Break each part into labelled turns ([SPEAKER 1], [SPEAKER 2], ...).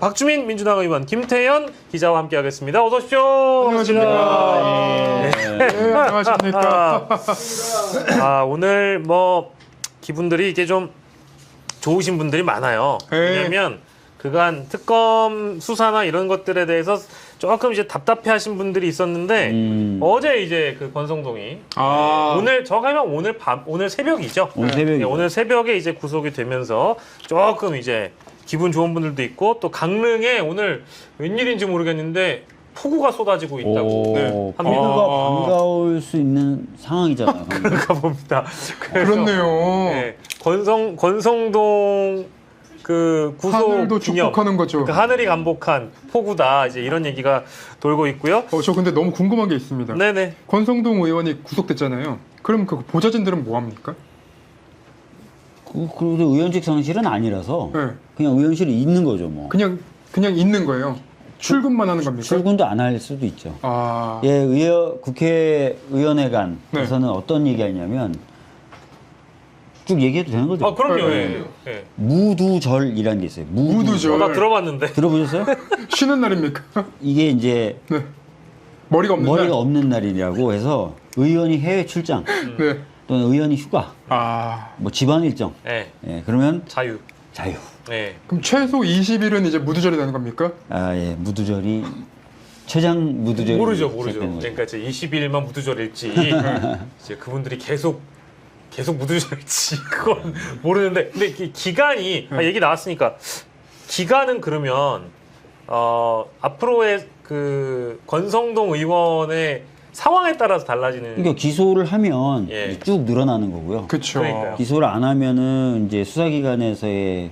[SPEAKER 1] 박주민 민주당 의원, 김태현 기자와 함께하겠습니다. 어서 오십시오.
[SPEAKER 2] 안녕하십니까. 네, 안녕하십니까.
[SPEAKER 1] 오늘 뭐 기분들이 이게 좀 좋으신 분들이 많아요.
[SPEAKER 2] 네.
[SPEAKER 1] 왜냐하면 그간 특검 수사나 이런 것들에 대해서 조금 이제 답답해하신 분들이 있었는데 어제 이제 그 권성동이 오늘 정확하면 오늘 새벽이죠.
[SPEAKER 3] 오늘 새벽이죠.
[SPEAKER 1] 네, 오늘 새벽에 이제 구속이 되면서 조금 이제 기분 좋은 분들도 있고 또 강릉에 오늘 웬일인지 모르겠는데 폭우가 쏟아지고 있다고
[SPEAKER 2] 네.
[SPEAKER 1] 합니다.
[SPEAKER 3] 모두가 반가울 수 있는 상황이잖아요.
[SPEAKER 1] 그런가 봅니다.
[SPEAKER 2] 그렇네요.
[SPEAKER 1] 네, 권성동 그 구속
[SPEAKER 2] 하늘도
[SPEAKER 1] 기념,
[SPEAKER 2] 축복하는 거죠.
[SPEAKER 1] 그 하늘이 감복한 폭우다 이제 이런 얘기가 돌고 있고요.
[SPEAKER 2] 저 근데 너무 궁금한 게 있습니다.
[SPEAKER 1] 네네.
[SPEAKER 2] 권성동 의원이 구속됐잖아요. 그럼 그 보좌진들은 뭐 합니까?
[SPEAKER 3] 그래도 의원직 상실은 아니라서
[SPEAKER 2] 네.
[SPEAKER 3] 그냥 의원실에 있는 거죠, 뭐.
[SPEAKER 2] 그냥 있는 거예요. 출근만 하는 겁니까?
[SPEAKER 3] 출근도 안 할 수도 있죠.
[SPEAKER 2] 아,
[SPEAKER 3] 예, 국회의원회관에서는 어떤 얘기하냐면 쭉 얘기해도 되는 거죠?
[SPEAKER 1] 그럼요.
[SPEAKER 2] 네.
[SPEAKER 1] 예.
[SPEAKER 3] 무두절이라는 게 있어요.
[SPEAKER 2] 무두절.
[SPEAKER 1] 나 들어봤는데.
[SPEAKER 3] 들어보셨어요?
[SPEAKER 2] 쉬는 날입니까?
[SPEAKER 3] 이게 이제
[SPEAKER 2] 네. 머리가 없는
[SPEAKER 3] 머리가
[SPEAKER 2] 날.
[SPEAKER 3] 없는 날이라고 해서 의원이 해외 출장
[SPEAKER 2] 네.
[SPEAKER 3] 또는 의원이 휴가,
[SPEAKER 2] 아,
[SPEAKER 3] 뭐 집안 일정,
[SPEAKER 1] 예.
[SPEAKER 3] 예, 그러면
[SPEAKER 1] 자유.
[SPEAKER 3] 자유.
[SPEAKER 1] 예.
[SPEAKER 2] 그럼 최소 20일은 이제 무두절이 되는 겁니까?
[SPEAKER 3] 아, 예, 무두절이 최장 무두절이
[SPEAKER 1] 모르죠.
[SPEAKER 3] 시작되는 거죠.
[SPEAKER 1] 그러니까 이제 20일만 무두절일지 이제 그분들이 계속 무두절일지 그건 모르는데 근데 기간이 얘기 나왔으니까 기간은 그러면 앞으로의 그 권성동 의원의 상황에 따라서 달라지는.
[SPEAKER 3] 그러니까 기소를 하면
[SPEAKER 1] 예.
[SPEAKER 3] 이제 쭉 늘어나는 거고요.
[SPEAKER 2] 그렇죠.
[SPEAKER 1] 그러니까요.
[SPEAKER 3] 기소를 안 하면은 이제 수사기관에서의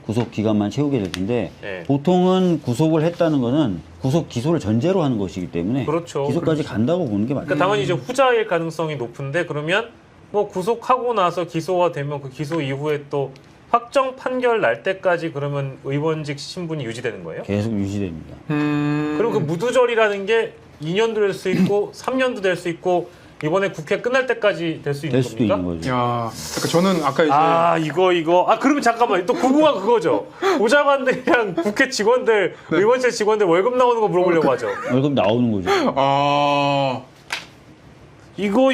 [SPEAKER 3] 구속 기간만 채우게 될 텐데
[SPEAKER 1] 예.
[SPEAKER 3] 보통은 구속을 했다는 거는 구속 기소를 전제로 하는 것이기 때문에
[SPEAKER 1] 그렇죠.
[SPEAKER 3] 기소까지 간다고 보는 게 맞아요.
[SPEAKER 1] 그러니까 당연히 이제 후자일 가능성이 높은데 그러면 뭐 구속하고 나서 기소가 되면 그 기소 이후에 또 확정 판결 날 때까지 그러면 의원직 신분이 유지되는 거예요?
[SPEAKER 3] 계속 유지됩니다.
[SPEAKER 1] 그리고 그 무두절이라는 게 2년도 될 수 있고 3년도 될 수 있고 이번에 국회 끝날 때까지 될 수 있는
[SPEAKER 3] 될 수도
[SPEAKER 1] 겁니까?
[SPEAKER 3] 있는 거죠.
[SPEAKER 2] 야, 그러니까 저는 아까 이제
[SPEAKER 1] 이거. 그러면 잠깐만. 또 궁금한 그거죠. 보좌관들이랑 국회 직원들, 의원실 직원들 월급 나오는 거 물어보려고 하죠.
[SPEAKER 3] 월급 나오는 거죠.
[SPEAKER 1] 이거.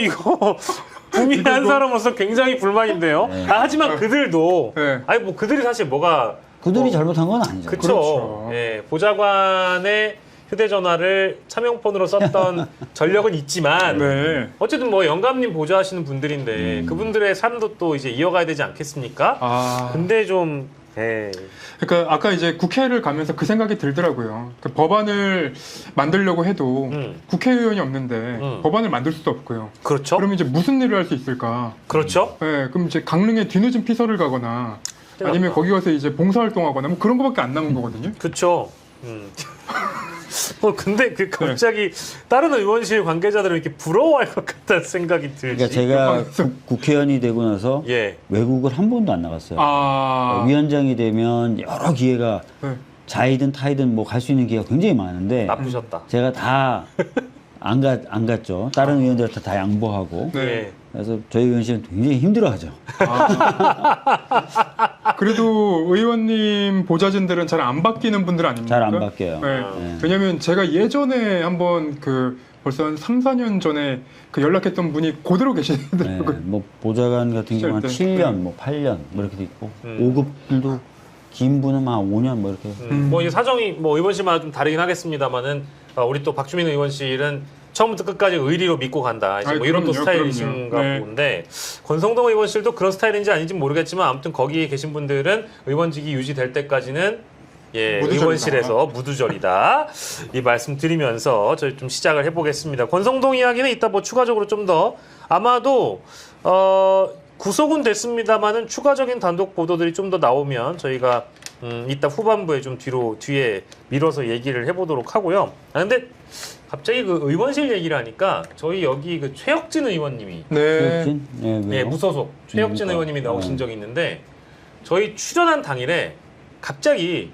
[SPEAKER 1] 국민 한 사람으로서 굉장히 불만인데요.
[SPEAKER 3] 네.
[SPEAKER 1] 하지만 그들도,
[SPEAKER 2] 네.
[SPEAKER 1] 뭐 그들이 사실 뭐가.
[SPEAKER 3] 그들이 잘못한 건 아니죠.
[SPEAKER 1] 그쵸.
[SPEAKER 2] 그렇죠.
[SPEAKER 1] 예, 보좌관의 휴대전화를 차명폰으로 썼던 전력은 있지만.
[SPEAKER 2] 네.
[SPEAKER 1] 어쨌든 뭐 영감님 보좌하시는 분들인데 그분들의 삶도 또 이제 이어가야 되지 않겠습니까? 근데 좀
[SPEAKER 2] 그러니까 아까 이제 국회를 가면서 그 생각이 들더라고요. 그러니까 법안을 만들려고 해도 국회의원이 없는데 법안을 만들 수도 없고요.
[SPEAKER 1] 그렇죠.
[SPEAKER 2] 그러면 이제 무슨 일을 할 수 있을까?
[SPEAKER 1] 그렇죠.
[SPEAKER 2] 네, 그럼 이제 강릉에 뒤늦은 피서를 가거나 아니면 거기 가서 이제 봉사활동하거나 뭐 그런 거밖에 안 남은 거거든요.
[SPEAKER 1] 그렇죠. 근데 그 갑자기 다른 의원실 관계자들은 이렇게 부러워할 것 같다는 생각이 들지.
[SPEAKER 3] 그러니까 제가 국회의원이 되고 나서
[SPEAKER 1] 예.
[SPEAKER 3] 외국을 한 번도 안 나갔어요. 위원장이 되면 여러 기회가
[SPEAKER 2] 네.
[SPEAKER 3] 자이든 타이든 뭐 갈 수 있는 기회가 굉장히 많은데
[SPEAKER 1] 나쁘셨다.
[SPEAKER 3] 제가 다 안 갔죠. 다른 의원들한테 다 양보하고.
[SPEAKER 2] 네.
[SPEAKER 1] 예.
[SPEAKER 3] 그래서 저희 의원실은 굉장히 힘들어하죠.
[SPEAKER 2] 그래도 의원님 보좌진들은 잘 안 바뀌는 분들 아닙니까?
[SPEAKER 3] 잘 안 바뀌어요.
[SPEAKER 2] 네.
[SPEAKER 3] 네.
[SPEAKER 2] 왜냐면 제가 예전에 한번 벌써 한 3, 4년 전에 연락했던 분이 그대로
[SPEAKER 3] 네,
[SPEAKER 2] 계시더라고요.
[SPEAKER 3] 뭐 보좌관 같은 경우는
[SPEAKER 2] 때.
[SPEAKER 3] 7년, 뭐 8년 뭐 이렇게 돼 있고 5급들도 긴 분은 한 5년 뭐 이렇게.
[SPEAKER 1] 뭐 이제 사정이 뭐 의원실마다 좀 다르긴 하겠습니다만은 우리 또 박주민 의원실은 처음부터 끝까지 의리로 믿고 간다. 이제 뭐 이런 또
[SPEAKER 2] 그럼요,
[SPEAKER 1] 스타일이신가
[SPEAKER 2] 그럼요. 네.
[SPEAKER 1] 본데 권성동 의원실도 그런 스타일인지 아닌지 모르겠지만 아무튼 거기에 계신 분들은 의원직이 유지될 때까지는
[SPEAKER 2] 무두절이다.
[SPEAKER 1] 의원실에서 무두절이다. 이 말씀 드리면서 저희 좀 시작을 해보겠습니다. 권성동 이야기는 이따 뭐 추가적으로 좀 더 아마도 구속은 됐습니다만은 추가적인 단독 보도들이 좀 더 나오면 저희가 이따 후반부에 좀 뒤에 밀어서 얘기를 해보도록 하고요. 근데 갑자기 그 의원실 얘기를 하니까 저희 여기 그 최혁진 의원님이
[SPEAKER 2] 네.
[SPEAKER 3] 네, 왜요?
[SPEAKER 1] 무소속 최혁진 의원님이 나오신 적이 있는데 저희 출연한 당일에 갑자기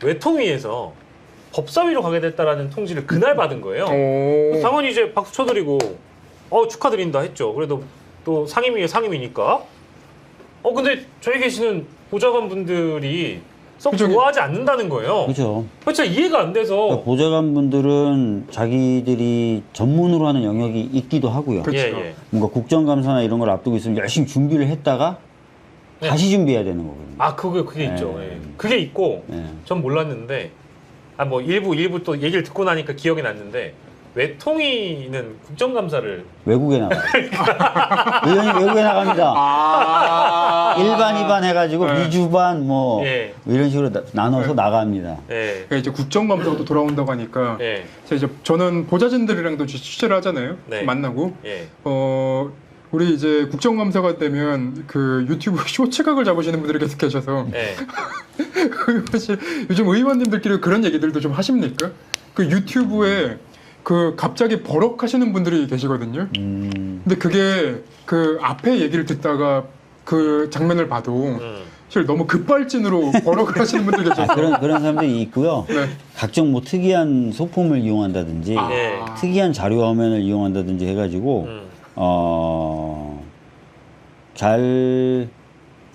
[SPEAKER 1] 외통위에서 법사위로 가게 됐다라는 통지를 그날 받은 거예요. 당연히 이제 박수 쳐드리고 축하드린다 했죠. 그래도 또 상임위의 상임위니까. 근데 저희 계시는 보좌관 분들이 썩
[SPEAKER 2] 그죠.
[SPEAKER 1] 좋아하지 않는다는 거예요.
[SPEAKER 3] 그렇죠.
[SPEAKER 1] 그렇죠. 이해가 안 돼서.
[SPEAKER 3] 그러니까 보좌관분들은 자기들이 전문으로 하는 영역이 있기도 하고요.
[SPEAKER 2] 그렇죠.
[SPEAKER 1] 예.
[SPEAKER 3] 뭔가 국정감사나 이런 걸 앞두고 있으면 열심히 준비를 했다가
[SPEAKER 1] 네.
[SPEAKER 3] 다시 준비해야 되는 거거든요.
[SPEAKER 1] 아, 그게 있죠.
[SPEAKER 3] 네.
[SPEAKER 1] 예. 그게 있고,
[SPEAKER 3] 네.
[SPEAKER 1] 전 몰랐는데, 뭐 일부 또 얘기를 듣고 나니까 기억이 났는데, 외통위는 국정감사를
[SPEAKER 3] 외국에 나가요. 의원이 외국에 나갑니다.
[SPEAKER 2] 아.
[SPEAKER 3] 1반, 2반 해가지고
[SPEAKER 2] 네.
[SPEAKER 3] 미주반 뭐
[SPEAKER 1] 예.
[SPEAKER 3] 이런 식으로 나눠서 나갑니다.
[SPEAKER 1] 예.
[SPEAKER 2] 그러니까 이제 국정감사가 또 돌아온다고 하니까
[SPEAKER 1] 예.
[SPEAKER 2] 이제 저는 보좌진들이랑도 취재를 하잖아요.
[SPEAKER 1] 네.
[SPEAKER 2] 만나고
[SPEAKER 1] 예.
[SPEAKER 2] 우리 이제 국정감사가 되면 그 유튜브 쇼츠각을 잡으시는 분들이 계속 계셔서
[SPEAKER 1] 예.
[SPEAKER 2] 사실 요즘 의원님들끼리 그런 얘기들도 좀 하십니까? 그 유튜브에 그 갑자기 버럭하시는 분들이 계시거든요. 근데 그게 그 앞에 얘기를 듣다가 그 장면을 봐도 사실 너무 급발진으로 버럭을 하시는 분들 계셔서
[SPEAKER 3] 그런 사람들이 있고요.
[SPEAKER 2] 네.
[SPEAKER 3] 각종 뭐 특이한 소품을 이용한다든지
[SPEAKER 1] 예.
[SPEAKER 3] 특이한 자료 화면을 이용한다든지 해가지고 잘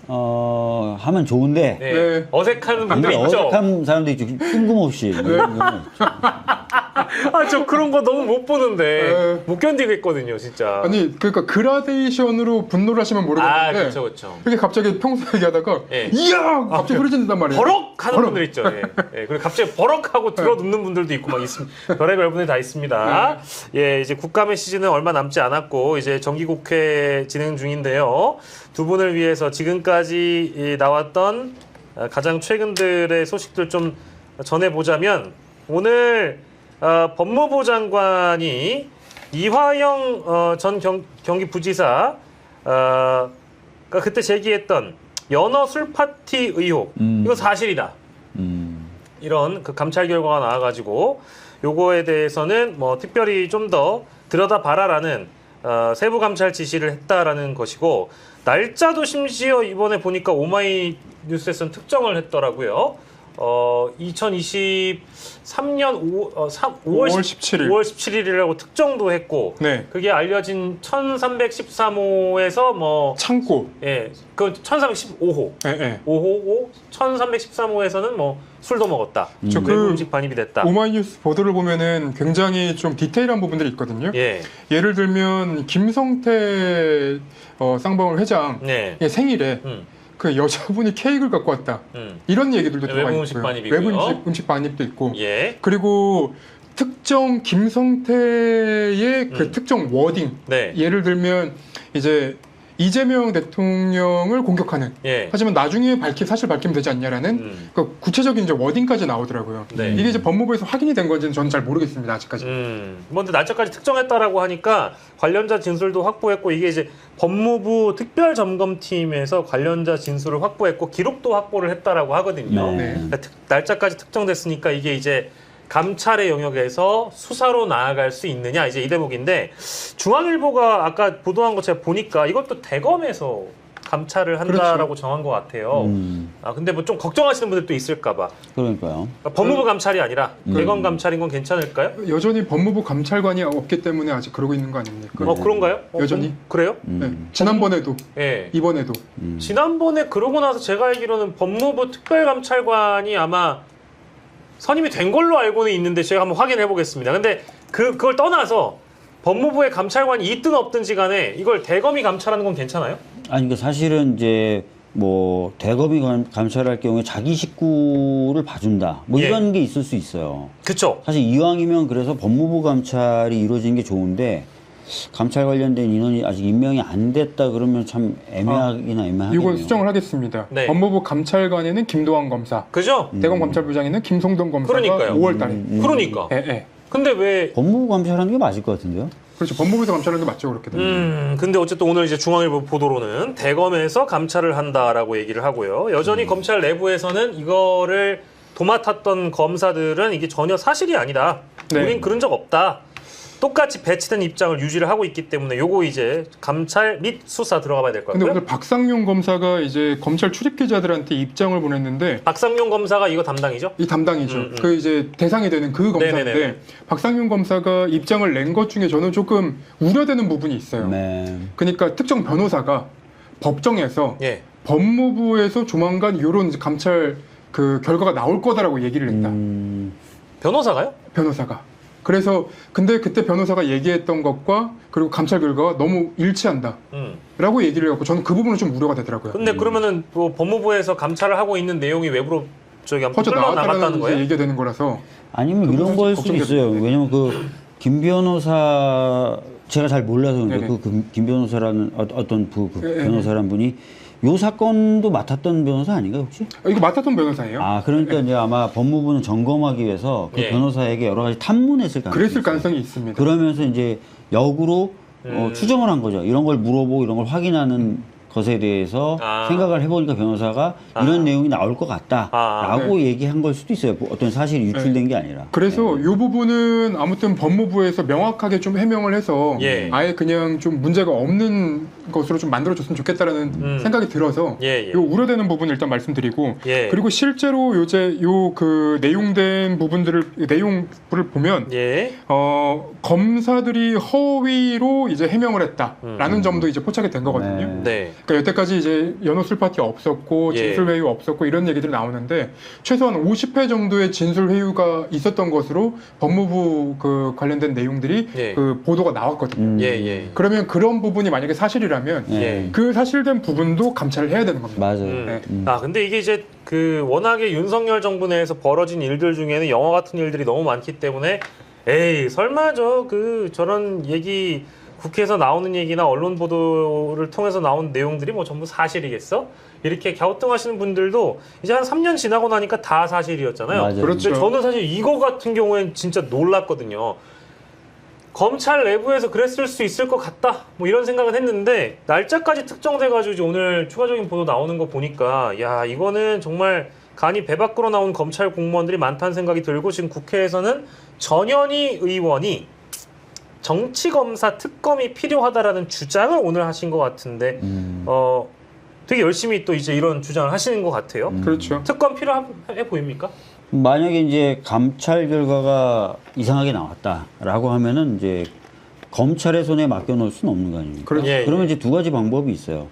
[SPEAKER 3] 하면 좋은데
[SPEAKER 1] 네.
[SPEAKER 2] 네.
[SPEAKER 1] 어색한 분들
[SPEAKER 3] 근데
[SPEAKER 1] 있죠.
[SPEAKER 3] 어색한 사람도 있죠. 뜬금없이.
[SPEAKER 1] 아, 저 그런 거 너무 못 보는데
[SPEAKER 2] 네.
[SPEAKER 1] 못 견디겠거든요, 진짜.
[SPEAKER 2] 아니 그러니까 그라데이션으로 분노를 하시면
[SPEAKER 1] 아,
[SPEAKER 2] 모르겠는데
[SPEAKER 1] 그렇죠, 그렇죠.
[SPEAKER 2] 그렇게 갑자기 평소에 얘기하다가
[SPEAKER 1] 예.
[SPEAKER 2] 이야 갑자기 소리 지른단 말이에요.
[SPEAKER 1] 버럭 하는
[SPEAKER 2] 버럭.
[SPEAKER 1] 분들 있죠. 예. 예. 그리고 갑자기 버럭하고 들어눕는 분들도 있고 막 있습니다. 별의별 분들이 다 있습니다. 예, 이제 국감의 시즌은 얼마 남지 않았고 이제 정기국회 진행 중인데요. 두 분을 위해서 지금까지 나왔던 가장 최근들의 소식들 좀 전해보자면 오늘 법무부 장관이 이화영 전 경기부지사 그러니까 그때 제기했던 연어 술 파티 의혹 이거 사실이다. 이런 그 감찰 결과가 나와가지고 요거에 대해서는 뭐 특별히 좀 더 들여다봐라라는 세부 감찰 지시를 했다라는 것이고 날짜도 심지어 이번에 보니까 오마이뉴스에서는 특정을 했더라고요. 2023년 5월
[SPEAKER 2] 17일.
[SPEAKER 1] 5월 17일이라고 특정도 했고
[SPEAKER 2] 네.
[SPEAKER 1] 그게 알려진 1313호에서 뭐
[SPEAKER 2] 창고.
[SPEAKER 1] 예, 그 1315호.
[SPEAKER 2] 예, 예.
[SPEAKER 1] 5호 1313호에서는 뭐 술도 먹었다.
[SPEAKER 2] 저
[SPEAKER 1] 외부
[SPEAKER 2] 그
[SPEAKER 1] 음식 반입이 됐다.
[SPEAKER 2] 오마이뉴스 보도를 보면은 굉장히 좀 디테일한 부분들이 있거든요.
[SPEAKER 1] 예.
[SPEAKER 2] 예를 들면 김성태 쌍방울 회장의
[SPEAKER 1] 네.
[SPEAKER 2] 생일에 그 여자분이 케이크를 갖고 왔다. 이런 얘기들도 들어가
[SPEAKER 1] 외부
[SPEAKER 2] 있고요.
[SPEAKER 1] 음식 반입이고요.
[SPEAKER 2] 외부 음식 반입도 있고.
[SPEAKER 1] 예.
[SPEAKER 2] 그리고 특정 김성태의 그 특정 워딩.
[SPEAKER 1] 네.
[SPEAKER 2] 예를 들면 이제 이재명 대통령을 공격하는.
[SPEAKER 1] 예.
[SPEAKER 2] 하지만 나중에 사실 밝히면 되지 않냐라는 그 구체적인 이제 워딩까지 나오더라고요.
[SPEAKER 1] 네.
[SPEAKER 2] 이게 이제 법무부에서 확인이 된 건지는 저는 잘 모르겠습니다. 아직까지.
[SPEAKER 1] 뭐 근데 날짜까지 특정했다라고 하니까 관련자 진술도 확보했고 이게 이제 법무부 특별점검팀에서 관련자 진술을 확보했고 기록도 확보를 했다라고 하거든요.
[SPEAKER 3] 네.
[SPEAKER 1] 그러니까 날짜까지 특정됐으니까 이게 이제 감찰의 영역에서 수사로 나아갈 수 있느냐 이제 이 대목인데 중앙일보가 아까 보도한 거 제가 보니까 이것도 대검에서 감찰을 한다라고 정한 것 같아요. 아 근데 뭐 좀 걱정하시는 분들도 있을까봐.
[SPEAKER 3] 그러니까요.
[SPEAKER 1] 그러니까 법무부 감찰이 아니라 대검 감찰인 건 괜찮을까요?
[SPEAKER 2] 여전히 법무부 감찰관이 없기 때문에 아직 그러고 있는 거 아닙니까?
[SPEAKER 1] 그런가요?
[SPEAKER 2] 여전히?
[SPEAKER 1] 그래요?
[SPEAKER 2] 네. 지난번에도
[SPEAKER 1] 예.
[SPEAKER 2] 이번에도
[SPEAKER 1] 지난번에 그러고 나서 제가 알기로는 법무부 특별감찰관이 아마 선임이 된 걸로 알고는 있는데 제가 한번 확인해 보겠습니다. 근데 그걸 떠나서 법무부의 감찰관이 있든 없든지 간에 이걸 대검이 감찰하는 건 괜찮아요?
[SPEAKER 3] 아니, 그 사실은 이제 뭐 대검이 감찰할 경우에 자기 식구를 봐준다. 뭐
[SPEAKER 1] 예.
[SPEAKER 3] 이런 게 있을 수 있어요.
[SPEAKER 1] 그쵸?
[SPEAKER 3] 사실 이왕이면 그래서 법무부 감찰이 이루어지는 게 좋은데 감찰 관련된 인원이 아직 임명이 안 됐다 그러면 참 애매하기네요.
[SPEAKER 2] 이건 수정을 하겠습니다.
[SPEAKER 1] 네.
[SPEAKER 2] 법무부 감찰관에는 김도환 검사,
[SPEAKER 1] 그죠?
[SPEAKER 2] 대검 감찰부장에는 김성동 검사가
[SPEAKER 1] 그러니까요.
[SPEAKER 2] 5월달에.
[SPEAKER 1] 그러니까.
[SPEAKER 2] 예, 예.
[SPEAKER 1] 근데 왜
[SPEAKER 3] 법무부 감찰하는 게 맞을 것 같은데요?
[SPEAKER 2] 그렇죠. 법무부에서 감찰하는 게 맞죠, 그렇게 되면.
[SPEAKER 1] 근데 어쨌든 오늘 이제 중앙일보 보도로는 대검에서 감찰을 한다라고 얘기를 하고요. 여전히 검찰 내부에서는 이거를 도맡았던 검사들은 이게 전혀 사실이 아니다.
[SPEAKER 2] 네.
[SPEAKER 1] 우린 그런 적 없다. 똑같이 배치된 입장을 유지를 하고 있기 때문에 요거 이제 감찰 및 수사 들어가 봐야 될 것
[SPEAKER 2] 근데
[SPEAKER 1] 같고요.
[SPEAKER 2] 오늘 박상용 검사가 이제 검찰 출입 기자들한테 입장을 보냈는데
[SPEAKER 1] 박상용 검사가 이거 담당이죠?
[SPEAKER 2] 이 담당이죠. 그 이제 대상이 되는 그 검사인데
[SPEAKER 1] 네네네.
[SPEAKER 2] 박상용 검사가 입장을 낸 것 중에 저는 조금 우려되는 부분이 있어요.
[SPEAKER 3] 네.
[SPEAKER 2] 그러니까 특정 변호사가 법정에서
[SPEAKER 1] 예.
[SPEAKER 2] 법무부에서 조만간 이런 감찰 그 결과가 나올 거다라고 얘기를 했다.
[SPEAKER 1] 변호사가요?
[SPEAKER 2] 변호사가. 그래서 근데 그때 변호사가 얘기했던 것과 그리고 감찰 결과가 너무 일치한다. 라고 얘기를 해갖고 저는 그 부분은 좀 우려가 되더라고요.
[SPEAKER 1] 근데 그러면은 뭐 법무부에서 감찰을 하고 있는 내용이 외부로 저기 아무튼
[SPEAKER 2] 퍼져
[SPEAKER 1] 흘러나갔다는
[SPEAKER 2] 나왔다는
[SPEAKER 1] 거예요?
[SPEAKER 2] 얘기가 되는 거라서
[SPEAKER 3] 아니면 이런
[SPEAKER 2] 부분은
[SPEAKER 3] 거일
[SPEAKER 2] 좀
[SPEAKER 3] 수도 있어요.
[SPEAKER 2] 걱정되는데.
[SPEAKER 3] 왜냐면 그 김 변호사 제가 잘 몰라서 그런데
[SPEAKER 2] 네네.
[SPEAKER 3] 그 김 변호사라는 어떤 그
[SPEAKER 2] 네,
[SPEAKER 3] 변호사라는 분이 요 사건도 맡았던 변호사 아닌가요 혹시?
[SPEAKER 2] 이거 맡았던 변호사예요.
[SPEAKER 3] 아 그러니까 이제 아마 법무부는 점검하기 위해서 그
[SPEAKER 1] 예.
[SPEAKER 3] 변호사에게 여러 가지 탐문했을 가능성이
[SPEAKER 2] 그랬을
[SPEAKER 3] 있어요.
[SPEAKER 2] 가능성이 있습니다.
[SPEAKER 3] 그러면서 이제 역으로 추정을 한 거죠. 이런 걸 물어보고 이런 걸 확인하는 것에 대해서
[SPEAKER 1] 아.
[SPEAKER 3] 생각을 해보니까 변호사가 이런 내용이 나올 것
[SPEAKER 1] 아.
[SPEAKER 3] 같다라고 얘기한 걸 수도 있어요. 어떤 사실이 유출된 게 아니라.
[SPEAKER 2] 그래서 이 부분은 아무튼 법무부에서 명확하게 좀 해명을 해서
[SPEAKER 1] 예.
[SPEAKER 2] 아예 그냥 좀 문제가 없는 것으로 좀 만들어줬으면 좋겠다라는 생각이 들어서
[SPEAKER 1] 예, 예.
[SPEAKER 2] 요 우려되는 부분을 일단 말씀드리고
[SPEAKER 1] 예.
[SPEAKER 2] 그리고 실제로 요새 요 그 내용된 부분들을 내용을 보면
[SPEAKER 1] 예.
[SPEAKER 2] 검사들이 허위로 이제 해명을 했다라는 점도 이제 포착이 된 거거든요.
[SPEAKER 1] 네.
[SPEAKER 2] 그러니까 여태까지 이제 연호술 파티 없었고
[SPEAKER 1] 예.
[SPEAKER 2] 진술 회유 없었고 이런 얘기들이 나오는데 최소한 50회 정도의 진술 회유가 있었던 것으로 법무부 그 관련된 내용들이
[SPEAKER 1] 예.
[SPEAKER 2] 그 보도가 나왔거든요.
[SPEAKER 1] 예, 예.
[SPEAKER 2] 그러면 그런 부분이 만약에 사실이라면
[SPEAKER 1] 예.
[SPEAKER 2] 그 사실된 부분도 감찰을 해야 되는 겁니다.
[SPEAKER 3] 맞아요.
[SPEAKER 2] 네.
[SPEAKER 1] 아, 근데 이게 이제 그 워낙에 윤석열 정부 내에서 벌어진 일들 중에는 영화 같은 일들이 너무 많기 때문에 에이, 설마 저런 얘기 국회에서 나오는 얘기나 언론 보도를 통해서 나온 내용들이 뭐 전부 사실이겠어? 이렇게 갸우뚱하시는 분들도 이제 한 3년 지나고 나니까 다 사실이었잖아요.
[SPEAKER 3] 맞아요.
[SPEAKER 2] 그렇죠.
[SPEAKER 1] 근데 저는 사실 이거 같은 경우엔 진짜 놀랐거든요. 검찰 내부에서 그랬을 수 있을 것 같다. 뭐 이런 생각은 했는데 날짜까지 특정돼가지고 이제 오늘 추가적인 보도 나오는 거 보니까 야 이거는 정말 간이 배 밖으로 나온 검찰 공무원들이 많다는 생각이 들고 지금 국회에서는 전현희 의원이 정치검사 특검이 필요하다라는 주장을 오늘 하신 것 같은데 되게 열심히 또 이제 이런 주장을 하시는 것 같아요.
[SPEAKER 2] 그렇죠.
[SPEAKER 1] 특검 필요해 보입니까?
[SPEAKER 3] 만약에 이제 감찰 결과가 이상하게 나왔다라고 하면은 이제 검찰의 손에 맡겨놓을 수는 없는 거 아닙니까?
[SPEAKER 2] 그렇죠.
[SPEAKER 1] 예,
[SPEAKER 3] 그러면
[SPEAKER 1] 예.
[SPEAKER 3] 이제 두 가지 방법이 있어요.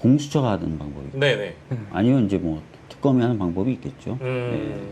[SPEAKER 3] 공수처가 하는 방법이 있고
[SPEAKER 1] 네네.
[SPEAKER 3] 아니면 이제 뭐 특검이 하는 방법이 있겠죠.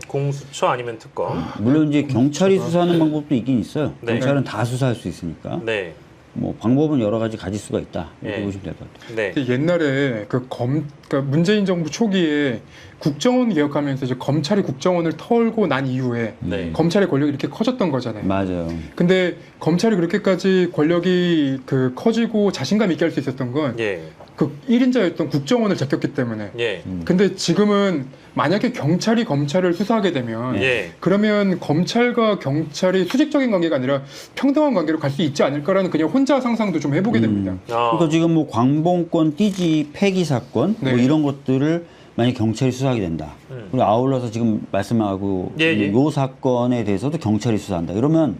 [SPEAKER 1] 공수처 아니면 특검.
[SPEAKER 3] 물론 이제 경찰이 수사하는 방법도 있긴 있어요.
[SPEAKER 1] 네.
[SPEAKER 3] 경찰은 다 수사할 수 있으니까.
[SPEAKER 1] 네.
[SPEAKER 3] 뭐 방법은 여러 가지 가질 수가 있다. 이렇게
[SPEAKER 1] 예.
[SPEAKER 3] 보시면 될 것 같아요.
[SPEAKER 1] 네.
[SPEAKER 2] 근데 옛날에 그러니까 문재인 정부 초기에 국정원 개혁하면서 이제 검찰이 국정원을 털고 난 이후에
[SPEAKER 1] 네.
[SPEAKER 2] 검찰의 권력이 이렇게 커졌던 거잖아요.
[SPEAKER 3] 맞아요.
[SPEAKER 2] 근데 검찰이 그렇게까지 권력이 그 커지고 자신감 있게 할 수 있었던 건
[SPEAKER 1] 예.
[SPEAKER 2] 그 1인자였던 국정원을 제꼈기 때문에.
[SPEAKER 1] 예.
[SPEAKER 2] 근데 지금은 만약에 경찰이 검찰을 수사하게 되면
[SPEAKER 1] 예.
[SPEAKER 2] 그러면 검찰과 경찰이 수직적인 관계가 아니라 평등한 관계로 갈 수 있지 않을까라는 그냥 혼자 상상도 좀 해보게 됩니다.
[SPEAKER 3] 그러니까 지금 뭐 광복권 띠지 폐기 사건 뭐
[SPEAKER 2] 네.
[SPEAKER 3] 이런 것들을 만약 경찰이 수사하게 된다. 그리고 아울러서 지금 말씀하고
[SPEAKER 1] 예, 예.
[SPEAKER 3] 요 사건에 대해서도 경찰이 수사한다. 이러면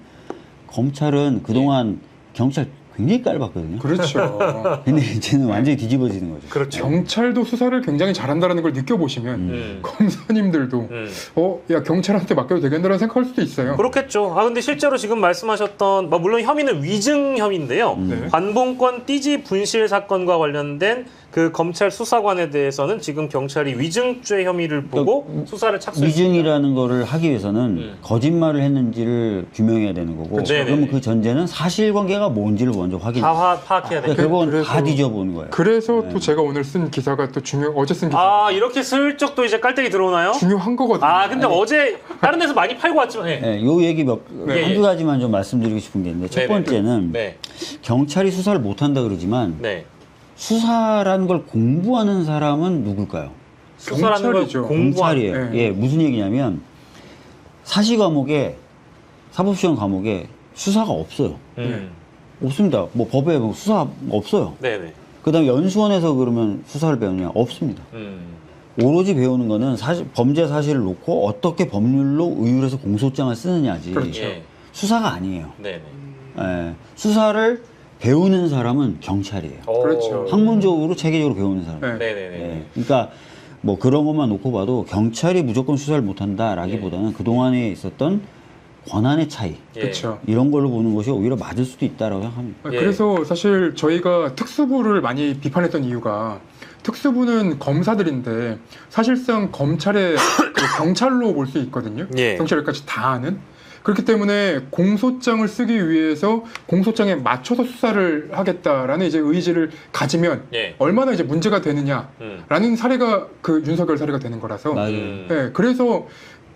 [SPEAKER 3] 검찰은 그동안 경찰 굉장히 깔봤거든요.
[SPEAKER 2] 그렇죠.
[SPEAKER 3] 근데 이제는 완전히 뒤집어지는 거죠.
[SPEAKER 1] 그렇죠.
[SPEAKER 2] 경찰도 수사를 굉장히 잘한다는 걸 느껴보시면 검사님들도 야 경찰한테 맡겨도 되겠나라는 생각할 수도 있어요.
[SPEAKER 1] 그렇겠죠. 아 근데 실제로 지금 말씀하셨던 뭐 물론 혐의는 위증 혐의인데요.
[SPEAKER 2] 네.
[SPEAKER 1] 관봉권 띠지 분실 사건과 관련된 그 검찰 수사관에 대해서는 지금 경찰이 위증죄 혐의를 보고 수사를 착수했습니다.
[SPEAKER 3] 위증이라는 거를 하기 위해서는 거짓말을 했는지를 규명해야 되는 거고
[SPEAKER 1] 그쵸.
[SPEAKER 3] 그러면
[SPEAKER 1] 네네네.
[SPEAKER 3] 그 전제는 사실관계가 뭔지를 먼저 확인.
[SPEAKER 1] 다 파악해야
[SPEAKER 3] 그러니까
[SPEAKER 1] 되죠.
[SPEAKER 3] 결국은
[SPEAKER 2] 그래서-
[SPEAKER 3] 다 뒤져보는 거예요.
[SPEAKER 2] 그래서 또 제가 오늘 쓴 기사가 또 어제 쓴 기사
[SPEAKER 1] 아 이렇게 슬쩍 또 이제 깔때기 들어오나요?
[SPEAKER 2] 중요한 거거든요.
[SPEAKER 1] 아 근데 어제 다른 데서 많이 팔고 왔지만 예.
[SPEAKER 3] 네, 요 얘기
[SPEAKER 1] 네.
[SPEAKER 3] 한두 가지만 좀 말씀드리고 싶은 게 있는데 첫
[SPEAKER 1] 네네.
[SPEAKER 3] 번째는
[SPEAKER 1] 네.
[SPEAKER 3] 경찰이 수사를 못한다 그러지만
[SPEAKER 1] 네.
[SPEAKER 3] 수사라는 걸 공부하는 사람은 누굴까요?
[SPEAKER 1] 수사라는 걸
[SPEAKER 2] 경찰이죠.
[SPEAKER 1] 공부한
[SPEAKER 3] 경찰이에요.
[SPEAKER 2] 네.
[SPEAKER 3] 예, 무슨 얘기냐면 사시 과목에 사법시험 과목에 수사가 없어요. 없습니다. 뭐 법에 뭐 수사 없어요.
[SPEAKER 1] 네네.
[SPEAKER 3] 그다음에 연수원에서 그러면 수사를 배우냐? 없습니다. 오로지 배우는 거는 범죄 사실을 놓고 어떻게 법률로 의율해서 공소장을 쓰느냐지.
[SPEAKER 2] 그렇죠.
[SPEAKER 1] 예.
[SPEAKER 3] 수사가 아니에요.
[SPEAKER 1] 네네.
[SPEAKER 3] 예, 수사를 배우는 사람은 경찰이에요.
[SPEAKER 2] 그렇죠.
[SPEAKER 3] 학문적으로 체계적으로 배우는 사람.
[SPEAKER 2] 네.
[SPEAKER 1] 네네네.
[SPEAKER 3] 예, 그러니까 뭐 그런 것만 놓고 봐도 경찰이 무조건 수사를 못한다라기보다는 그동안에 있었던 권한의 차이
[SPEAKER 1] 예.
[SPEAKER 2] 그렇죠.
[SPEAKER 3] 이런 걸로 보는 것이 오히려 맞을 수도 있다라고 생각합니다.
[SPEAKER 1] 예.
[SPEAKER 2] 그래서 사실 저희가 특수부를 많이 비판했던 이유가 특수부는 검사들인데 사실상 검찰의 그 경찰로 볼 수 있거든요.
[SPEAKER 1] 예.
[SPEAKER 2] 경찰까지 다 아는. 그렇기 때문에 공소장을 쓰기 위해서 공소장에 맞춰서 수사를 하겠다라는 이제 의지를 가지면
[SPEAKER 1] 예.
[SPEAKER 2] 얼마나 이제 문제가 되느냐라는 사례가 그 윤석열 사례가 되는 거라서.
[SPEAKER 3] 맞아요.
[SPEAKER 2] 예, 그래서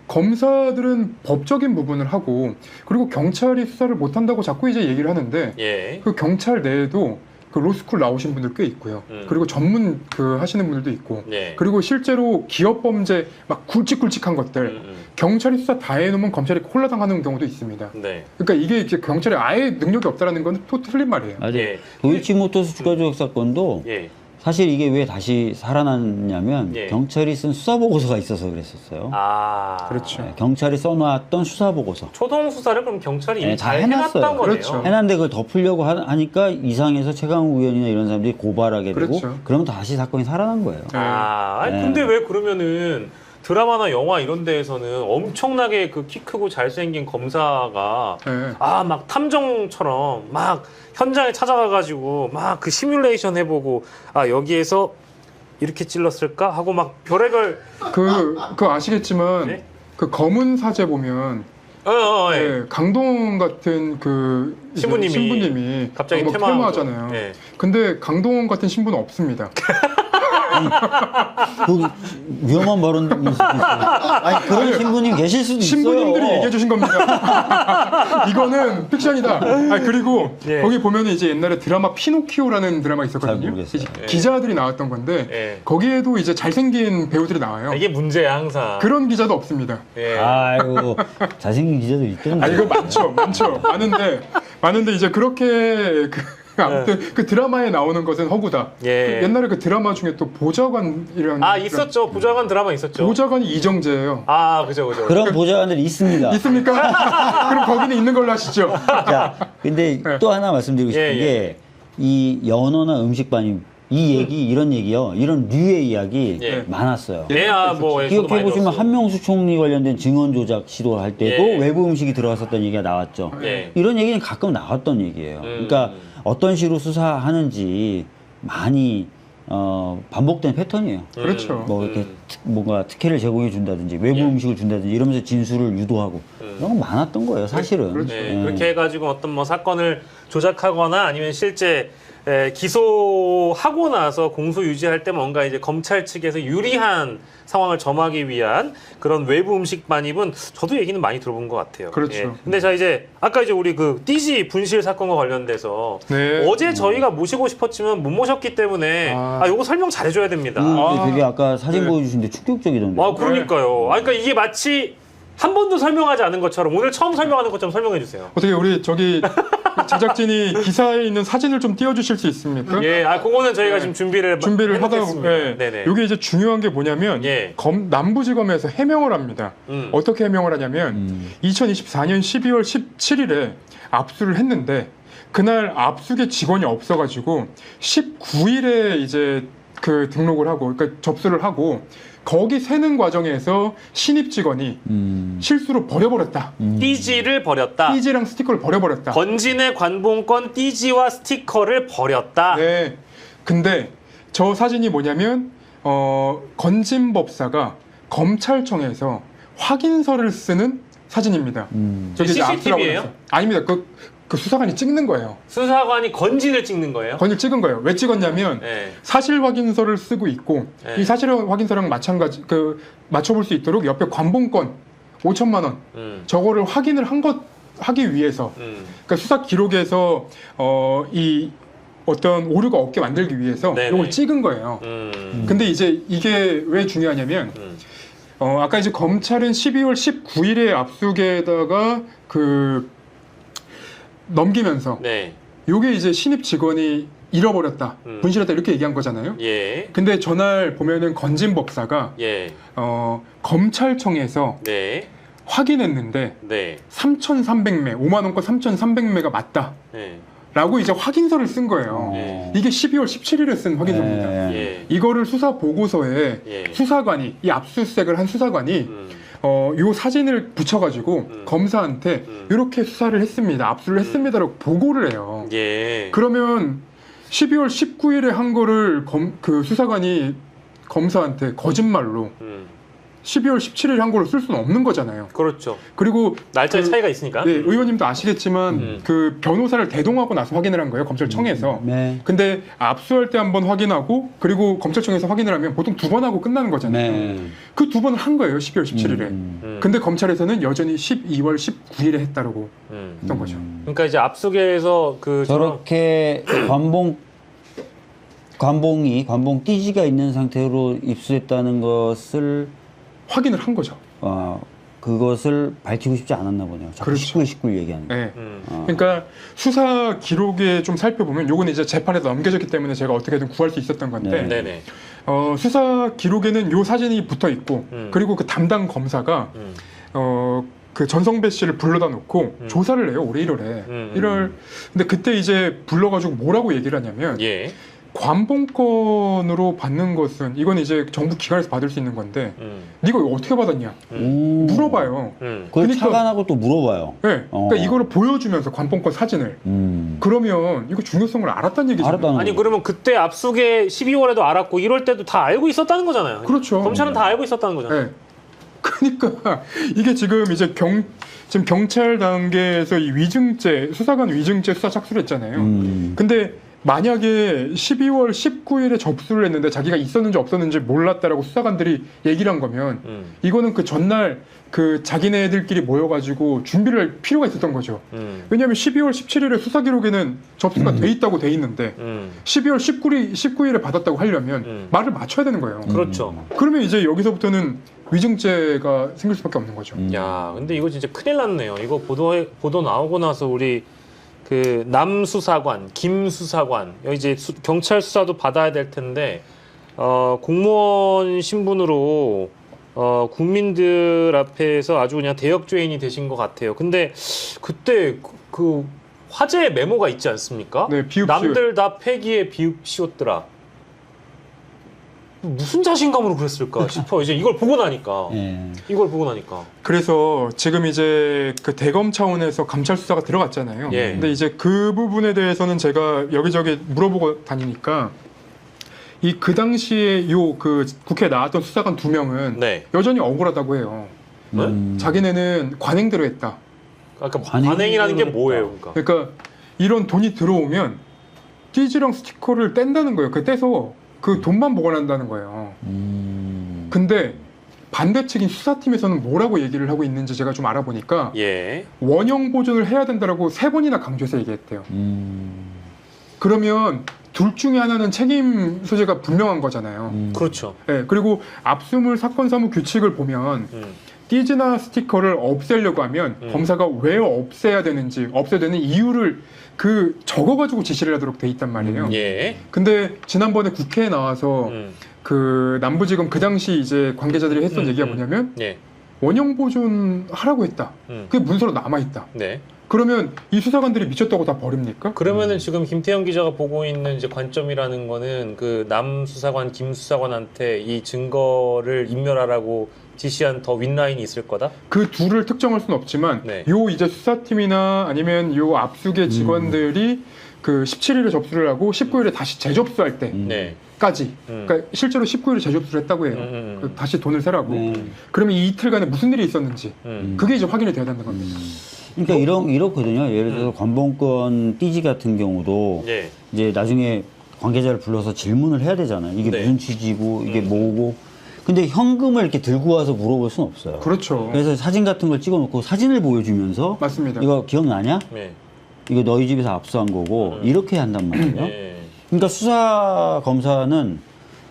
[SPEAKER 2] 검사들은 법적인 부분을 하고 그리고 경찰이 수사를 못한다고 자꾸 이제 얘기를 하는데
[SPEAKER 1] 예.
[SPEAKER 2] 그 경찰 내에도 그 로스쿨 나오신 분들 꽤 있고요. 그리고 전문 그 하시는 분들도 있고.
[SPEAKER 1] 예.
[SPEAKER 2] 그리고 실제로 기업 범죄 막 굵직굵직한 것들 경찰이 수사 다 해놓으면 검찰이 콜라당하는 경우도 있습니다.
[SPEAKER 1] 네.
[SPEAKER 2] 그러니까 이게 이제 경찰에 아예 능력이 없다라는 건 또 틀린 말이에요.
[SPEAKER 3] 맞아요.
[SPEAKER 1] 예.
[SPEAKER 3] 도이치모터스 주가 조작 사건도
[SPEAKER 1] 예.
[SPEAKER 3] 사실 이게 왜 다시 살아났냐면
[SPEAKER 1] 예.
[SPEAKER 3] 경찰이 쓴 수사 보고서가 있어서 그랬었어요.
[SPEAKER 1] 아.
[SPEAKER 2] 그렇죠.
[SPEAKER 3] 네, 경찰이 써놨던 수사 보고서.
[SPEAKER 1] 초동 수사를 그럼 경찰이 이미
[SPEAKER 3] 네, 다
[SPEAKER 1] 잘
[SPEAKER 3] 해놨어요.
[SPEAKER 1] 해놨던 거네요.
[SPEAKER 2] 그렇죠.
[SPEAKER 3] 해놨는데 그걸 덮으려고 하니까 이상해서 최강욱 의원이나 이런 사람들이 고발하게 되고
[SPEAKER 2] 그렇죠.
[SPEAKER 3] 그러면 다시 사건이 살아난 거예요.
[SPEAKER 1] 아, 아니,
[SPEAKER 3] 네.
[SPEAKER 1] 근데 왜 그러면은 드라마나 영화 이런 데에서는 엄청나게 그 키 크고 잘생긴 검사가
[SPEAKER 2] 네.
[SPEAKER 1] 아, 막 탐정처럼 막 현장에 찾아가가지고 막 그 시뮬레이션 해보고 아, 여기에서 이렇게 찔렀을까? 하고 막 별의별
[SPEAKER 2] 그 아시겠지만
[SPEAKER 1] 네?
[SPEAKER 2] 그 검은 사제 보면
[SPEAKER 1] 예.
[SPEAKER 2] 네, 강동원 같은 그 이제
[SPEAKER 1] 신부님이 갑자기
[SPEAKER 2] 막
[SPEAKER 1] 퇴마하고.
[SPEAKER 2] 퇴마하잖아요.
[SPEAKER 1] 예.
[SPEAKER 2] 근데 강동원 같은 신부는 없습니다.
[SPEAKER 3] 그 위험한 발언일 수도 있어요. 아니 그런 신부님 계실 수도 있어요.
[SPEAKER 2] 신부님들이 얘기해 주신 겁니다. 이거는 픽션이다. 아 그리고
[SPEAKER 1] 예.
[SPEAKER 2] 거기 보면은 이제 옛날에 드라마 피노키오라는 드라마
[SPEAKER 3] 잘
[SPEAKER 2] 있었거든요.
[SPEAKER 3] 모르겠어요.
[SPEAKER 2] 이제 기자들이 나왔던 건데
[SPEAKER 1] 예.
[SPEAKER 2] 거기에도 이제 잘생긴 배우들이 나와요.
[SPEAKER 1] 이게 문제야 항상.
[SPEAKER 2] 그런 기자도 없습니다.
[SPEAKER 1] 예.
[SPEAKER 3] 아이고 잘생긴 기자도 있던데.
[SPEAKER 2] 아 이거 많죠. 많은데 이제 그렇게 아무튼 그 드라마에 나오는 것은 허구다.
[SPEAKER 1] 예.
[SPEAKER 2] 그 옛날에 그 드라마 중에 또 보좌관이라는
[SPEAKER 1] 아, 있었죠. 보좌관 드라마 있었죠.
[SPEAKER 2] 보좌관이 이정재예요.
[SPEAKER 1] 아, 그죠.
[SPEAKER 3] 그런 보좌관들이 있습니다.
[SPEAKER 2] 있습니까? 그럼 거기는 있는 걸로 하시죠.
[SPEAKER 3] 자, 근데
[SPEAKER 2] 네.
[SPEAKER 3] 또 하나 말씀드리고 싶은
[SPEAKER 1] 예, 예.
[SPEAKER 3] 게 이 연어나 음식반입 이 얘기 이런 얘기요. 이런 류의 이야기
[SPEAKER 1] 예.
[SPEAKER 3] 많았어요.
[SPEAKER 1] 예, 아, 뭐
[SPEAKER 3] 기억해 보시면 한명수 총리 관련된 증언 조작 시도할 때도
[SPEAKER 1] 예.
[SPEAKER 3] 외부 음식이 들어갔었다는 얘기가 나왔죠.
[SPEAKER 1] 예.
[SPEAKER 3] 이런 얘기는 가끔 나왔던 얘기예요. 그러니까 어떤 식으로 수사하는지 많이 반복된 패턴이에요.
[SPEAKER 2] 그렇죠.
[SPEAKER 3] 뭐 이렇게 뭔가 특혜를 제공해 준다든지 외부
[SPEAKER 1] 예.
[SPEAKER 3] 음식을 준다든지 이러면서 진술을 유도하고 이런 건 많았던 거예요, 사실은.
[SPEAKER 2] 그렇죠.
[SPEAKER 1] 네, 그렇게 해가지고 어떤 뭐 사건을 조작하거나 아니면 실제 기소하고 나서 공소 유지할 때 뭔가 이제 검찰 측에서 유리한 상황을 점하기 위한 그런 외부 음식 반입은 저도 얘기는 많이 들어본 것 같아요.
[SPEAKER 2] 그렇죠.
[SPEAKER 1] 근데 자 이제 아까 이제 우리 그 띠지 분실 사건과 관련돼서
[SPEAKER 2] 네.
[SPEAKER 1] 어제 저희가 모시고 싶었지만 못 모셨기 때문에 요거 설명 잘해줘야 됩니다.
[SPEAKER 3] 근데 되게 아까 사진
[SPEAKER 2] 네.
[SPEAKER 3] 보여주신데 충격적이던데.
[SPEAKER 1] 아 그러니까요. 그러니까 이게 마치 한 번도 설명하지 않은 것처럼 오늘 처음 설명하는 것처럼 설명해 주세요.
[SPEAKER 2] 어떻게 우리 저기 제작진이 기사에 있는 사진을 좀 띄워주실 수 있습니까?
[SPEAKER 1] 예, 그거는 저희가 지금 준비를
[SPEAKER 2] 하다
[SPEAKER 1] 해놓겠습니다.
[SPEAKER 2] 네.
[SPEAKER 1] 네네.
[SPEAKER 2] 이게 이제 중요한 게 뭐냐면
[SPEAKER 1] 예.
[SPEAKER 2] 남부지검에서 해명을 합니다. 어떻게 해명을 하냐면 2024년 12월 17일에 압수를 했는데 그날 압수계 직원이 없어가지고 19일에 이제 그 등록을 하고 그러니까 접수를 하고 거기 세는 과정에서 신입 직원이 실수로 버려버렸다.
[SPEAKER 1] 띠지를 버렸다.
[SPEAKER 2] 띠지랑 스티커를 버려버렸다.
[SPEAKER 1] 건진의 관봉권 띠지와 스티커를 버렸다.
[SPEAKER 2] 네. 근데 저 사진이 뭐냐면 건진법사가 검찰청에서 확인서를 쓰는 사진입니다. 저기 이제
[SPEAKER 1] CCTV
[SPEAKER 2] 압수라고
[SPEAKER 1] 예요?
[SPEAKER 2] 했어요. 아닙니다. 그 수사관이 찍는 거예요.
[SPEAKER 1] 수사관이 건진을 찍는 거예요?
[SPEAKER 2] 건을 찍은 거예요. 왜 찍었냐면
[SPEAKER 1] 네.
[SPEAKER 2] 사실 확인서를 쓰고 있고
[SPEAKER 1] 네.
[SPEAKER 2] 이 사실 확인서랑 마찬가지 맞춰볼 수 있도록 옆에 관봉권 5천만 원 저거를 확인을 하기 위해서 그러니까 수사 기록에서 이 어떤 오류가 없게 만들기 위해서
[SPEAKER 1] 네네.
[SPEAKER 2] 이걸 찍은 거예요. 근데 이제 이게 왜 중요하냐면 아까 이제 검찰은 12월 19일에 압수계에다가 넘기면서
[SPEAKER 1] 네.
[SPEAKER 2] 요게 이제 신입 직원이 잃어버렸다, 분실했다 이렇게 얘기한 거잖아요.
[SPEAKER 1] 예.
[SPEAKER 2] 근데 전날 보면은 건진 법사가
[SPEAKER 1] 예.
[SPEAKER 2] 검찰청에서
[SPEAKER 1] 네.
[SPEAKER 2] 확인했는데
[SPEAKER 1] 네.
[SPEAKER 2] 3,300매, 5만 원권 3,300매가 맞다.
[SPEAKER 1] 네.
[SPEAKER 2] 라고 이제 확인서를 쓴 거예요.
[SPEAKER 1] 네.
[SPEAKER 2] 이게 12월 17일에 쓴 확인서입니다.
[SPEAKER 3] 네.
[SPEAKER 1] 예.
[SPEAKER 2] 이거를 수사 보고서에
[SPEAKER 1] 예.
[SPEAKER 2] 수사관이 이 압수수색을 한 수사관이 요 사진을 붙여가지고 검사한테 이렇게 수사를 했습니다. 압수를 했습니다라고 보고를 해요.
[SPEAKER 1] 예.
[SPEAKER 2] 그러면 12월 19일에 한 거를 그 수사관이 검사한테 거짓말로 12월 17일에 한 거를 쓸 수는 없는 거잖아요.
[SPEAKER 1] 그렇죠.
[SPEAKER 2] 그리고
[SPEAKER 1] 날짜의
[SPEAKER 2] 그,
[SPEAKER 1] 차이가 있으니까.
[SPEAKER 2] 네, 의원님도 아시겠지만 그 변호사를 대동하고 나서 확인을 한 거예요. 검찰청에서.
[SPEAKER 3] 네.
[SPEAKER 2] 근데 압수할 때 한 번 확인하고 그리고 검찰청에서 확인을 하면 보통 2번 하고 끝나는 거잖아요.
[SPEAKER 3] 네.
[SPEAKER 2] 그 2번을 한 거예요. 12월 17일에. 근데 검찰에서는 여전히 12월 19일에 했다라고 했던 거죠.
[SPEAKER 1] 그러니까 이제 압수계에서 그
[SPEAKER 3] 저렇게 관봉 띠지가 있는 상태로 입수했다는 것을
[SPEAKER 2] 확인을 한 거죠.
[SPEAKER 3] 그것을 밝히고 싶지 않았나 보네요. 자꾸
[SPEAKER 2] 그렇죠.
[SPEAKER 3] 19일 얘기하는 거.
[SPEAKER 2] 네. 그러니까 수사 기록에 좀 살펴보면 요거는 이제 재판에서 넘겨졌기 때문에 제가 어떻게든 구할 수 있었던 건데
[SPEAKER 3] 네.
[SPEAKER 1] 네네.
[SPEAKER 2] 수사 기록에는 요 사진이 붙어 있고 그리고 그 담당 검사가 그 전성배 씨를 불러다 놓고 조사를 해요. 올해 1월에. 1월 근데 그때 이제 불러가지고 뭐라고 얘기를 하냐면
[SPEAKER 1] 예.
[SPEAKER 2] 관봉권으로 받는 것은 이건 이제 정부 기관에서 받을 수 있는 건데 네가 이거 어떻게 받았냐 물어봐요.
[SPEAKER 3] 그걸
[SPEAKER 2] 그러니까-
[SPEAKER 3] 차관하고 또 물어봐요.
[SPEAKER 2] 네, 그러니까 이거를 보여주면서 관봉권 사진을 그러면 이거 중요성을 알았다는 얘기죠.
[SPEAKER 3] 알았다는
[SPEAKER 1] 아니 그러면 그때 압수계 12월에도 알았고 1월 때도 다 알고 있었다는 거잖아요.
[SPEAKER 2] 그렇죠.
[SPEAKER 1] 검찰은 다 알고 있었다는 거잖아요.
[SPEAKER 2] 네. 그러니까 이게 지금 이제 지금 경찰 단계에서 이 위증죄 수사관 위증죄 수사 착수를 했잖아요. 근데 만약에 12월 19일에 접수를 했는데 자기가 있었는지 없었는지 몰랐다라고 수사관들이 얘기를 한 거면 이거는 그 전날 그 자기네들끼리 모여가지고 준비를 할 필요가 있었던 거죠. 왜냐하면 12월 17일에 수사 기록에는 접수가 돼 있다고 돼 있는데 12월 19일에 받았다고 하려면 말을 맞춰야 되는 거예요.
[SPEAKER 1] 그렇죠.
[SPEAKER 2] 그러면 이제 여기서부터는 위증죄가 생길 수밖에 없는 거죠.
[SPEAKER 1] 야, 근데 이거 진짜 큰일 났네요. 이거 보도 나오고 나서 우리 그 남 수사관, 김 수사관, 여기 이제 경찰 수사도 받아야 될 텐데 공무원 신분으로 국민들 앞에서 아주 그냥 대역죄인이 되신 것 같아요. 근데 그때 그 화제의 메모가 있지 않습니까?
[SPEAKER 2] 네, 비읍
[SPEAKER 1] 남들 다 폐기에 비읍 씌웠더라. 무슨 자신감으로 그랬을까 싶어. 이제 이걸 보고 나니까.
[SPEAKER 3] 예.
[SPEAKER 1] 이걸 보고 나니까.
[SPEAKER 2] 그래서 지금 이제 그 대검 차원에서 감찰 수사가 들어갔잖아요.
[SPEAKER 1] 예.
[SPEAKER 2] 근데 이제 그 부분에 대해서는 제가 여기저기 물어보고 다니니까 그 당시에 그 국회에 나왔던 수사관 2명은
[SPEAKER 1] 네.
[SPEAKER 2] 여전히 억울하다고 해요. 자기네는 관행대로 했다.
[SPEAKER 1] 아까 관행이라는 게 뭐예요, 그러니까?
[SPEAKER 2] 그러니까 이런 돈이 들어오면 띠지랑 스티커를 뗀다는 거예요. 그 떼서 그 돈만 보관한다는 거예요. 근데 반대측인 수사팀에서는 뭐라고 얘기를 하고 있는지 제가 좀 알아보니까
[SPEAKER 1] 예.
[SPEAKER 2] 원형 보존을 해야 된다라고 3번이나 강조해서 얘기했대요. 그러면 둘 중에 하나는 책임 소재가 분명한 거잖아요.
[SPEAKER 1] 그렇죠.
[SPEAKER 2] 네, 그리고 압수물 사건 사무 규칙을 보면 띠지나 스티커를 없애려고 하면 검사가 왜 없애야 되는지 없애야 되는 이유를 적어가지고 지시를 하도록 돼 있단 말이에요.
[SPEAKER 1] 예.
[SPEAKER 2] 근데 지난번에 국회에 나와서 그 남부지검 그 당시 이제 관계자들이 했던 얘기가 뭐냐면
[SPEAKER 1] 예.
[SPEAKER 2] 원형 보존하라고 했다. 그게 문서로 남아 있다.
[SPEAKER 1] 네.
[SPEAKER 2] 그러면 이 수사관들이 미쳤다고 다 버립니까?
[SPEAKER 1] 그러면은 지금 김태형 기자가 보고 있는 이제 관점이라는 거는 그 남 수사관, 김 수사관한테 이 증거를 인멸하라고 지시한 더 윗라인이 있을 거다?
[SPEAKER 2] 그 둘을 특정할 수는 없지만
[SPEAKER 1] 네.
[SPEAKER 2] 요 이제 수사팀이나 아니면 요 압수계 직원들이 그 17일에 접수를 하고 19일에 다시 재접수할
[SPEAKER 1] 네.
[SPEAKER 2] 때까지 그러니까 실제로 19일에 재접수를 했다고 해요. 다시 돈을 세라고. 그러면 이 이틀간에 무슨 일이 있었는지 그게 이제 확인이 돼야 된다는 겁니다.
[SPEAKER 3] 그러니까 이렇거든요. 예를 들어서 관봉권 띠지 같은 경우도
[SPEAKER 1] 예.
[SPEAKER 3] 이제 나중에 관계자를 불러서 질문을 해야 되잖아요. 이게
[SPEAKER 1] 네.
[SPEAKER 3] 무슨 취지고 이게 뭐고. 근데 현금을 이렇게 들고 와서 물어볼 수는 없어요.
[SPEAKER 2] 그렇죠.
[SPEAKER 3] 그래서 사진 같은 걸 찍어놓고 사진을 보여주면서
[SPEAKER 2] 맞습니다.
[SPEAKER 3] 이거 기억나냐?
[SPEAKER 1] 네.
[SPEAKER 3] 이거 너희 집에서 압수한 거고 이렇게 한단 말이에요.
[SPEAKER 1] 예.
[SPEAKER 3] 그러니까 수사 검사는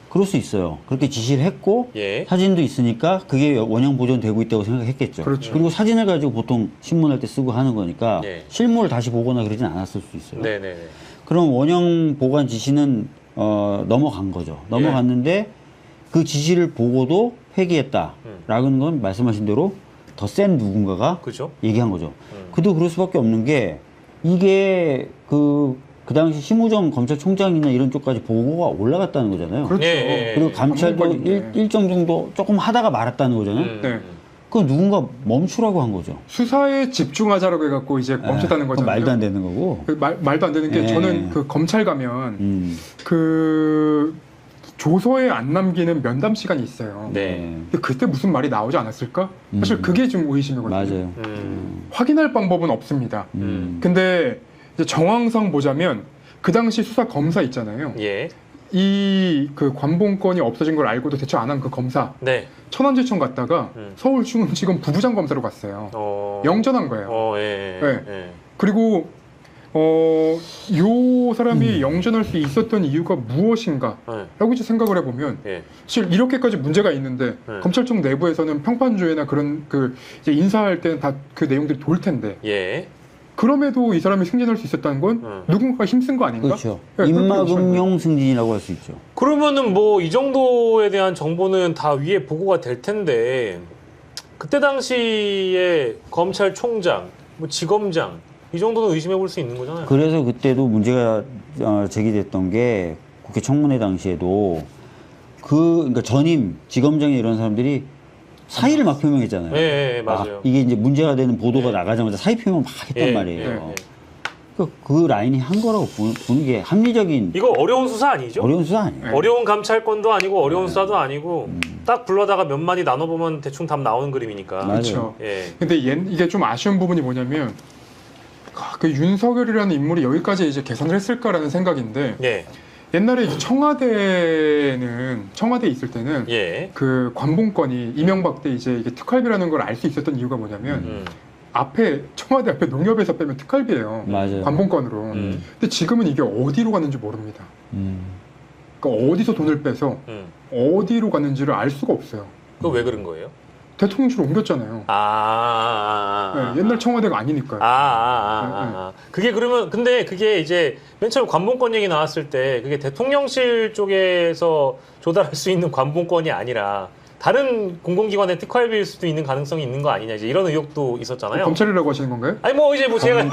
[SPEAKER 3] 그럴 수 있어요. 그렇게 지시를 했고
[SPEAKER 1] 예.
[SPEAKER 3] 사진도 있으니까 그게 원형 보존되고 있다고 생각했겠죠.
[SPEAKER 2] 그렇죠.
[SPEAKER 3] 그리고 사진을 가지고 보통 신문할 때 쓰고 하는 거니까
[SPEAKER 1] 예.
[SPEAKER 3] 실물을 다시 보거나 그러진 않았을 수 있어요.
[SPEAKER 1] 네네네.
[SPEAKER 3] 그럼 원형 보관 지시는 넘어간 거죠. 넘어갔는데 그 지시를 보고도 회귀했다라는 건 말씀하신 대로 더 센 누군가가
[SPEAKER 1] 그죠?
[SPEAKER 3] 얘기한 거죠. 그도 그럴 수밖에 없는 게 이게 그 당시 심우정 검찰총장이나 이런 쪽까지 보고가 올라갔다는 거잖아요.
[SPEAKER 2] 그렇죠.
[SPEAKER 1] 예.
[SPEAKER 3] 그리고 감찰도
[SPEAKER 2] 관봉권인데.
[SPEAKER 3] 일정 정도 조금 하다가 말았다는 거잖아요.
[SPEAKER 2] 네.
[SPEAKER 3] 그건 누군가 멈추라고 한 거죠.
[SPEAKER 2] 수사에 집중하자라고 해갖고 이제 멈췄다는
[SPEAKER 3] 그건
[SPEAKER 2] 거잖아요.
[SPEAKER 3] 말도 안 되는 거고.
[SPEAKER 2] 말도 안 되는 게
[SPEAKER 3] 예.
[SPEAKER 2] 저는 그 검찰 가면 그 조서에 안 남기는 면담 시간이 있어요.
[SPEAKER 1] 네.
[SPEAKER 2] 근데 그때 무슨 말이 나오지 않았을까? 사실 그게 좀 의심이거든요.
[SPEAKER 3] 맞아요.
[SPEAKER 2] 확인할 방법은 없습니다. 근데 이제 정황상 보자면 그 당시 수사 검사 있잖아요.
[SPEAKER 1] 예.
[SPEAKER 2] 이 그 관봉권이 없어진 걸 알고도 대처 안 한 그 검사
[SPEAKER 1] 네.
[SPEAKER 2] 천안지청 갔다가
[SPEAKER 1] 음.
[SPEAKER 2] 서울중앙지검 부부장 검사로 갔어요. 영전한 거예요.
[SPEAKER 1] 예.
[SPEAKER 2] 네.
[SPEAKER 1] 예.
[SPEAKER 2] 그리고 요 사람이 영전할 수 있었던 이유가 무엇인가?
[SPEAKER 1] 예.
[SPEAKER 2] 라고 이제 생각을 해보면
[SPEAKER 1] 예.
[SPEAKER 2] 사실 이렇게까지 문제가 있는데
[SPEAKER 1] 네.
[SPEAKER 2] 검찰청 내부에서는 평판조회나 그런 그 이제 인사할 때는 다 그 내용들이 돌 텐데
[SPEAKER 1] 예.
[SPEAKER 2] 그럼에도 이 사람이 승진할 수 있었다는 건 누군가가 힘쓴 거 아닌가?
[SPEAKER 3] 그렇죠.
[SPEAKER 2] 네, 그렇게
[SPEAKER 3] 임마금용 승진이라고 할 수 있죠.
[SPEAKER 1] 그러면은 뭐 이 정도에 대한 정보는 다 위에 보고가 될 텐데 그때 당시에 검찰총장, 뭐 지검장 이 정도는 의심해 볼 수 있는 거잖아요.
[SPEAKER 3] 그래서 그때도 문제가 제기됐던 게 국회 청문회 당시에도 그러니까 전임 지검장이 이런 사람들이 사의를 막 표명했잖아요.
[SPEAKER 1] 예, 맞아요.
[SPEAKER 3] 이게 이제 문제가 되는 보도가 나가자마자 사의 표명 막 했단
[SPEAKER 1] 예,
[SPEAKER 3] 말이에요.
[SPEAKER 1] 예.
[SPEAKER 3] 그 라인이 한 거라고 보는 게 합리적인
[SPEAKER 1] 이거 어려운 수사 아니죠?
[SPEAKER 3] 어려운 수사 아니에요.
[SPEAKER 1] 어려운 감찰권도 아니고 어려운 수사도 아니고 딱 불러다가 몇 마디 나눠보면 대충 답 나오는 그림이니까.
[SPEAKER 3] 맞아요.
[SPEAKER 2] 그렇죠.
[SPEAKER 1] 예.
[SPEAKER 2] 근데 이게 좀 아쉬운 부분이 뭐냐면 그 윤석열이라는 인물이 여기까지 이제 개선을 했을까라는 생각인데
[SPEAKER 1] 예.
[SPEAKER 2] 옛날에 이제 청와대에 있을 때는
[SPEAKER 1] 예.
[SPEAKER 2] 그 관봉권이 이명박 때 이제 이게 특활비라는 걸 알 수 있었던 이유가 뭐냐면 앞에 청와대 앞에 농협에서 빼면 특활비예요.
[SPEAKER 3] 맞아요.
[SPEAKER 2] 관봉권으로. 근데 지금은 이게 어디로 갔는지 모릅니다. 그러니까 어디서 돈을 빼서 어디로 갔는지를 알 수가 없어요.
[SPEAKER 1] 그거 왜 그런 거예요?
[SPEAKER 2] 대통령실로 옮겼잖아요. 네, 옛날 청와대가 아니니까요.
[SPEAKER 1] 그게 그러면 근데 그게 이제 맨 처음 관봉권 얘기 나왔을 때 그게 대통령실 쪽에서 조달할 수 있는 관봉권이 아니라 다른 공공기관의 특활비일 수도 있는 가능성이 있는 거 아니냐 이제 이런 의혹도 있었잖아요.
[SPEAKER 2] 검찰이라고 하시는 건가요?
[SPEAKER 1] 아니 뭐 이제 뭐 제가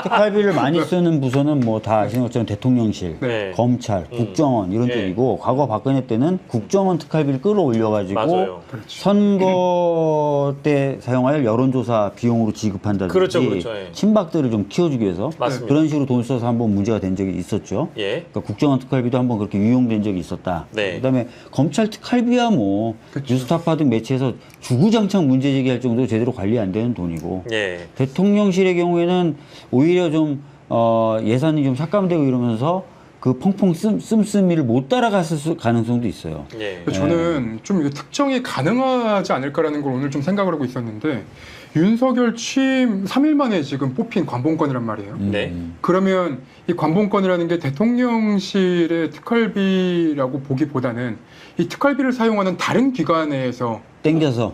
[SPEAKER 3] 특활비를 많이 쓰는 부서는 뭐 다 아시는 것처럼 대통령실,
[SPEAKER 1] 네.
[SPEAKER 3] 검찰, 국정원 이런
[SPEAKER 1] 예.
[SPEAKER 3] 쪽이고 과거 박근혜 때는 국정원 특활비를 끌어올려가지고
[SPEAKER 1] 맞아요.
[SPEAKER 3] 선거 때 사용할 여론조사 비용으로 지급한다든지
[SPEAKER 1] 그렇죠, 그렇죠. 예.
[SPEAKER 3] 친박들을 좀 키워주기 위해서
[SPEAKER 1] 맞습니다.
[SPEAKER 3] 그런 식으로 돈 써서 한번 문제가 된 적이 있었죠.
[SPEAKER 1] 예.
[SPEAKER 3] 그러니까 국정원 특활비도 한번 그렇게 유용된 적이 있었다.
[SPEAKER 1] 네.
[SPEAKER 3] 그다음에 검찰 특활비야 뭐 뉴스타파 등 매체에서 주구장창 문제 제기할 정도로 제대로 관리 안 되는 돈이고
[SPEAKER 1] 예.
[SPEAKER 3] 대통령실의 경우에는 오히려 좀 예산이 좀 삭감되고 이러면서 그 펑펑 씀씀이를 못 따라갔을 가능성도 있어요.
[SPEAKER 1] 예.
[SPEAKER 2] 저는 좀 이게 특정이 가능하지 않을까라는 걸 오늘 좀 생각을 하고 있었는데 윤석열 취임 3일 만에 지금 뽑힌 관봉권이란 말이에요.
[SPEAKER 1] 네.
[SPEAKER 2] 그러면 이 관봉권이라는 게 대통령실의 특활비라고 보기보다는 이 특활비를 사용하는 다른 기관에서
[SPEAKER 3] 땡겨서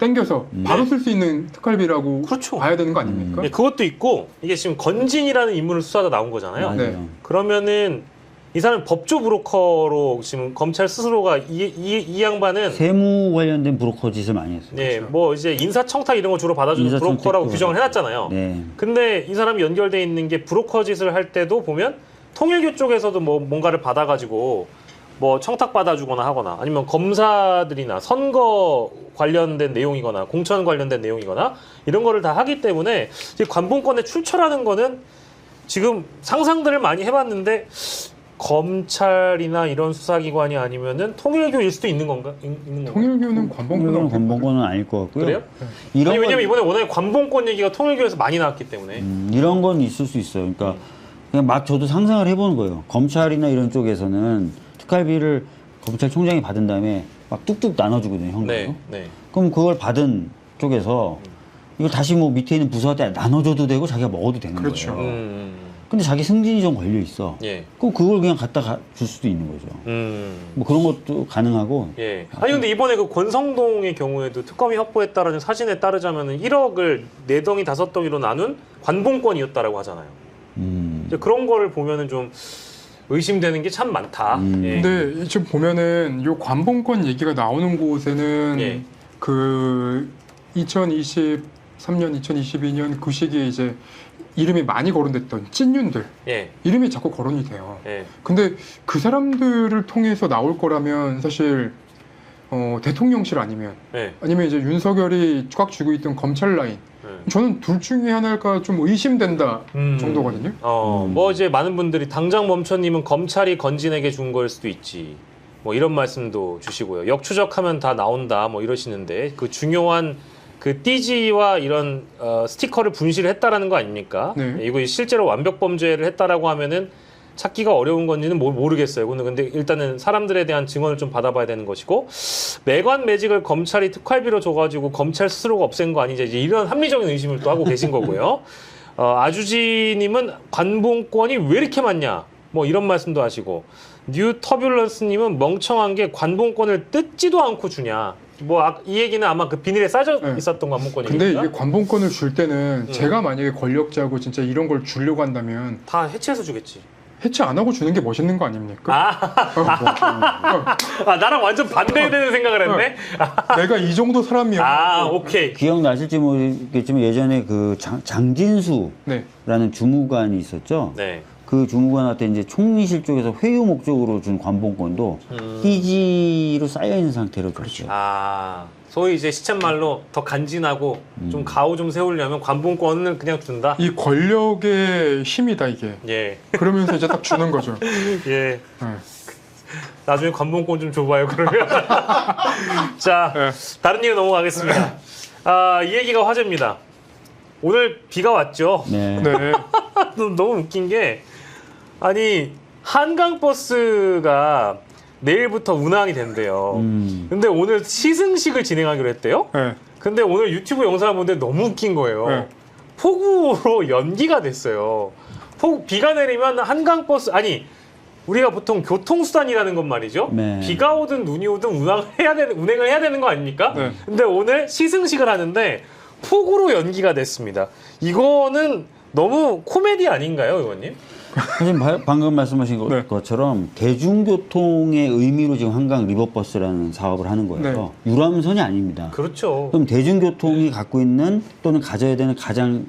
[SPEAKER 2] 바로 쓸 수 있는 특활비라고
[SPEAKER 1] 그렇죠.
[SPEAKER 2] 봐야 되는 거 아닙니까?
[SPEAKER 1] 예, 그것도 있고 이게 지금 건진이라는 인물을 수사하다 나온 거잖아요.
[SPEAKER 3] 맞아요.
[SPEAKER 2] 네.
[SPEAKER 1] 그러면은 이 사람 법조 브로커로 지금 검찰 스스로가 이 양반은
[SPEAKER 3] 세무 관련된 브로커 짓을 많이 했어요.
[SPEAKER 1] 예, 뭐 이제 인사청탁 이런 거 주로 받아주는
[SPEAKER 3] 인사청탁
[SPEAKER 1] 브로커라고
[SPEAKER 3] 도
[SPEAKER 1] 규정을 해놨잖아요.
[SPEAKER 3] 네.
[SPEAKER 1] 근데 이 사람이 연결돼 있는 게 브로커 짓을 할 때도 보면 통일교 쪽에서도 뭐 뭔가를 받아가지고 뭐 청탁 받아주거나 하거나 아니면 검사들이나 선거 관련된 내용이거나 공천 관련된 내용이거나 이런 거를 다 하기 때문에 이제 관봉권에 출처라는 거는 지금 상상들을 많이 해봤는데 검찰이나 이런 수사기관이 아니면은 통일교일 수도 있는 건가? 있는 건가?
[SPEAKER 2] 통일교는 관봉권은
[SPEAKER 3] 관봉권은 아닐 것 같고요.
[SPEAKER 1] 그래요?
[SPEAKER 3] 이런
[SPEAKER 1] 아니,
[SPEAKER 3] 건,
[SPEAKER 1] 왜냐면 이번에 워낙에 관봉권 얘기가 통일교에서 많이 나왔기 때문에.
[SPEAKER 3] 이런 건 있을 수 있어요. 그러니까 그냥 막 저도 상상을 해보는 거예요. 검찰이나 이런 쪽에서는 특활비를 검찰총장이 받은 다음에 막 뚝뚝 나눠주거든요, 현금으로.
[SPEAKER 1] 네, 네.
[SPEAKER 3] 그럼 그걸 받은 쪽에서 이걸 다시 뭐 밑에 있는 부서한테 나눠줘도 되고 자기가 먹어도 되는
[SPEAKER 2] 그렇죠.
[SPEAKER 3] 거예요. 근데 자기 승진이 좀 걸려 있어.
[SPEAKER 1] 예.
[SPEAKER 3] 그럼 그걸 그냥 갖다 줄 수도 있는 거죠. 뭐 그런 것도 가능하고.
[SPEAKER 1] 예. 아니 근데 이번에 그 권성동의 경우에도 특검이 확보했다라는 사진에 따르자면은 1억을 4덩이 5덩이로 나눈 관봉권이었다라고 하잖아요. 이제 그런 거를 보면은 좀 의심되는 게 참 많다. 예.
[SPEAKER 2] 근데 지금 보면은 요 관봉권 얘기가 나오는 곳에는
[SPEAKER 1] 예.
[SPEAKER 2] 그 2023년, 2022년 그 시기에 이제 이름이 많이 거론됐던 찐윤들
[SPEAKER 1] 예.
[SPEAKER 2] 이름이 자꾸 거론이 돼요.
[SPEAKER 1] 예.
[SPEAKER 2] 근데 그 사람들을 통해서 나올 거라면 사실 대통령실 아니면
[SPEAKER 1] 네.
[SPEAKER 2] 아니면 이제 윤석열이 꽉 쥐고 있던 검찰 라인. 저는 둘 중에 하나가 좀 의심된다 정도거든요.
[SPEAKER 1] 뭐 이제 많은 분들이 당장 멈춰님은 검찰이 건진에게 준 걸 수도 있지. 뭐 이런 말씀도 주시고요. 역추적하면 다 나온다. 뭐 이러시는데 그 중요한 그 띠지와 이런 스티커를 분실했다라는 거 아닙니까?
[SPEAKER 2] 네.
[SPEAKER 1] 이거 실제로 완벽 범죄를 했다라고 하면은 찾기가 어려운 건지는 모르겠어요. 근데 일단은 사람들에 대한 증언을 좀 받아봐야 되는 것이고 매관 매직을 검찰이 특활비로 줘가지고 검찰 스스로가 없앤 거 아니지 이제 이런 합리적인 의심을 또 하고 계신 거고요. 아주지님은 관봉권이 왜 이렇게 많냐? 뭐 이런 말씀도 하시고 뉴 터뷸런스님은 멍청한 게 관봉권을 뜯지도 않고 주냐? 뭐 이 얘기는 아마 그 비닐에 싸져 있었던 관봉권이니까.
[SPEAKER 2] 근데 이게 관봉권을 줄 때는 제가 만약에 권력자고 진짜 이런 걸 주려고 한다면
[SPEAKER 1] 다 해체해서 주겠지.
[SPEAKER 2] 해체 안 하고 주는 게 멋있는 거 아닙니까?
[SPEAKER 1] 나랑 완전 반대되는 생각을 했네.
[SPEAKER 2] 내가 이 정도 사람이야.
[SPEAKER 1] 오케이.
[SPEAKER 3] 기억나실지 모르겠지만 예전에 그 장진수라는
[SPEAKER 2] 네.
[SPEAKER 3] 주무관이 있었죠.
[SPEAKER 1] 네.
[SPEAKER 3] 그 주무관한테 이제 총리실 쪽에서 회유 목적으로 준 관봉권도 띠지로 쌓여 있는 상태로 줬죠.
[SPEAKER 1] 소위 이제 시쳇말로 더 간지나고 좀 가오 좀 세우려면 관봉권을 그냥 준다.
[SPEAKER 2] 이 권력의 힘이다 이게.
[SPEAKER 1] 예.
[SPEAKER 2] 그러면서 이제 딱 주는 거죠.
[SPEAKER 1] 예.
[SPEAKER 2] 네.
[SPEAKER 1] 나중에 관봉권 좀 줘봐요 그러면. 자, 다른 얘기 넘어가겠습니다. 이 얘기가 화제입니다. 오늘 비가 왔죠.
[SPEAKER 3] 네.
[SPEAKER 2] 네.
[SPEAKER 1] 너무 웃긴 게 아니 한강 버스가 내일부터 운항이 된대요. 근데 오늘 시승식을 진행하기로 했대요.
[SPEAKER 2] 네.
[SPEAKER 1] 근데 오늘 유튜브 영상을 보는데 너무 웃긴 거예요.
[SPEAKER 2] 네.
[SPEAKER 1] 폭우로 연기가 됐어요. 비가 내리면 한강 버스 아니 우리가 보통 교통수단이라는 건 말이죠.
[SPEAKER 3] 네.
[SPEAKER 1] 비가 오든 눈이 오든 운행을 해야 되는 거 아닙니까?
[SPEAKER 2] 네.
[SPEAKER 1] 근데 오늘 시승식을 하는데 폭우로 연기가 됐습니다. 이거는 너무 코미디 아닌가요, 의원님?
[SPEAKER 3] 사실 방금 말씀하신
[SPEAKER 2] 네.
[SPEAKER 3] 것처럼 대중교통의 의미로 지금 한강 리버버스라는 사업을 하는 거예요. 유람선이 아닙니다.
[SPEAKER 1] 그렇죠.
[SPEAKER 3] 그럼 대중교통이 갖고 있는 또는 가져야 되는 가장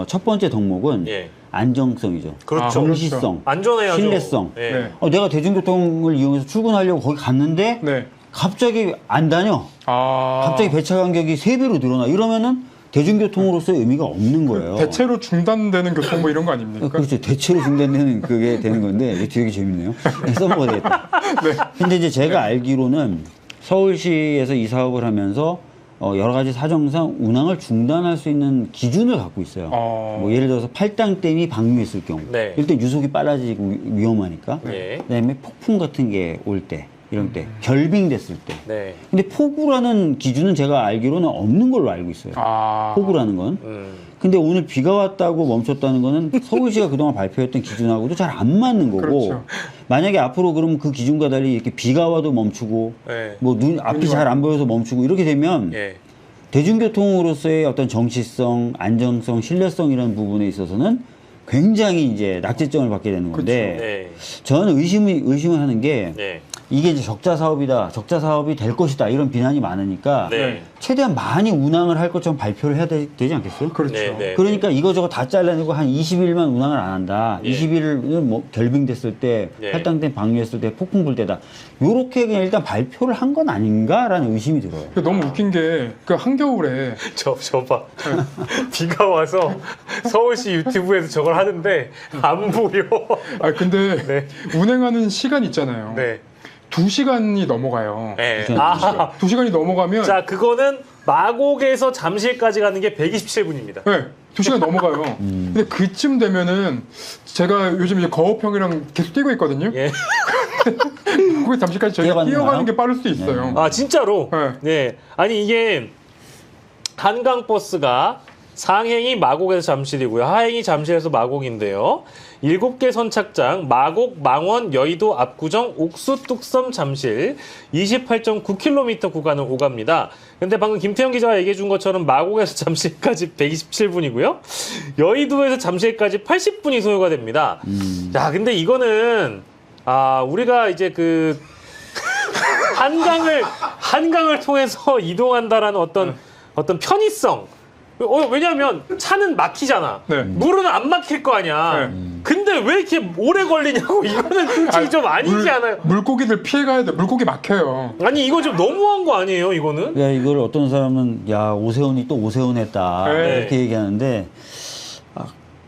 [SPEAKER 3] 첫 번째 덕목은 안정성이죠.
[SPEAKER 1] 그렇죠.
[SPEAKER 3] 정시성,
[SPEAKER 1] 안전해야죠.
[SPEAKER 3] 신뢰성.
[SPEAKER 2] 네.
[SPEAKER 3] 내가 대중교통을 이용해서 출근하려고 거기 갔는데
[SPEAKER 2] 네.
[SPEAKER 3] 갑자기 안 다녀. 갑자기 배차 간격이 3배로 늘어나. 이러면은 대중교통으로서의 의미가 없는 거예요.
[SPEAKER 2] 대체로 중단되는 교통 뭐 이런 거 아닙니까?
[SPEAKER 3] 그렇죠. 대체로 중단되는 그게 되는 건데 이게 되게 재밌네요. 써먹어야 되겠다.
[SPEAKER 2] 네.
[SPEAKER 3] 근데 이제 제가 알기로는 서울시에서 이 사업을 하면서 여러 가지 사정상 운항을 중단할 수 있는 기준을 갖고 있어요. 뭐 예를 들어서 팔당댐이 방류했을 경우, 일단 유속이 빨라지고 위험하니까. 그다음에 폭풍 같은 게 올 때, 이런 때, 결빙됐을 때. 근데 폭우라는 기준은 제가 알기로는 없는 걸로 알고 있어요. 폭우라는 건. 근데 오늘 비가 왔다고 멈췄다는 거는 서울시가 그동안 발표했던 기준하고도 잘 안 맞는 거고.
[SPEAKER 2] 그렇죠.
[SPEAKER 3] 만약에 앞으로 그럼 그 기준과 달리 이렇게 비가 와도 멈추고, 뭐 앞이 잘 안 보여서 멈추고 이렇게 되면 대중교통으로서의 어떤 정치성, 안정성, 신뢰성이라는 부분에 있어서는 굉장히 이제 낙제점을 받게 되는 건데, 저는 의심을 하는 게 이게 이제 적자 사업이다, 적자 사업이 될 것이다 이런 비난이 많으니까 최대한 많이 운항을 할 것처럼 발표를 해야 되지 않겠어요?
[SPEAKER 2] 그렇죠.
[SPEAKER 3] 그러니까 이거저거 다 잘라내고 한 20일만 운항을 안 한다. 20일은 뭐 결빙됐을 때, 할당된 방류했을 때, 폭풍 불 때다. 요렇게 그냥 일단 발표를 한 건 아닌가라는 의심이 들어요.
[SPEAKER 2] 너무 웃긴 게 그 한겨울에
[SPEAKER 1] 저 봐. 비가 와서 서울시 유튜브에서 저걸 하는데 안 보여.
[SPEAKER 2] 근데 운행하는 시간 있잖아요. 2시간이 넘어가요. 2시간이 넘어가면
[SPEAKER 1] 자, 그거는 마곡에서 잠실까지 가는 게 127분입니다.
[SPEAKER 2] 네, 2시간 넘어가요. 근데 그쯤 되면은 제가 요즘 이제 거업형이랑 계속 뛰고 있거든요. 거기 잠실까지 저희가 뛰어가는 게 빠를 수도 있어요.
[SPEAKER 1] 진짜로? 네. 아니 이게 한강 버스가 상행이 마곡에서 잠실이고요. 하행이 잠실에서 마곡인데요. 7개 선착장 마곡, 망원, 여의도, 압구정, 옥수, 뚝섬, 잠실 28.9km 구간을 오갑니다. 근데 방금 김태형 기자가 얘기해 준 것처럼 마곡에서 잠실까지 127분이고요. 여의도에서 잠실까지 80분이 소요가 됩니다. 야, 근데 이거는 우리가 이제 그 한강을 통해서 이동한다라는 어떤 편의성. 왜냐하면 차는 막히잖아. 물은 안 막힐 거 아니야. 근데 왜 이렇게 오래 걸리냐고. 이거는 솔직히 좀 아니지 않아요?
[SPEAKER 2] 물고기들 피해가야 돼. 물고기 막혀요.
[SPEAKER 1] 아니 이거 좀 너무한 거 아니에요 이거는?
[SPEAKER 3] 야, 이걸 어떤 사람은 야 오세훈이 또 오세훈 했다
[SPEAKER 2] 네.
[SPEAKER 3] 이렇게 얘기하는데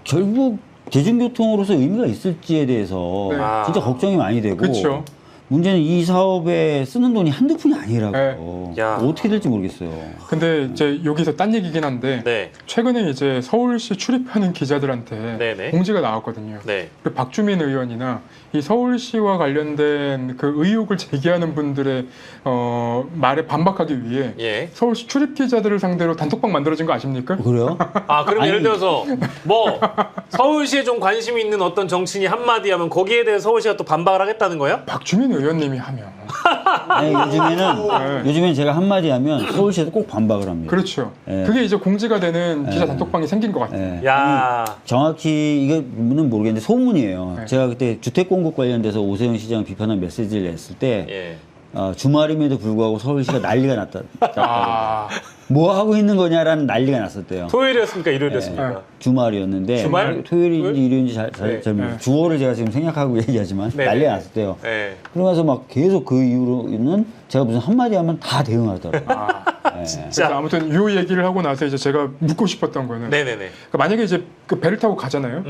[SPEAKER 3] 결국 대중교통으로서 의미가 있을지에 대해서
[SPEAKER 2] 네.
[SPEAKER 3] 진짜 걱정이 많이 되고
[SPEAKER 2] 그렇죠.
[SPEAKER 3] 문제는 이 사업에 쓰는 돈이 한두 푼이 아니라고
[SPEAKER 2] 네.
[SPEAKER 1] 야.
[SPEAKER 3] 어떻게 될지 모르겠어요.
[SPEAKER 2] 근데 이제 여기서 딴 얘기긴 한데
[SPEAKER 1] 네.
[SPEAKER 2] 최근에 이제 서울시 출입하는 기자들한테
[SPEAKER 1] 네네.
[SPEAKER 2] 공지가 나왔거든요.
[SPEAKER 1] 네.
[SPEAKER 2] 그 박주민 의원이나 이 서울시와 관련된 그 의혹을 제기하는 분들의 말에 반박하기 위해
[SPEAKER 1] 예.
[SPEAKER 2] 서울시 출입 기자들을 상대로 단톡방 만들어진 거 아십니까?
[SPEAKER 3] 그래요?
[SPEAKER 1] 아 그럼
[SPEAKER 3] 아니,
[SPEAKER 1] 예를 들어서 뭐 서울시에 좀 관심이 있는 어떤 정치인이 한마디 하면 거기에 대해 서울시가 또 반박을 하겠다는 거예요?
[SPEAKER 2] 박주민 의원님이 하면
[SPEAKER 3] 아니, 요즘에는 제가 한마디 하면 서울시에서 꼭 반박을 합니다.
[SPEAKER 2] 그렇죠.
[SPEAKER 3] 네.
[SPEAKER 2] 그게 이제 공지가 되는 기자
[SPEAKER 3] 네.
[SPEAKER 2] 단톡방이 생긴 것 같아요.
[SPEAKER 3] 예.
[SPEAKER 1] 야.
[SPEAKER 3] 정확히 이거는 모르겠는데 소문이에요.
[SPEAKER 2] 네.
[SPEAKER 3] 제가 그때 주택공급 관련돼서 오세훈 시장 비판한 메시지를 냈을 때
[SPEAKER 1] 예.
[SPEAKER 3] 주말임에도 불구하고 서울시가 난리가 났다.
[SPEAKER 2] 아,
[SPEAKER 3] 뭐 하고 있는 거냐라는 난리가 났었대요.
[SPEAKER 1] 토요일이었습니까? 일요일이었습니까?
[SPEAKER 2] 네.
[SPEAKER 3] 주말이었는데
[SPEAKER 1] 주말?
[SPEAKER 3] 토요일인지 일요일인지 잘
[SPEAKER 2] 네.
[SPEAKER 3] 모르겠어요. 주어를 제가 지금 생각하고 얘기하지만
[SPEAKER 1] 네.
[SPEAKER 3] 난리가 났었대요.
[SPEAKER 1] 예.
[SPEAKER 3] 그러면서 막 계속 그 이후로는 제가 무슨 한마디 하면 다 대응하더라고요.
[SPEAKER 2] 아.
[SPEAKER 3] 예.
[SPEAKER 2] 그래서 아무튼 이 얘기를 하고 나서 이제 제가 묻고 싶었던 거는
[SPEAKER 1] 네네네.
[SPEAKER 2] 그러니까 만약에 이제 그 배를 타고 가잖아요.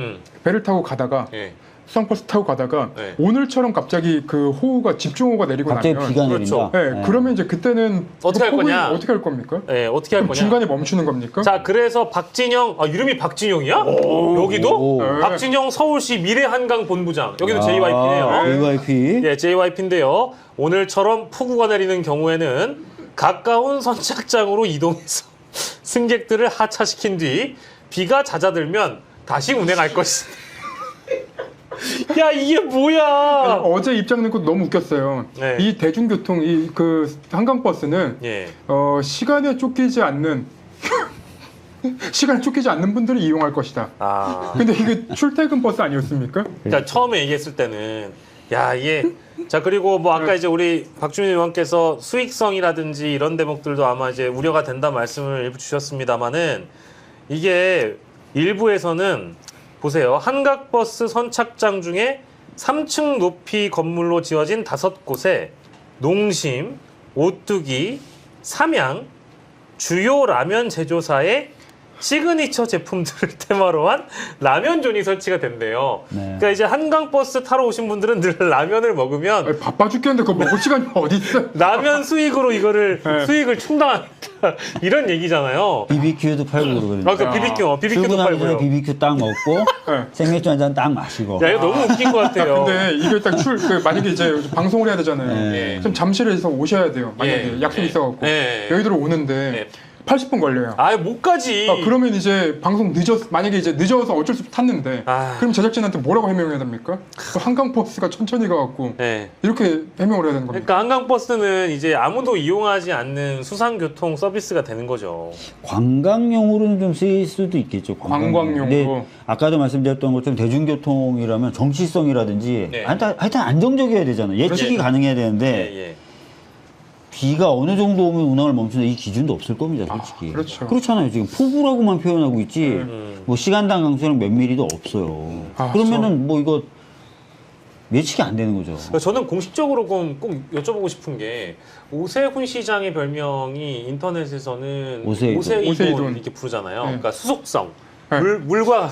[SPEAKER 2] 배를 타고 가다가
[SPEAKER 1] 예.
[SPEAKER 2] 수상버스 타고 가다가
[SPEAKER 1] 네.
[SPEAKER 2] 오늘처럼 갑자기 그 호우가 집중호우가 내리고
[SPEAKER 3] 갑자기
[SPEAKER 2] 나면
[SPEAKER 3] 비가
[SPEAKER 1] 그렇죠.
[SPEAKER 3] 내린다.
[SPEAKER 2] 네,
[SPEAKER 3] 예.
[SPEAKER 2] 그러면 이제 그때는
[SPEAKER 1] 어떻게 할
[SPEAKER 2] 그 폭우는
[SPEAKER 1] 거냐?
[SPEAKER 2] 어떻게 할 겁니까?
[SPEAKER 1] 예. 어떻게 할
[SPEAKER 2] 그럼
[SPEAKER 1] 거냐?
[SPEAKER 2] 중간에 멈추는 겁니까?
[SPEAKER 1] 자, 그래서 박진영, 이름이 박진영이야? 여기도?
[SPEAKER 3] 오.
[SPEAKER 2] 네.
[SPEAKER 1] 박진영 서울시 미래한강본부장. 여기도 JYP네요.
[SPEAKER 3] JYP.
[SPEAKER 1] 예, JYP인데요. 오늘처럼 폭우가 내리는 경우에는 가까운 선착장으로 이동해서 승객들을 하차시킨 뒤 비가 잦아들면 다시 운행할 것이다. 야, 이게 뭐야?
[SPEAKER 2] 어제 입장 낸 것도 너무 웃겼어요.
[SPEAKER 1] 네.
[SPEAKER 2] 이 대중교통 이 그 한강버스는
[SPEAKER 1] 예.
[SPEAKER 2] 시간에 쫓기지 않는 시간에 쫓기지 않는 분들이 이용할 것이다.
[SPEAKER 1] 아.
[SPEAKER 2] 근데 이게 출퇴근 버스 아니었습니까?
[SPEAKER 1] 그러니까 처음에 얘기했을 때는 야, 이게 자, 그리고 뭐 아까 이제 우리 박주민 의원께서 수익성이라든지 이런 대목들도 아마 이제 우려가 된다 말씀을 일부 주셨습니다만은 이게 일부에서는 보세요. 한강버스 선착장 중에 3층 높이 건물로 지어진 5곳에 농심, 오뚜기, 삼양, 주요 라면 제조사의 시그니처 제품들을 테마로 한 라면존이 설치가 된대요.
[SPEAKER 3] 네.
[SPEAKER 1] 그러니까 이제 한강버스 타러 오신 분들은 늘 라면을 먹으면
[SPEAKER 2] 아니, 바빠 죽겠는데 그거 먹을 시간이 어디 있어?
[SPEAKER 1] 라면 수익으로 이거를
[SPEAKER 2] 네.
[SPEAKER 1] 수익을 충당한다 이런 얘기잖아요.
[SPEAKER 3] BBQ도 팔고 그러거든요.
[SPEAKER 1] 아, 그 BBQ도
[SPEAKER 3] 출근하기 전에
[SPEAKER 1] 팔고요.
[SPEAKER 3] BBQ 딱 먹고
[SPEAKER 2] 네.
[SPEAKER 3] 생맥주 한 잔 딱 마시고.
[SPEAKER 1] 야, 이거 너무 웃긴 것 같아요.
[SPEAKER 2] 근데 이게 딱 만약에 이제 방송을 해야 되잖아요.
[SPEAKER 3] 네.
[SPEAKER 2] 좀 잠실에서 오셔야 돼요. 만약에
[SPEAKER 1] 예.
[SPEAKER 2] 약속
[SPEAKER 1] 예.
[SPEAKER 2] 있어갖고
[SPEAKER 1] 예.
[SPEAKER 2] 여의도로 오는데
[SPEAKER 1] 예.
[SPEAKER 2] 80분 걸려요.
[SPEAKER 1] 아, 못 가지.
[SPEAKER 2] 그러면 이제 방송 만약에 이제 늦어서 어쩔 수 없이 탔는데
[SPEAKER 1] 아.
[SPEAKER 2] 그럼 제작진한테 뭐라고 해명해야 됩니까? 그 한강버스가 천천히 가갖고
[SPEAKER 1] 네.
[SPEAKER 2] 이렇게 해명을 해야 되는 겁니다.
[SPEAKER 1] 그러니까 한강버스는 이제 아무도 이용하지 않는 수상교통 서비스가 되는 거죠.
[SPEAKER 3] 관광용으로는 좀 쓰일 수도 있겠죠.
[SPEAKER 2] 관광용으로.
[SPEAKER 3] 근데 아까도 말씀드렸던 것처럼 대중교통이라면 정치성이라든지
[SPEAKER 1] 네.
[SPEAKER 3] 하여튼 안정적이어야 되잖아요. 예측이
[SPEAKER 1] 그렇죠.
[SPEAKER 3] 가능해야
[SPEAKER 1] 예,
[SPEAKER 3] 되는데
[SPEAKER 1] 예.
[SPEAKER 3] 비가 어느 정도 오면 운항을 멈춘다 이 기준도 없을 겁니다, 솔직히.
[SPEAKER 2] 그렇죠.
[SPEAKER 3] 그렇잖아요. 지금 폭우라고만 표현하고 있지 뭐 시간당 강수량 몇 미리도 없어요.
[SPEAKER 2] 아,
[SPEAKER 3] 그러면은 뭐 이거 예측이 안 되는 거죠.
[SPEAKER 1] 그러니까 저는 공식적으로 꼭 여쭤보고 싶은 게 오세훈 시장의 별명이 인터넷에서는
[SPEAKER 3] 오세이돈.
[SPEAKER 2] 오세이돈.
[SPEAKER 1] 이렇게 부르잖아요.
[SPEAKER 2] 네.
[SPEAKER 1] 그러니까 수속성,
[SPEAKER 2] 네.
[SPEAKER 1] 물과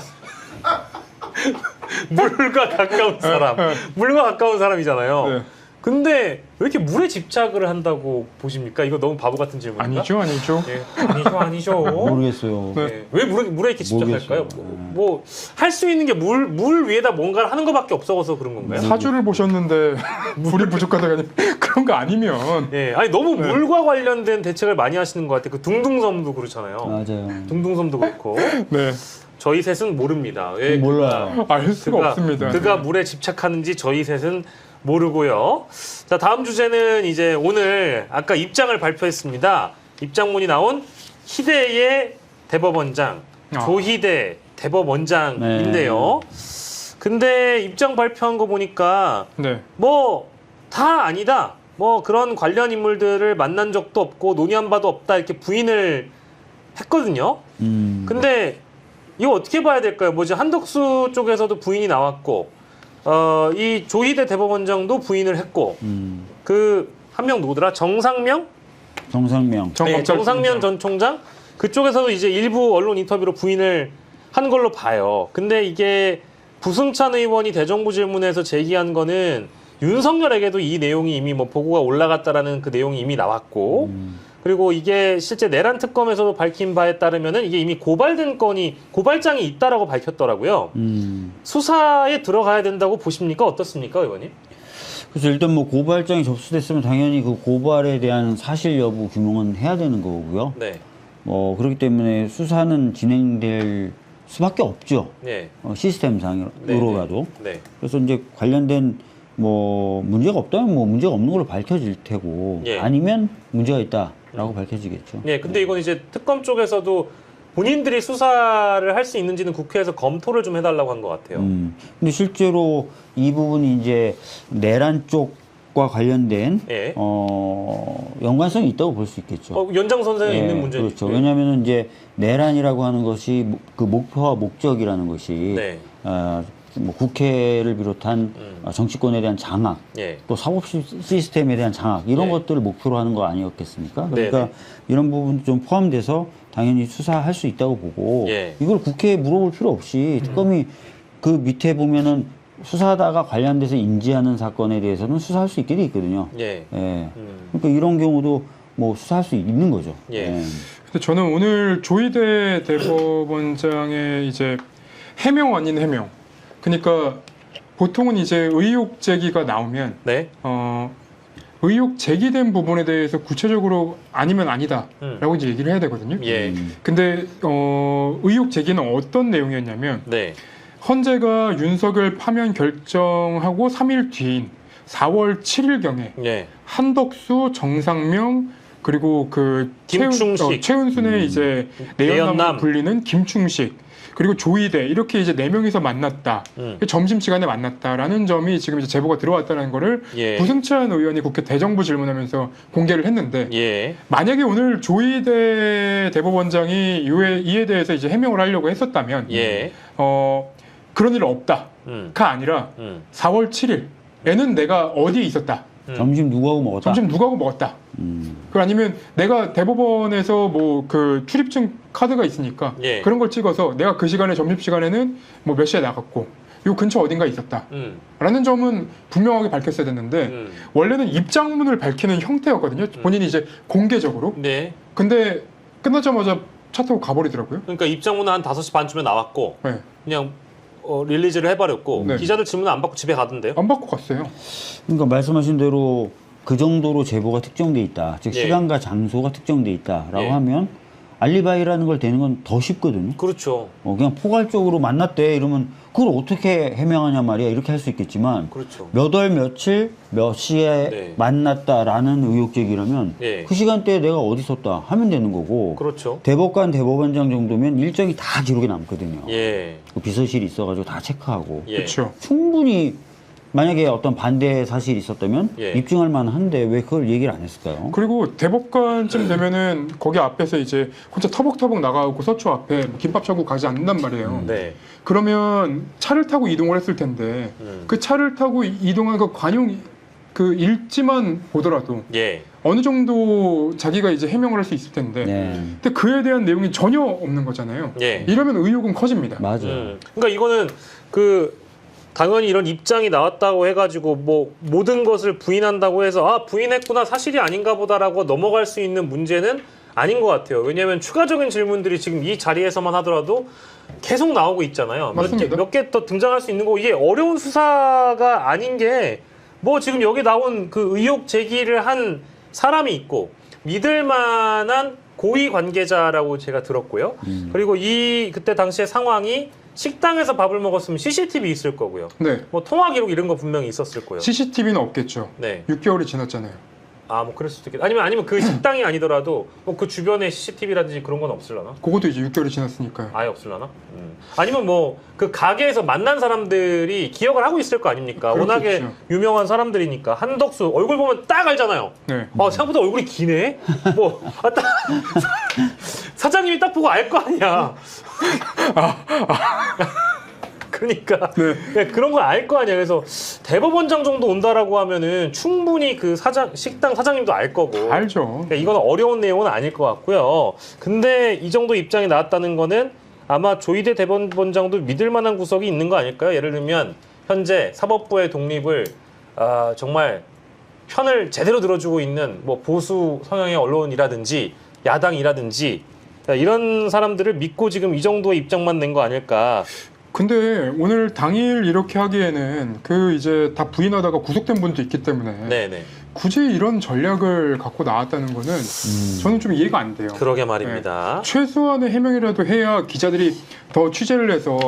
[SPEAKER 1] 물과 가까운 사람, 물과 가까운 사람이잖아요.
[SPEAKER 2] 네.
[SPEAKER 1] 근데 왜 이렇게 물에 집착을 한다고 보십니까? 이거 너무 바보 같은 질문인가?
[SPEAKER 2] 아니죠.
[SPEAKER 1] 예, 아니죠.
[SPEAKER 3] 모르겠어요.
[SPEAKER 2] 네.
[SPEAKER 1] 예, 왜 물에 이렇게 집착할까요?
[SPEAKER 3] 모르겠어요.
[SPEAKER 1] 뭐 할 수 있는 게 물 위에다 뭔가를 하는 것밖에 없어서 그런 건가요?
[SPEAKER 2] 사주를 보셨는데 물이 부족하다가 그런 거 아니면
[SPEAKER 1] 예, 아니 너무
[SPEAKER 2] 네.
[SPEAKER 1] 물과 관련된 대책을 많이 하시는 것 같아요. 그 둥둥섬도 그렇잖아요.
[SPEAKER 3] 맞아요.
[SPEAKER 1] 둥둥섬도 그렇고
[SPEAKER 2] 네,
[SPEAKER 1] 저희 셋은 모릅니다. 왜
[SPEAKER 3] 몰라요.
[SPEAKER 2] 알 수가 없습니다.
[SPEAKER 1] 그가 물에 집착하는지 저희 셋은 모르고요. 자, 다음 주제는 이제 오늘 아까 입장을 발표했습니다. 입장문이 나온 희대의 대법원장 조희대 대법원장인데요. 근데 입장 발표한 거 보니까
[SPEAKER 2] 네,
[SPEAKER 1] 뭐 다 아니다. 뭐 그런 관련 인물들을 만난 적도 없고 논의한 바도 없다 이렇게 부인을 했거든요. 근데 이거 어떻게 봐야 될까요? 뭐지 한덕수 쪽에서도 부인이 나왔고 이 조희대 대법원장도 부인을 했고 그 한 명 누구더라? 정상명 네, 정상면 전 총장 그쪽에서도 이제 일부 언론 인터뷰로 부인을 한 걸로 봐요. 근데 이게 부승찬 의원이 대정부 질문에서 제기한 거는 윤석열에게도 이 내용이 이미 뭐 보고가 올라갔다라는 그 내용이 이미 나왔고 그리고 이게 실제 내란 특검에서도 밝힌 바에 따르면은 이게 이미 고발된 건이 고발장이 있다라고 밝혔더라고요. 수사에 들어가야 된다고 보십니까? 어떻습니까, 의원님?
[SPEAKER 3] 그래서 일단 뭐 고발장이 접수됐으면 당연히 그 고발에 대한 사실 여부 규명은 해야 되는 거고요.
[SPEAKER 1] 네.
[SPEAKER 3] 그렇기 때문에 수사는 진행될 수밖에 없죠.
[SPEAKER 1] 네.
[SPEAKER 3] 시스템상으로라도.
[SPEAKER 1] 네.
[SPEAKER 3] 그래서 이제 관련된 뭐 문제가 없다면 뭐 문제가 없는 걸로 밝혀질 테고
[SPEAKER 1] 예.
[SPEAKER 3] 아니면 문제가 있다라고 밝혀지겠죠.
[SPEAKER 1] 네. 근데 이건 이제 특검 쪽에서도 본인들이 수사를 할 수 있는지는 국회에서 검토를 좀 해달라고 한 것 같아요.
[SPEAKER 3] 근데 실제로 이 부분이 이제 내란 쪽과 관련된
[SPEAKER 1] 예.
[SPEAKER 3] 연관성이 있다고 볼 수 있겠죠.
[SPEAKER 1] 연장선상에 있는 문제죠.
[SPEAKER 3] 그렇죠. 왜냐하면 이제 내란이라고 하는 것이 그 목표와 목적이라는 것이
[SPEAKER 1] 네.
[SPEAKER 3] 뭐 국회를 비롯한 정치권에 대한 장악,
[SPEAKER 1] 예.
[SPEAKER 3] 또 사법 시스템에 대한 장악 이런
[SPEAKER 1] 예.
[SPEAKER 3] 것들을 목표로 하는 거 아니었겠습니까? 그러니까
[SPEAKER 1] 네네.
[SPEAKER 3] 이런 부분도 좀 포함돼서 당연히 수사할 수 있다고 보고
[SPEAKER 1] 예.
[SPEAKER 3] 이걸 국회에 물어볼 필요 없이 특검이 그 밑에 보면은 수사하다가 관련돼서 인지하는 사건에 대해서는 수사할 수 있게 돼 있거든요.
[SPEAKER 1] 예.
[SPEAKER 3] 그러니까 이런 경우도 뭐 수사할 수 있는 거죠.
[SPEAKER 1] 예.
[SPEAKER 2] 근데 저는 오늘 조희대 대법원장의 이제 해명 아닌 해명. 그러니까 보통은 이제 의혹 제기가 나오면
[SPEAKER 1] 네.
[SPEAKER 2] 의혹 제기된 부분에 대해서 구체적으로 아니면 아니다라고 이제 얘기를 해야 되거든요.
[SPEAKER 1] 예.
[SPEAKER 2] 근데 의혹 제기는 어떤 내용이었냐면
[SPEAKER 1] 네.
[SPEAKER 2] 헌재가 윤석열 파면 결정하고 3일 뒤인 4월 7일경에
[SPEAKER 1] 예. 한덕수,
[SPEAKER 2] 정상명 그리고 그
[SPEAKER 1] 김충식.
[SPEAKER 2] 최은순의 이제 내연남으로
[SPEAKER 1] 내연남.
[SPEAKER 2] 불리는 김충식 그리고 조희대 이렇게 이제 4명이서 만났다. 점심시간에 만났다라는 점이 지금 이제 제보가 들어왔다는 거를
[SPEAKER 1] 예.
[SPEAKER 2] 부승찬 의원이 국회 대정부 질문하면서 공개를 했는데
[SPEAKER 1] 예.
[SPEAKER 2] 만약에 오늘 조희대 대법원장이 이에 대해서 이제 해명을 하려고 했었다면
[SPEAKER 1] 예.
[SPEAKER 2] 그런 일 없다가 아니라 4월 7일에는 내가 어디에 있었다.
[SPEAKER 3] 점심 누구하고 먹었다?
[SPEAKER 2] 점심 누구하고 먹었다. 그 아니면 내가 대법원에서 뭐 그 출입증 카드가 있으니까
[SPEAKER 1] 예.
[SPEAKER 2] 그런 걸 찍어서 내가 그 시간에 점심시간에는 뭐 몇 시에 나갔고 요 근처 어딘가 있었다. 라는 점은 분명하게 밝혔어야 됐는데 원래는 입장문을 밝히는 형태였거든요. 본인이 이제 공개적으로.
[SPEAKER 1] 네.
[SPEAKER 2] 근데 끝나자마자 차 타고 가버리더라고요.
[SPEAKER 1] 그러니까 입장문은 한 5시 반쯤에 나왔고
[SPEAKER 2] 네.
[SPEAKER 1] 그냥 릴리즈를 해버렸고
[SPEAKER 2] 네.
[SPEAKER 1] 기자들 질문 안 받고 집에 가던데요.
[SPEAKER 2] 안 받고 갔어요.
[SPEAKER 3] 그러니까 말씀하신 대로 그 정도로 제보가 특정돼 있다. 즉
[SPEAKER 1] 예.
[SPEAKER 3] 시간과 장소가 특정돼 있다라고
[SPEAKER 1] 예.
[SPEAKER 3] 하면 알리바이라는 걸 대는 건 더 쉽거든요.
[SPEAKER 1] 그렇죠.
[SPEAKER 3] 그냥 포괄적으로 만났대 이러면 그걸 어떻게 해명하냐 말이야 이렇게 할 수 있겠지만
[SPEAKER 1] 그렇죠.
[SPEAKER 3] 몇 월 며칠 몇 시에
[SPEAKER 1] 네.
[SPEAKER 3] 만났다라는 의혹 제기라면
[SPEAKER 1] 예.
[SPEAKER 3] 그 시간대에 내가 어디 있었다 하면 되는 거고
[SPEAKER 1] 그렇죠.
[SPEAKER 3] 대법관 대법원장 정도면 일정이 다 기록에 남거든요.
[SPEAKER 1] 예.
[SPEAKER 3] 그 비서실이 있어가지고 다 체크하고
[SPEAKER 1] 예.
[SPEAKER 2] 그렇죠.
[SPEAKER 3] 충분히 만약에 어떤 반대 사실이 있었다면
[SPEAKER 1] 예.
[SPEAKER 3] 입증할 만한데 왜 그걸 얘기를 안 했을까요?
[SPEAKER 2] 그리고 대법관쯤 되면은 거기 앞에서 이제 혼자 터벅터벅 나가고 서초 앞에 뭐 김밥 차고 가지 않는단 말이에요.
[SPEAKER 1] 네.
[SPEAKER 2] 그러면 차를 타고 이동을 했을 텐데 그 차를 타고 이동한 그 관용 그 일지만 보더라도
[SPEAKER 1] 예.
[SPEAKER 2] 어느 정도 자기가 이제 해명을 할 수 있을 텐데
[SPEAKER 3] 네,
[SPEAKER 2] 근데 그에 대한 내용이 전혀 없는 거잖아요.
[SPEAKER 1] 예.
[SPEAKER 2] 이러면 의혹은 커집니다.
[SPEAKER 3] 맞아요.
[SPEAKER 1] 그러니까 이거는 당연히 이런 입장이 나왔다고 해가지고 뭐 모든 것을 부인한다고 해서 아 부인했구나 사실이 아닌가 보다라고 넘어갈 수 있는 문제는 아닌 것 같아요. 왜냐하면 추가적인 질문들이 지금 이 자리에서만 하더라도 계속 나오고 있잖아요.
[SPEAKER 2] 맞습니다.
[SPEAKER 1] 몇 개 더 등장할 수 있는 거고 이게 어려운 수사가 아닌 게 뭐 지금 여기 나온 그 의혹 제기를 한 사람이 있고 믿을 만한 고위 관계자라고 제가 들었고요. 그리고 그때 당시에 상황이 식당에서 밥을 먹었으면 CCTV 있을 거고요.
[SPEAKER 2] 네.
[SPEAKER 1] 뭐 통화 기록 이런 거 분명히 있었을 거예요.
[SPEAKER 2] CCTV는 없겠죠.
[SPEAKER 1] 네.
[SPEAKER 2] 6개월이 지났잖아요.
[SPEAKER 1] 뭐 그럴 수도 있겠다. 아니면 그 식당이 아니더라도 뭐 그 주변에 CCTV라든지 그런 건 없을라나?
[SPEAKER 2] 그것도 이제 6개월이 지났으니까요.
[SPEAKER 1] 아예 없을라나? 아니면 뭐 그 가게에서 만난 사람들이 기억을 하고 있을 거 아닙니까?
[SPEAKER 2] 그렇겠죠.
[SPEAKER 1] 워낙에 유명한 사람들이니까. 한덕수 얼굴 보면 딱 알잖아요.
[SPEAKER 2] 네.
[SPEAKER 1] 생각보다 얼굴이 기네? 딱 사장님이 딱 보고 알 거 아니야. 그러니까
[SPEAKER 2] 네.
[SPEAKER 1] 그런 걸 알 거 아니야. 그래서 대법원장 정도 온다라고 하면은 충분히 그 식당 사장님도 알 거고.
[SPEAKER 2] 알죠.
[SPEAKER 1] 그러니까 이건 어려운 내용은 아닐 것 같고요. 근데 이 정도 입장이 나왔다는 거는 아마 조희대 대법원장도 믿을 만한 구석이 있는 거 아닐까요? 예를 들면 현재 사법부의 독립을 정말 편을 제대로 들어주고 있는 뭐 보수 성향의 언론이라든지 야당이라든지 이런 사람들을 믿고 지금 이 정도의 입장만 낸 거 아닐까.
[SPEAKER 2] 근데 오늘 당일 이렇게 하기에는 그 이제 다 부인하다가 구속된 분도 있기 때문에
[SPEAKER 1] 네네.
[SPEAKER 2] 굳이 이런 전략을 갖고 나왔다는 거는 저는 좀 이해가 안 돼요.
[SPEAKER 1] 그러게 말입니다.
[SPEAKER 2] 최소한의 해명이라도 해야 기자들이 더 취재를 해서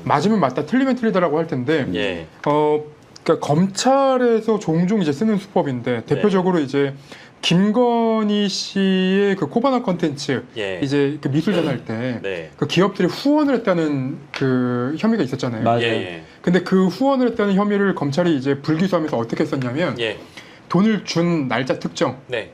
[SPEAKER 2] 맞으면 맞다, 틀리면 틀리다라고 할 텐데,
[SPEAKER 1] 예.
[SPEAKER 2] 그러니까 검찰에서 종종 이제 쓰는 수법인데 대표적으로 이제 김건희 씨의 그 코바나 컨텐츠
[SPEAKER 1] 예.
[SPEAKER 2] 이제 그 미술 전할 때
[SPEAKER 1] 네.
[SPEAKER 2] 그 기업들이 후원을 했다는 그 혐의가 있었잖아요.
[SPEAKER 3] 맞아요.
[SPEAKER 1] 예.
[SPEAKER 2] 근데 그 후원을 했다는 혐의를 검찰이 이제 불기소하면서 어떻게 했었냐면
[SPEAKER 1] 예.
[SPEAKER 2] 돈을 준 날짜 특정을
[SPEAKER 1] 네.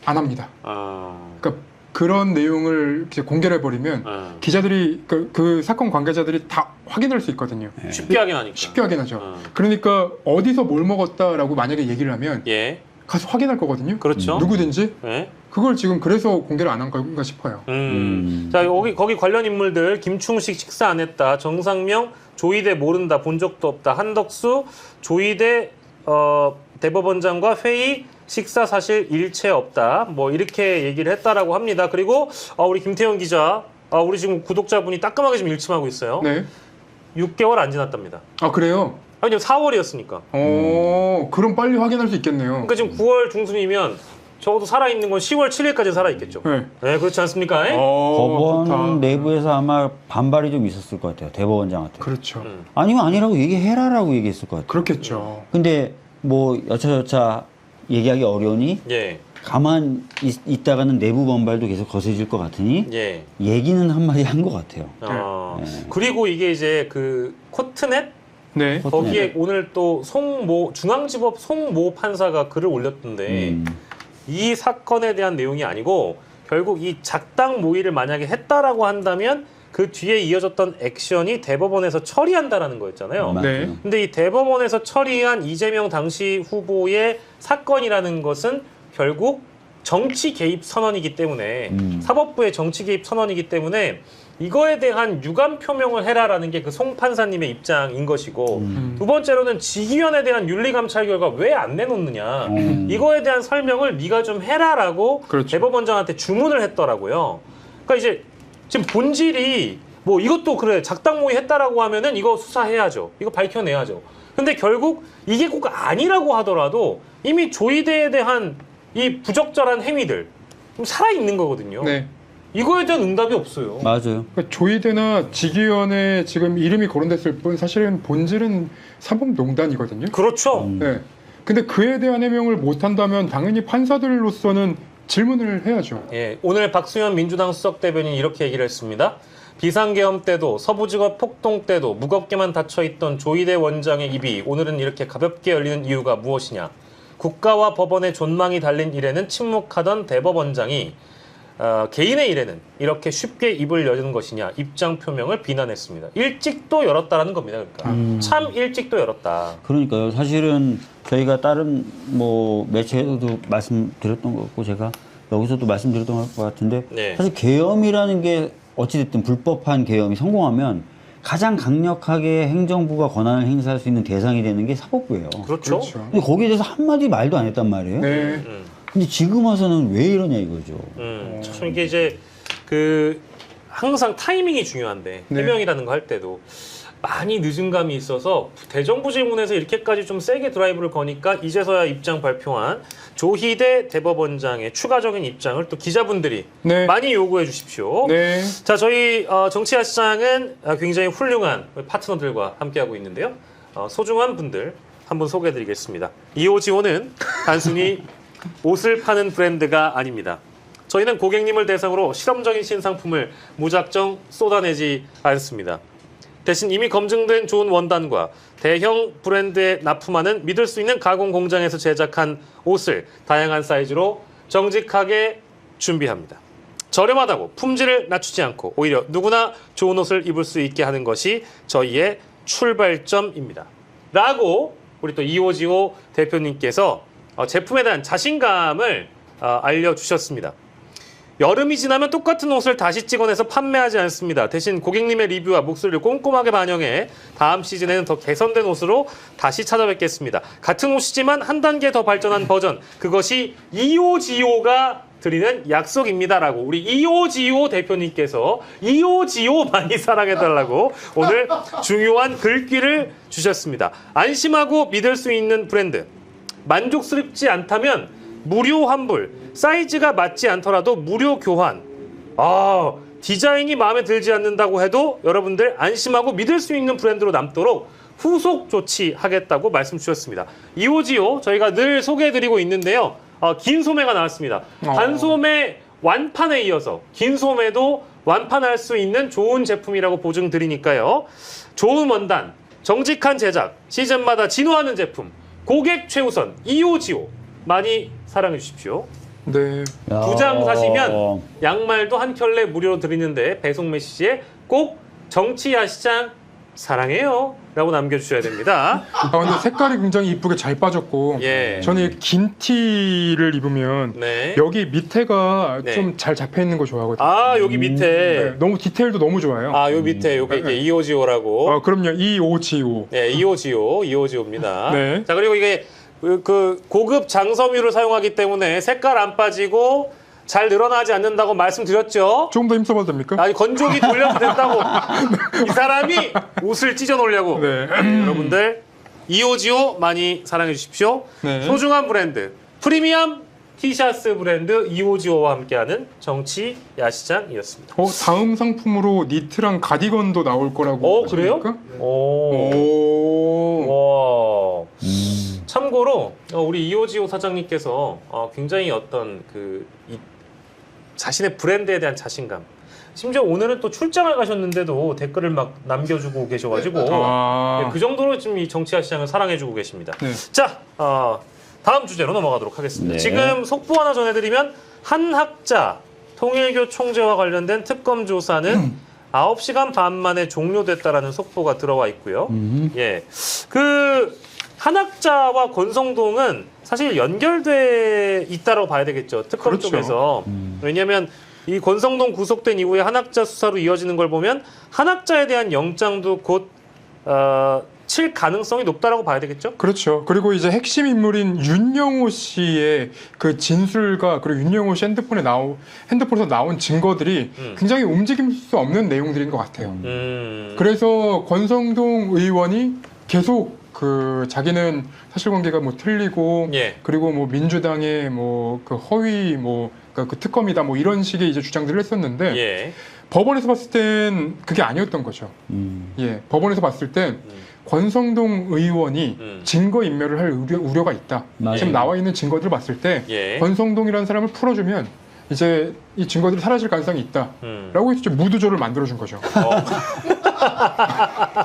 [SPEAKER 2] 안 합니다.
[SPEAKER 1] 아.
[SPEAKER 2] 그러니까 그런 내용을 이제 공개를 해버리면 기자들이 그 사건 관계자들이 다 확인할 수 있거든요.
[SPEAKER 1] 쉽게 확인하니까.
[SPEAKER 2] 쉽게 확인하죠. 그러니까 어디서 뭘 먹었다라고 만약에 얘기를 하면
[SPEAKER 1] 예.
[SPEAKER 2] 가서 확인할 거거든요.
[SPEAKER 1] 그렇죠.
[SPEAKER 2] 누구든지.
[SPEAKER 1] 예.
[SPEAKER 2] 그걸 지금 그래서 공개를 안 한 건가 싶어요.
[SPEAKER 1] 자, 거기 관련 인물들 김충식 식사 안 했다. 정상명 조희대 모른다. 본 적도 없다. 한덕수 조희대 대법원장과 회의 식사 사실 일체 없다. 뭐 이렇게 얘기를 했다라고 합니다. 그리고 우리 김태현 기자, 우리 지금 구독자분이 따끔하게 지금 일침하고 있어요.
[SPEAKER 2] 네.
[SPEAKER 1] 6개월 안 지났답니다.
[SPEAKER 2] 아 그래요?
[SPEAKER 1] 아니 4월이었으니까.
[SPEAKER 2] 그럼 빨리 확인할 수 있겠네요.
[SPEAKER 1] 그러니까 지금 9월 중순이면 적어도 살아있는 건 10월 7일까지 살아있겠죠.
[SPEAKER 2] 네.
[SPEAKER 1] 네, 그렇지 않습니까?
[SPEAKER 3] 법원
[SPEAKER 2] 좋다.
[SPEAKER 3] 내부에서 아마 반발이 좀 있었을 것 같아요. 대법원장한테.
[SPEAKER 2] 그렇죠.
[SPEAKER 3] 아니면 아니라고 얘기해라라고 얘기했을 것 같아요.
[SPEAKER 2] 그렇겠죠.
[SPEAKER 3] 근데 뭐 여차저차 얘기하기 어려우니
[SPEAKER 1] 예.
[SPEAKER 3] 가만 있다가는 내부 반발도 계속 거세질 것 같으니
[SPEAKER 1] 예.
[SPEAKER 3] 얘기는 한마디 한 것 같아요.
[SPEAKER 1] 네. 그리고 이게 이제 그 코트넷
[SPEAKER 2] 네.
[SPEAKER 1] 거기에 오늘 또 중앙지법 송모 판사가 글을 올렸던데 이 사건에 대한 내용이 아니고 결국 이 작당 모의를 만약에 했다라고 한다면 그 뒤에 이어졌던 액션이 대법원에서 처리한다라는 거였잖아요.
[SPEAKER 2] 네.
[SPEAKER 1] 근데 이 대법원에서 처리한 이재명 당시 후보의 사건이라는 것은 결국 정치 개입 선언이기 때문에 사법부의 정치 개입 선언이기 때문에 이거에 대한 유감 표명을 해라라는 게 그 송 판사님의 입장인 것이고 두 번째로는 직위원에 대한 윤리감찰 결과 왜 안 내놓느냐 이거에 대한 설명을 네가 좀 해라라고
[SPEAKER 2] 그렇죠.
[SPEAKER 1] 대법원장한테 주문을 했더라고요. 그러니까 이제 지금 본질이 뭐 이것도 그래 작당 모의 했다라고 하면은 이거 수사해야죠. 이거 밝혀내야죠. 근데 결국 이게 꼭 아니라고 하더라도 이미 조희대에 대한 이 부적절한 행위들 좀 살아있는 거거든요.
[SPEAKER 2] 네.
[SPEAKER 1] 이거에 대한 응답이 없어요.
[SPEAKER 3] 맞아요.
[SPEAKER 2] 그러니까 조희대나 직위원회 지금 이름이 거론됐을 뿐 사실은 본질은 사법농단이거든요.
[SPEAKER 1] 그렇죠.
[SPEAKER 2] 네. 근데 그에 대한 해명을 못 한다면 당연히 판사들로서는 질문을 해야죠.
[SPEAKER 1] 예, 오늘 박수현 민주당 수석 대변인이 이렇게 얘기를 했습니다. 비상계엄 때도 서부지검 폭동 때도 무겁게만 닫혀있던 조희대 원장의 입이 오늘은 이렇게 가볍게 열리는 이유가 무엇이냐. 국가와 법원의 존망이 달린 일에는 침묵하던 대법원장이 개인의 일에는 이렇게 쉽게 입을 여는 것이냐 입장 표명을 비난했습니다. 일찍 또 열었다라는 겁니다. 그러니까 참 일찍 또 열었다.
[SPEAKER 3] 그러니까요. 사실은 저희가 다른 뭐 매체에서도 말씀드렸던 것 같고 제가 여기서도 말씀드렸던 것 같은데
[SPEAKER 1] 네.
[SPEAKER 3] 사실 계엄이라는 게 어찌됐든 불법한 계엄이 성공하면 가장 강력하게 행정부가 권한을 행사할 수 있는 대상이 되는 게 사법부예요.
[SPEAKER 1] 그렇죠.
[SPEAKER 2] 그렇죠.
[SPEAKER 3] 근데 거기에 대해서 한마디 말도 안 했단 말이에요.
[SPEAKER 2] 네.
[SPEAKER 3] 근데 지금 와서는 왜 이러냐 이거죠.
[SPEAKER 1] 참 이게 이제 그 항상 타이밍이 중요한데
[SPEAKER 2] 네.
[SPEAKER 1] 해명이라는 거 할 때도 많이 늦은 감이 있어서 대정부 질문에서 이렇게까지 좀 세게 드라이브를 거니까 이제서야 입장 발표한 조희대 대법원장의 추가적인 입장을 또 기자분들이
[SPEAKER 2] 네.
[SPEAKER 1] 많이 요구해 주십시오.
[SPEAKER 2] 네.
[SPEAKER 1] 자, 저희 정치야 시장은 굉장히 훌륭한 파트너들과 함께하고 있는데요. 소중한 분들 한번 소개해드리겠습니다. 이호지호는 단순히 옷을 파는 브랜드가 아닙니다. 저희는 고객님을 대상으로 실험적인 신상품을 무작정 쏟아내지 않습니다. 대신 이미 검증된 좋은 원단과 대형 브랜드에 납품하는 믿을 수 있는 가공 공장에서 제작한 옷을 다양한 사이즈로 정직하게 준비합니다. 저렴하다고 품질을 낮추지 않고 오히려 누구나 좋은 옷을 입을 수 있게 하는 것이 저희의 출발점입니다. 라고 우리 또 이오지오 대표님께서 제품에 대한 자신감을 알려주셨습니다. 여름이 지나면 똑같은 옷을 다시 찍어내서 판매하지 않습니다. 대신 고객님의 리뷰와 목소리를 꼼꼼하게 반영해 다음 시즌에는 더 개선된 옷으로 다시 찾아뵙겠습니다. 같은 옷이지만 한 단계 더 발전한 버전, 그것이 이오지오가 드리는 약속입니다라고 우리 이오지오 대표님께서 이오지오 많이 사랑해달라고 오늘 중요한 글귀를 주셨습니다. 안심하고 믿을 수 있는 브랜드, 만족스럽지 않다면 무료 환불, 사이즈가 맞지 않더라도 무료 교환. 디자인이 마음에 들지 않는다고 해도 여러분들 안심하고 믿을 수 있는 브랜드로 남도록 후속 조치하겠다고 말씀 주셨습니다. 이오지오 저희가 늘 소개해드리고 있는데요. 긴 소매가 나왔습니다. 단소매 완판에 이어서 긴 소매도 완판할 수 있는 좋은 제품이라고 보증드리니까요. 좋은 원단, 정직한 제작, 시즌마다 진화하는 제품, 고객 최우선 이오지오 많이 사랑해 주십시오.
[SPEAKER 2] 네.
[SPEAKER 1] 2장 사시면 양말도 한 켤레 무료로 드리는데 배송 메시지에 꼭 정치야시장 사랑해요 라고 남겨주셔야 됩니다.
[SPEAKER 2] 근데 색깔이 굉장히 이쁘게 잘 빠졌고
[SPEAKER 1] 예.
[SPEAKER 2] 저는 긴 티를 입으면
[SPEAKER 1] 네.
[SPEAKER 2] 여기 밑에가
[SPEAKER 1] 네.
[SPEAKER 2] 좀 잘 잡혀 있는 거 좋아하거든요.
[SPEAKER 1] 여기 밑에
[SPEAKER 2] 네, 너무 디테일도 너무 좋아요.
[SPEAKER 1] 요 밑에 요게 이제 이오지오라고.
[SPEAKER 2] 그럼요. 이오지오.
[SPEAKER 1] 네, 이오지오입니다.
[SPEAKER 2] 네.
[SPEAKER 1] 자, 그리고 이게 그 고급 장섬유를 사용하기 때문에 색깔 안 빠지고 잘 늘어나지 않는다고 말씀드렸죠.
[SPEAKER 2] 조금 더 힘써봐도 됩니까?
[SPEAKER 1] 아니 건조기 돌려도 된다고. 이 사람이 옷을 찢어 놓으려고.
[SPEAKER 2] 네.
[SPEAKER 1] 여러분들 이오지오 많이 사랑해 주십시오.
[SPEAKER 2] 네.
[SPEAKER 1] 소중한 브랜드 프리미엄 티셔츠 브랜드 이오지오와 함께하는 정치 야시장이었습니다.
[SPEAKER 2] 다음 상품으로 니트랑 가디건도 나올 거라고.
[SPEAKER 1] 그래요?
[SPEAKER 2] 하십니까?
[SPEAKER 1] 와. 참고로 우리 이오지오 사장님께서 굉장히 어떤 자신의 브랜드에 대한 자신감, 심지어 오늘은 또 출장을 가셨는데도 댓글을 막 남겨주고 계셔가지고 그 정도로 지금 이 정치화 시장을 사랑해주고 계십니다.
[SPEAKER 2] 네.
[SPEAKER 1] 자, 다음 주제로 넘어가도록 하겠습니다.
[SPEAKER 3] 네.
[SPEAKER 1] 지금 속보 하나 전해드리면 한학자 통일교 총재와 관련된 특검 조사는 9시간 반 만에 종료됐다라는 속보가 들어와 있고요. 예, 한학자와 권성동은 사실 연결돼 있다고 봐야 되겠죠. 특검
[SPEAKER 2] 그렇죠.
[SPEAKER 1] 쪽에서. 왜냐하면 이 권성동 구속된 이후에 한학자 수사로 이어지는 걸 보면 한학자에 대한 영장도 곧 칠 가능성이 높다라고 봐야 되겠죠.
[SPEAKER 2] 그렇죠. 그리고 이제 핵심 인물인 윤영호 씨의 그 진술과 그리고 윤영호 씨 핸드폰에서 나온 증거들이 굉장히 움직일 수 없는 내용들인 것 같아요. 그래서 권성동 의원이 계속 자기는 사실관계가 뭐 틀리고
[SPEAKER 1] 예.
[SPEAKER 2] 그리고 뭐 민주당의 그 허위 그 특검이다 이런 식의 이제 주장들을 했었는데
[SPEAKER 1] 예.
[SPEAKER 2] 법원에서 봤을 땐 그게 아니었던 거죠. 예, 법원에서 봤을 땐 권성동 의원이 증거 인멸을 할 우려가 있다.
[SPEAKER 3] 맞아요.
[SPEAKER 2] 지금 나와 있는 증거들을 봤을 때
[SPEAKER 1] 예.
[SPEAKER 2] 권성동이라는 사람을 풀어주면 이제 이 증거들이 사라질 가능성이 있다라고 해서 무두조를 만들어준 거죠.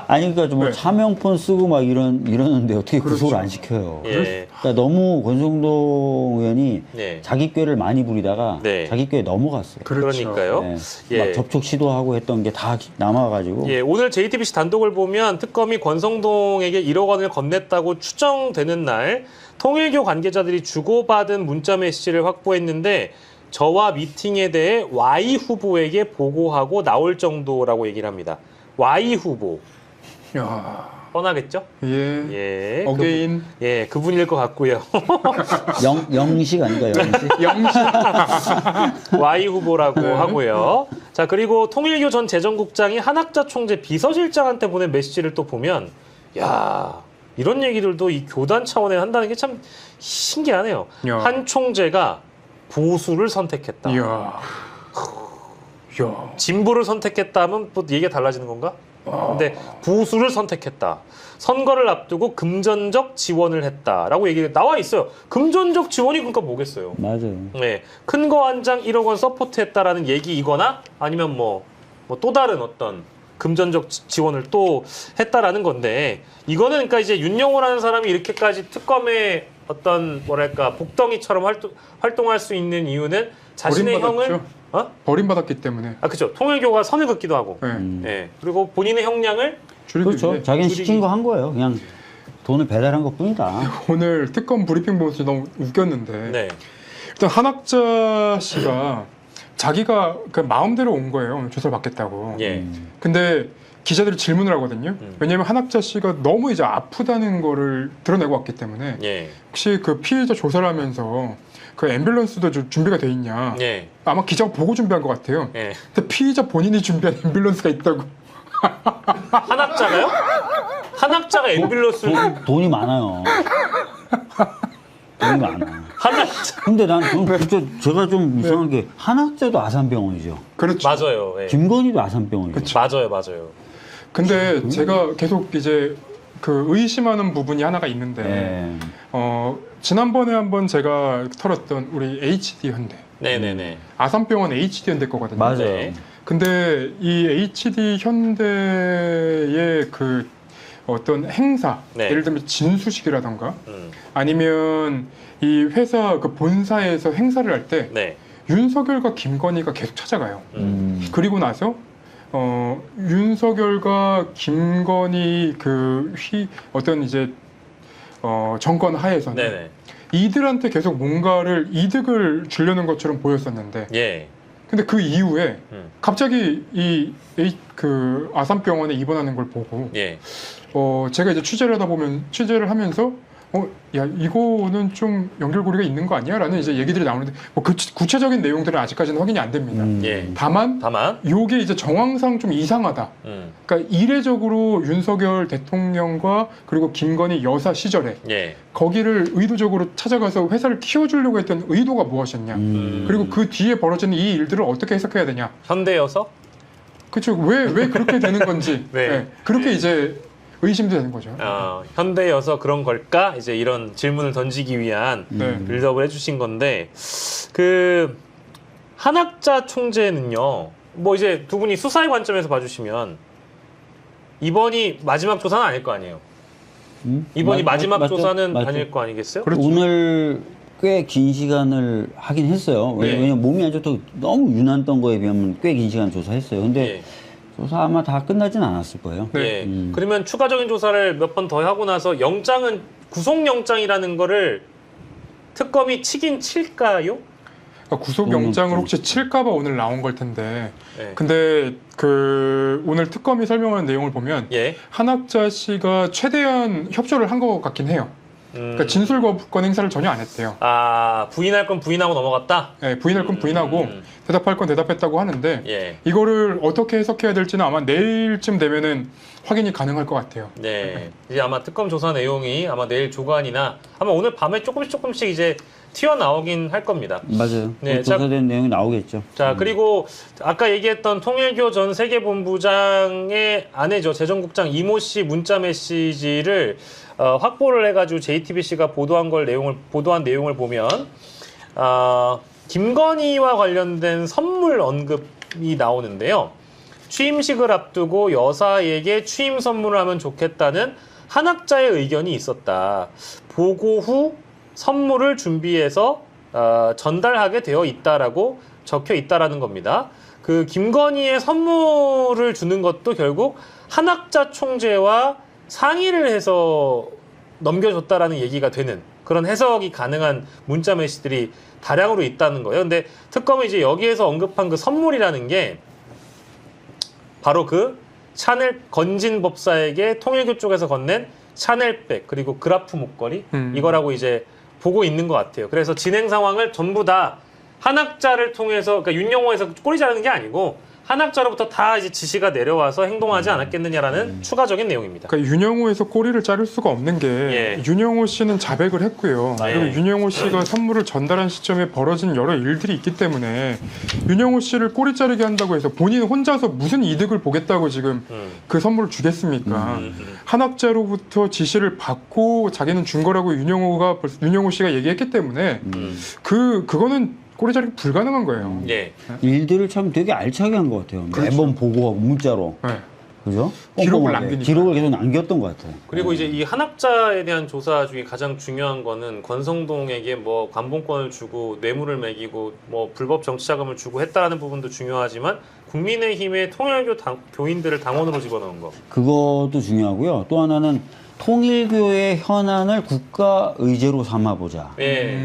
[SPEAKER 3] 아니 그러니까 좀
[SPEAKER 2] 네.
[SPEAKER 3] 차명폰 쓰고 막 이러는데 어떻게 구속을
[SPEAKER 2] 그렇죠.
[SPEAKER 3] 안 시켜요?
[SPEAKER 1] 예.
[SPEAKER 3] 그러니까 너무 권성동 의원이
[SPEAKER 1] 네.
[SPEAKER 3] 자기 꾀를 많이 부리다가
[SPEAKER 1] 네.
[SPEAKER 3] 자기 꾀에 넘어갔어요.
[SPEAKER 1] 그러니까요.
[SPEAKER 3] 네.
[SPEAKER 1] 예.
[SPEAKER 3] 막 접촉 시도하고 했던 게 다 남아가지고
[SPEAKER 1] 예, 오늘 JTBC 단독을 보면 특검이 권성동에게 1억 원을 건넸다고 추정되는 날 통일교 관계자들이 주고받은 문자 메시지를 확보했는데 저와 미팅에 대해 Y 후보에게 보고하고 나올 정도라고 얘기를 합니다. Y 후보.
[SPEAKER 2] 야,
[SPEAKER 1] 뻔하겠죠?
[SPEAKER 2] 예,
[SPEAKER 1] 예.
[SPEAKER 2] 어게인
[SPEAKER 1] 그분일 것 같고요.
[SPEAKER 3] 영식 아닌가요? 영식?
[SPEAKER 2] 영시.
[SPEAKER 1] Y 후보라고 하고요. 자, 그리고 통일교 전 재정국장이 한학자 총재 비서실장한테 보낸 메시지를 또 보면 야, 이런 얘기들도 이 교단 차원에 한다는 게 참 신기하네요.
[SPEAKER 2] 야.
[SPEAKER 1] 한 총재가 보수를 선택했다.
[SPEAKER 2] 이야.
[SPEAKER 1] 진보를 선택했다 하면 뭐 얘기가 달라지는 건가? 근데 보수를 선택했다. 선거를 앞두고 금전적 지원을 했다라고 얘기가 나와 있어요. 금전적 지원이 그러니까 뭐겠어요?
[SPEAKER 3] 맞아요.
[SPEAKER 1] 네, 큰 거 한 장 1억 원 서포트했다라는 얘기이거나 아니면 뭐 또 다른 어떤 금전적 지원을 또 했다라는 건데 이거는 그러니까 이제 윤영호라는 사람이 이렇게까지 특검의 어떤 뭐랄까 복덩이처럼 활동할 수 있는 이유는 자신의 형을
[SPEAKER 2] 버림받았기 때문에.
[SPEAKER 1] 그렇죠. 통일교가 선을 긋기도 하고,
[SPEAKER 2] 네.
[SPEAKER 1] 네. 그리고 본인의 형량을
[SPEAKER 2] 줄이기
[SPEAKER 3] 그렇죠.
[SPEAKER 2] 위해.
[SPEAKER 3] 자기는 시킨 거 한 거예요. 그냥 돈을 배달한 것 뿐이다.
[SPEAKER 2] 오늘 특검 브리핑 보면서 너무 웃겼는데
[SPEAKER 1] 네.
[SPEAKER 2] 일단 한학자 씨가 자기가 그 마음대로 온 거예요. 오늘 조사를 받겠다고.
[SPEAKER 1] 예.
[SPEAKER 2] 근데 기자들이 질문을 하거든요. 왜냐하면 한학자 씨가 너무 이제 아프다는 거를 드러내고 왔기 때문에
[SPEAKER 1] 예.
[SPEAKER 2] 혹시 그 피해자 조사를 하면서 그 앰뷸런스도 좀 준비가 돼 있냐.
[SPEAKER 1] 예.
[SPEAKER 2] 아마 기자가 보고 준비한 것 같아요.
[SPEAKER 1] 예.
[SPEAKER 2] 근데 피의자 본인이 준비한 앰뷸런스가 있다고.
[SPEAKER 1] 한학자가요? 한학자가 앰뷸런스를
[SPEAKER 3] 돈이 많아요. 돈이 많아.
[SPEAKER 1] 한학자
[SPEAKER 3] 근데 난 진짜 제가 좀 이상한 게 한학자도 아산병원이죠.
[SPEAKER 2] 그렇죠.
[SPEAKER 1] 맞아요. 예.
[SPEAKER 3] 김건희도 아산병원이죠.
[SPEAKER 1] 맞아요.
[SPEAKER 2] 근데 제가 계속 이제 그 의심하는 부분이 하나가 있는데
[SPEAKER 3] 네.
[SPEAKER 2] 지난번에 한번 제가 털었던 우리 HD 현대
[SPEAKER 1] 네네네.
[SPEAKER 2] 아산병원 HD 현대 거거든요.
[SPEAKER 3] 맞아요.
[SPEAKER 1] 네.
[SPEAKER 2] 근데 이 HD 현대의 그 어떤 행사,
[SPEAKER 1] 네.
[SPEAKER 2] 예를 들면 진수식이라던가 아니면 이 회사 그 본사에서 행사를 할 때
[SPEAKER 1] 네.
[SPEAKER 2] 윤석열과 김건희가 계속 찾아가요. 그리고 나서 윤석열과 김건희 어떤 이제 정권 하에서는
[SPEAKER 1] 네네.
[SPEAKER 2] 이들한테 계속 뭔가를 이득을 주려는 것처럼 보였었는데
[SPEAKER 1] 예.
[SPEAKER 2] 근데 그 이후에 갑자기 그 아산병원에 입원하는 걸 보고
[SPEAKER 1] 예.
[SPEAKER 2] 제가 이제 취재를 하면서 야 이거는 좀 연결고리가 있는 거 아니야? 라는 이제 얘기들이 나오는데 뭐 구체적인 내용들은 아직까지는 확인이 안 됩니다.
[SPEAKER 1] 예.
[SPEAKER 2] 다만 요게 이제 정황상 좀 이상하다. 그러니까 이례적으로 윤석열 대통령과 그리고 김건희 여사 시절에
[SPEAKER 1] 예.
[SPEAKER 2] 거기를 의도적으로 찾아가서 회사를 키워주려고 했던 의도가 무엇이었냐. 그리고 그 뒤에 벌어지는 이 일들을 어떻게 해석해야 되냐.
[SPEAKER 1] 현대여서?
[SPEAKER 2] 그렇죠. 왜 그렇게 되는 건지.
[SPEAKER 1] 네.
[SPEAKER 2] 네. 그렇게 이제 의심도 되는 거죠.
[SPEAKER 1] 현대여서 그런 걸까? 이제 이런 질문을 던지기 위한 빌드업을 해주신 건데, 그, 한학자 총재는요, 뭐 이제 두 분이 수사의 관점에서 봐주시면, 이번이 마지막 조사는 아닐 거 아니에요? 이번이 마지막 조사는
[SPEAKER 3] 맞죠.
[SPEAKER 1] 아닐 거 아니겠어요?
[SPEAKER 2] 그렇죠.
[SPEAKER 3] 오늘 꽤 긴 시간을 하긴 했어요. 왜냐면 몸이 안 좋다고 너무 유난 떤 거에 비하면 꽤 긴 시간 조사했어요. 근데
[SPEAKER 1] 예.
[SPEAKER 3] 조사 아마 다 끝나진 않았을 거예요.
[SPEAKER 2] 네.
[SPEAKER 1] 예. 그러면 추가적인 조사를 몇 번 더 하고 나서 영장은 구속영장이라는 거를 특검이 치긴 칠까요?
[SPEAKER 2] 그러니까 구속영장을 혹시 칠까봐 오늘 나온 걸 텐데.
[SPEAKER 1] 네.
[SPEAKER 2] 근데 그 오늘 특검이 설명하는 내용을 보면
[SPEAKER 1] 예.
[SPEAKER 2] 한학자 씨가 최대한 협조를 한 것 같긴 해요. 그러니까 진술 거부권 행사를 전혀 안 했대요.
[SPEAKER 1] 부인할 건 부인하고 넘어갔다?
[SPEAKER 2] 네, 부인할 건 부인하고 대답할 건 대답했다고 하는데
[SPEAKER 1] 예.
[SPEAKER 2] 이거를 어떻게 해석해야 될지는 아마 내일쯤 되면은 확인이 가능할 것 같아요.
[SPEAKER 1] 네. 이제 아마 특검 조사 내용이 아마 내일 조간이나 아마 오늘 밤에 조금씩 이제 튀어나오긴 할 겁니다.
[SPEAKER 3] 맞아요.
[SPEAKER 1] 네,
[SPEAKER 3] 조사된 내용이 나오겠죠.
[SPEAKER 1] 자, 그리고 아까 얘기했던 통일교 전 세계본부장의 아내죠. 재정국장 이모 씨 문자 메시지를 확보를 해가지고 JTBC가 보도한 내용을 보면 김건희와 관련된 선물 언급이 나오는데요. 취임식을 앞두고 여사에게 취임 선물을 하면 좋겠다는 한학자의 의견이 있었다. 보고 후 선물을 준비해서 전달하게 되어 있다라고 적혀 있다라는 겁니다. 그 김건희의 선물을 주는 것도 결국 한학자 총재와 상의를 해서 넘겨줬다라는 얘기가 되는 그런 해석이 가능한 문자 메시지들이 다량으로 있다는 거예요. 근데 특검은 이제 여기에서 언급한 그 선물이라는 게 바로 그 샤넬 건진 법사에게 통일교 쪽에서 건넨 샤넬백 그리고 그라프 목걸이 이거라고 이제 보고 있는 것 같아요. 그래서 진행 상황을 전부 다 한학자를 통해서 그러니까 윤영호에서 꼬리 자르는 게 아니고 한학자로부터 다 이제 지시가 내려와서 행동하지 않았겠느냐라는 추가적인 내용입니다.
[SPEAKER 2] 그러니까 윤영호에서 꼬리를 자를 수가 없는 게
[SPEAKER 1] 예.
[SPEAKER 2] 윤영호 씨는 자백을 했고요.
[SPEAKER 1] 예.
[SPEAKER 2] 그리고 윤영호 씨가 선물을 전달한 시점에 벌어진 여러 일들이 있기 때문에 윤영호 씨를 꼬리 자르게 한다고 해서 본인 혼자서 무슨 이득을 보겠다고 지금 그 선물을 주겠습니까? 한학자로부터 지시를 받고 자기는 준 거라고 윤영호 씨가 얘기했기 때문에 그거는 꼬리 자르기 불가능한 거예요.
[SPEAKER 1] 예.
[SPEAKER 3] 일들을 참 되게 알차게 한 것 같아요.
[SPEAKER 2] 그렇죠.
[SPEAKER 3] 매번 보고하고 문자로.
[SPEAKER 2] 네.
[SPEAKER 3] 그죠?
[SPEAKER 2] 기록을
[SPEAKER 3] 꼼꼼하게.
[SPEAKER 2] 남기니까.
[SPEAKER 3] 기록을 계속 남겼던 것 같아요.
[SPEAKER 1] 그리고 이제 이 한학자에 대한 조사 중에 가장 중요한 거는 권성동에게 뭐 관봉권을 주고 뇌물을 매기고 뭐 불법 정치자금을 주고 했다라는 부분도 중요하지만 국민의힘의 통일교 교인들을 당원으로 집어넣은 거.
[SPEAKER 3] 그것도 중요하고요. 또 하나는 통일교의 현안을 국가 의제로 삼아보자.
[SPEAKER 1] 예.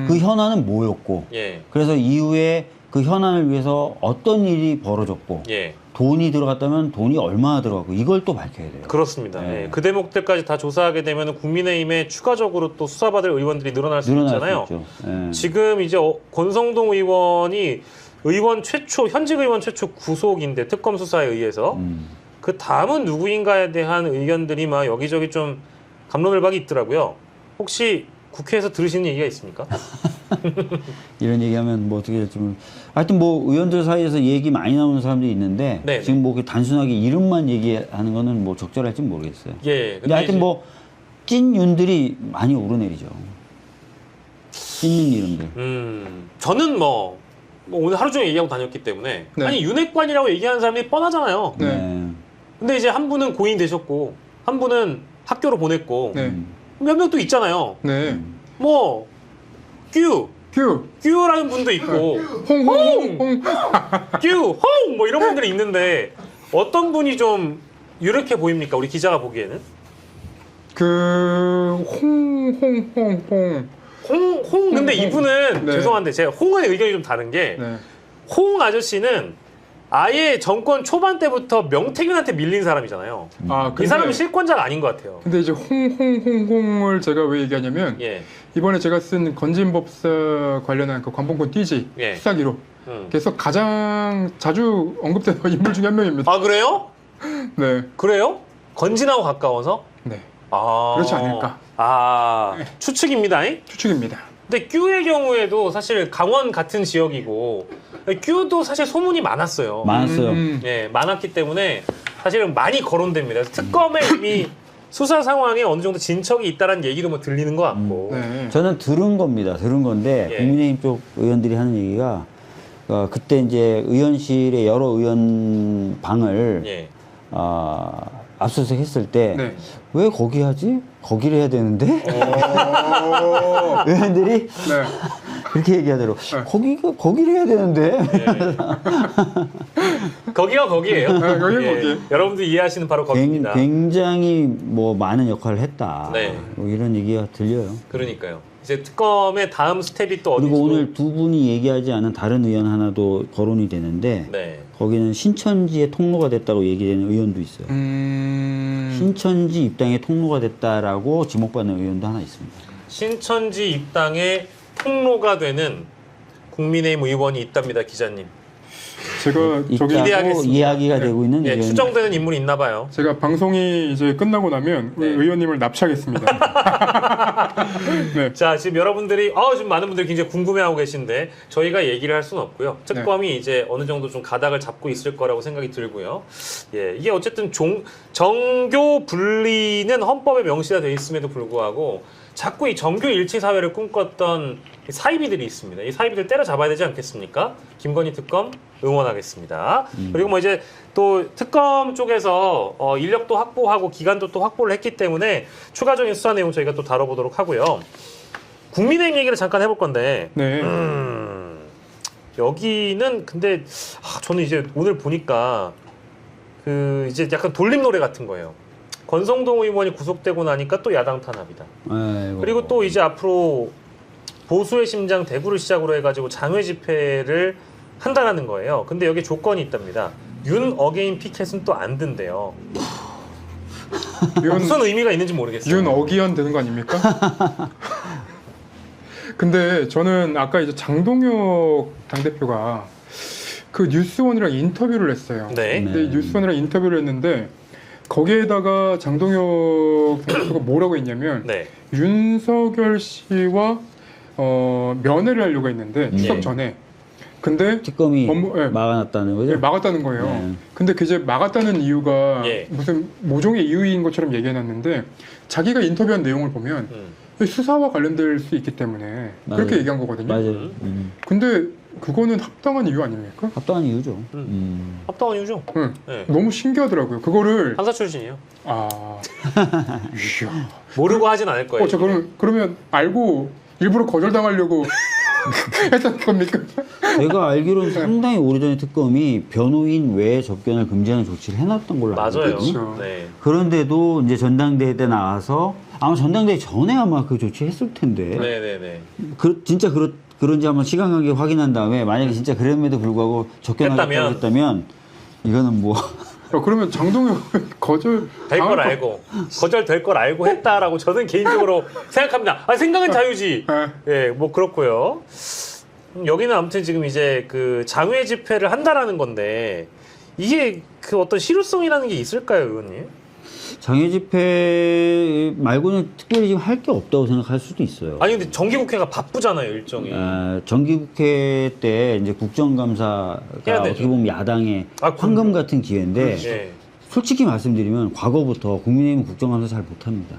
[SPEAKER 3] 그 현안은 뭐였고,
[SPEAKER 1] 예.
[SPEAKER 3] 그래서 이후에 그 현안을 위해서 어떤 일이 벌어졌고,
[SPEAKER 1] 예.
[SPEAKER 3] 돈이 들어갔다면 돈이 얼마나 들어갔고, 이걸 또 밝혀야 돼요.
[SPEAKER 1] 그렇습니다.
[SPEAKER 3] 네.
[SPEAKER 1] 예. 그 대목들까지 다 조사하게 되면 국민의힘에 추가적으로 또 수사받을 의원들이 늘어날 수 있잖아요.
[SPEAKER 3] 수 있죠. 예.
[SPEAKER 1] 지금 이제 권성동 의원이 현직 의원 최초 구속인데 특검 수사에 의해서 그 다음은 누구인가에 대한 의견들이 막 여기저기 좀 갑론을박이 있더라고요. 혹시 국회에서 들으시는 얘기가 있습니까?
[SPEAKER 3] 이런 얘기하면 뭐 어떻게 될지 하여튼 뭐 의원들 사이에서 얘기 많이 나오는 사람들이 있는데
[SPEAKER 1] 네네.
[SPEAKER 3] 지금 뭐 단순하게 이름만 얘기하는 거는 뭐 적절할지 모르겠어요.
[SPEAKER 1] 예.
[SPEAKER 3] 근데 하여튼 뭐 찐윤들이 많이 오르내리죠. 찐윤 이름들.
[SPEAKER 1] 저는 뭐 오늘 하루 종일 얘기하고 다녔기 때문에
[SPEAKER 2] 네.
[SPEAKER 1] 아니 윤핵관이라고 얘기하는 사람이 뻔하잖아요.
[SPEAKER 2] 네.
[SPEAKER 1] 근데 이제 한 분은 고인 되셨고 한 분은 학교로 보냈고
[SPEAKER 2] 네.
[SPEAKER 1] 몇 명 또 있잖아요.
[SPEAKER 2] 네.
[SPEAKER 1] 뭐
[SPEAKER 2] 큐.
[SPEAKER 1] 규라는 분도 있고
[SPEAKER 2] 홍.
[SPEAKER 1] 규홍 뭐 이런 분들이 있는데 어떤 분이 좀 유력해 보입니까? 우리 기자가 보기에는 홍 근데 이분은
[SPEAKER 2] 네.
[SPEAKER 1] 죄송한데 제가 홍의 의견이 좀 다른 게
[SPEAKER 2] 네.
[SPEAKER 1] 홍 아저씨는 아예 정권 초반 때부터 명태균한테 밀린 사람이잖아요.
[SPEAKER 2] 아,
[SPEAKER 1] 이 사람은 실권자가 아닌 것 같아요.
[SPEAKER 2] 근데 이제 홍을 제가 왜 얘기하냐면
[SPEAKER 1] 예.
[SPEAKER 2] 이번에 제가 쓴 건진법사 관련한 그 관봉권 띠지
[SPEAKER 1] 예.
[SPEAKER 2] 수사기록 그래서 가장 자주 언급되는 인물 중에 한 명입니다.
[SPEAKER 1] 아 그래요?
[SPEAKER 2] 네,
[SPEAKER 1] 그래요? 건진하고 가까워서?
[SPEAKER 2] 네,
[SPEAKER 1] 아
[SPEAKER 2] 그렇지 않을까.
[SPEAKER 1] 추측입니다.
[SPEAKER 2] 추측입니다.
[SPEAKER 1] 근데 규의 경우에도 사실 강원 같은 지역이고 규도 사실 소문이 많았어요.
[SPEAKER 3] 많았어요.
[SPEAKER 1] 예, 많았기 때문에 사실은 많이 거론됩니다. 그래서 특검에 이미 수사 상황에 어느 정도 진척이 있다는 얘기도 뭐 들리는 것 같고.
[SPEAKER 2] 네.
[SPEAKER 3] 저는 들은 겁니다. 들은 건데
[SPEAKER 1] 예.
[SPEAKER 3] 국민의힘 쪽 의원들이 하는 얘기가 그때 이제 의원실의 여러 의원 방을
[SPEAKER 1] 예.
[SPEAKER 3] 압수수색 했을 때
[SPEAKER 2] 네.
[SPEAKER 3] 왜 거기 하지? 거기를 해야 되는데? 의원들이
[SPEAKER 2] 네.
[SPEAKER 3] 그렇게 얘기하더라고. 거기를 해야 되는데?
[SPEAKER 1] 거기가 거기예요.
[SPEAKER 2] 여기가 거기.
[SPEAKER 1] 여러분들 이해하시는 바로 거기입니다.
[SPEAKER 3] 굉장히 뭐 많은 역할을 했다.
[SPEAKER 1] 네.
[SPEAKER 3] 뭐 이런 얘기가 들려요.
[SPEAKER 1] 그러니까요. 이제 특검의 다음 스텝이 또 어디지?
[SPEAKER 3] 그리고 오늘 두 분이 얘기하지 않은 다른 의원 하나도 거론이 되는데
[SPEAKER 1] 네.
[SPEAKER 3] 거기는 신천지의 통로가 됐다고 얘기되는 의원도 있어요. 신천지 입당의 통로가 됐다라고 지목받는 의원도 하나 있습니다.
[SPEAKER 1] 신천지 입당의 통로가 되는 국민의힘 의원이 있답니다, 기자님.
[SPEAKER 2] 제가 저기
[SPEAKER 1] 기대하겠습니다.
[SPEAKER 3] 이야기가
[SPEAKER 2] 네.
[SPEAKER 3] 되고 있는
[SPEAKER 1] 예,
[SPEAKER 3] 의원.
[SPEAKER 1] 추정되는 인물이 있나 봐요.
[SPEAKER 2] 제가 방송이 이제 끝나고 나면
[SPEAKER 1] 네.
[SPEAKER 2] 의원님을 납치하겠습니다. 네.
[SPEAKER 1] 자, 지금 여러분들이 지금 많은 분들이 굉장히 궁금해하고 계신데 저희가 얘기를 할 수는 없고요. 특검이 이제 어느 정도 좀 가닥을 잡고 있을 거라고 생각이 들고요. 예, 이게 어쨌든 정교 분리는 헌법에 명시가 되어 있음에도 불구하고 자꾸 이 정교 일치 사회를 꿈꿨던 사이비들이 있습니다. 이 사이비들 때려잡아야 되지 않겠습니까? 김건희 특검 응원하겠습니다. 그리고 뭐 이제 또 특검 쪽에서 인력도 확보하고 기간도 또 확보를 했기 때문에 추가적인 수사 내용 저희가 또 다뤄보도록 하고요. 국민의힘 얘기를 잠깐 해볼 건데
[SPEAKER 2] 네.
[SPEAKER 1] 여기는 근데 저는 이제 오늘 보니까 그 이제 약간 돌림 노래 같은 거예요. 권성동 의원이 구속되고 나니까 또 야당 탄압이다.
[SPEAKER 3] 아이고.
[SPEAKER 1] 그리고 또 이제 앞으로 보수의 심장 대구를 시작으로 해가지고 장외 집회를 한다라는 거예요. 근데 여기 조건이 있답니다. 윤 어게인 피켓은 또 안 든대요. 무슨 의미가 있는지 모르겠어요.
[SPEAKER 2] 윤 어기현 되는 거 아닙니까? 근데 저는 아까 이제 장동혁 당대표가 그 뉴스원이랑 인터뷰를 했어요.
[SPEAKER 1] 네.
[SPEAKER 2] 근데 뉴스원이랑 인터뷰를 했는데 거기에다가 장동혁 선수가 뭐라고 했냐면
[SPEAKER 1] 네.
[SPEAKER 2] 윤석열 씨와 면회를 하려고 했는데 추석
[SPEAKER 1] 예.
[SPEAKER 2] 전에 근데
[SPEAKER 3] 특검이
[SPEAKER 2] 예.
[SPEAKER 3] 막아놨다는 거죠?
[SPEAKER 2] 예, 막았다는 거예요.
[SPEAKER 3] 네.
[SPEAKER 2] 근데 그 이제 막았다는 이유가
[SPEAKER 1] 예.
[SPEAKER 2] 무슨 모종의 이유인 것처럼 얘기해놨는데 자기가 인터뷰한 내용을 보면 수사와 관련될 수 있기 때문에 그렇게
[SPEAKER 3] 맞아요.
[SPEAKER 2] 얘기한 거거든요.
[SPEAKER 3] 맞아요.
[SPEAKER 2] 근데 그거는 합당한 이유 아닙니까?
[SPEAKER 3] 합당한 이유죠.
[SPEAKER 1] 합당한 이유죠.
[SPEAKER 2] 응.
[SPEAKER 1] 네.
[SPEAKER 2] 너무 신기하더라고요. 그거를
[SPEAKER 1] 판사 출신이에요.
[SPEAKER 2] 이야.
[SPEAKER 1] 모르고 하진 않을 거예요.
[SPEAKER 2] 저 그러면 알고 일부러 거절당하려고 했던 겁니까?
[SPEAKER 3] 제가 알기로는 상당히 오래전에 특검이 변호인 외에 접견을 금지하는 조치를 해놨던 걸로 알고
[SPEAKER 1] 맞아요.
[SPEAKER 3] 있거든요.
[SPEAKER 2] 그렇죠.
[SPEAKER 1] 네.
[SPEAKER 3] 그런데도 이제 전당대회 때 나와서 아마 전당대회 전에 아마 그 조치했을 텐데
[SPEAKER 1] 네네네.
[SPEAKER 3] 진짜 그런지 한번 시간 관계 확인한 다음에 만약에 진짜 그럼에도 불구하고 접견하겠다고 했다면 이거는 뭐
[SPEAKER 2] 그러면 장동혁 거절
[SPEAKER 1] 될 걸 알고 거절 될 걸 알고 했다라고 저는 개인적으로 생각합니다. 생각은 자유지. 예, 뭐 그렇고요. 여기는 아무튼 지금 이제 그 장외 집회를 한다라는 건데 이게 그 어떤 실효성이라는 게 있을까요, 의원님?
[SPEAKER 3] 장외 집회 말고는 특별히 지금 할 게 없다고 생각할 수도 있어요.
[SPEAKER 1] 아니 근데 정기국회가 바쁘잖아요, 일정이.
[SPEAKER 3] 정기국회 때 이제 국정감사가
[SPEAKER 1] 해야 되죠.
[SPEAKER 3] 어떻게 보면 야당의 황금 같은 기회인데
[SPEAKER 1] 예.
[SPEAKER 3] 솔직히 말씀드리면 과거부터 국민의힘은 국정감사 잘 못합니다.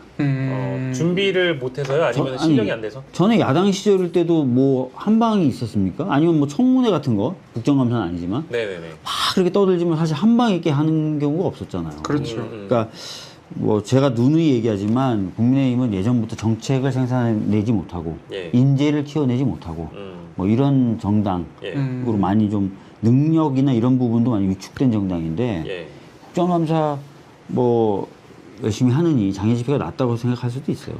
[SPEAKER 1] 준비를 못해서요? 아니면 실력이 안 돼서?
[SPEAKER 3] 전에 야당 시절일 때도 뭐 한방이 있었습니까? 아니면 뭐 청문회 같은 거 국정감사는 아니지만
[SPEAKER 1] 네네네.
[SPEAKER 3] 막 그렇게 떠들지만 사실 한방 있게 하는 경우가 없었잖아요.
[SPEAKER 2] 그렇죠.
[SPEAKER 3] 그러니까 뭐 제가 누누이 얘기하지만 국민의힘은 예전부터 정책을 생산해내지 못하고
[SPEAKER 1] 예.
[SPEAKER 3] 인재를 키워내지 못하고 뭐 이런 정당으로
[SPEAKER 1] 예.
[SPEAKER 3] 많이 좀 능력이나 이런 부분도 많이 위축된 정당인데
[SPEAKER 1] 예.
[SPEAKER 3] 국정감사 뭐 열심히 하느니 장애 집회가 낫다고 생각할 수도 있어요.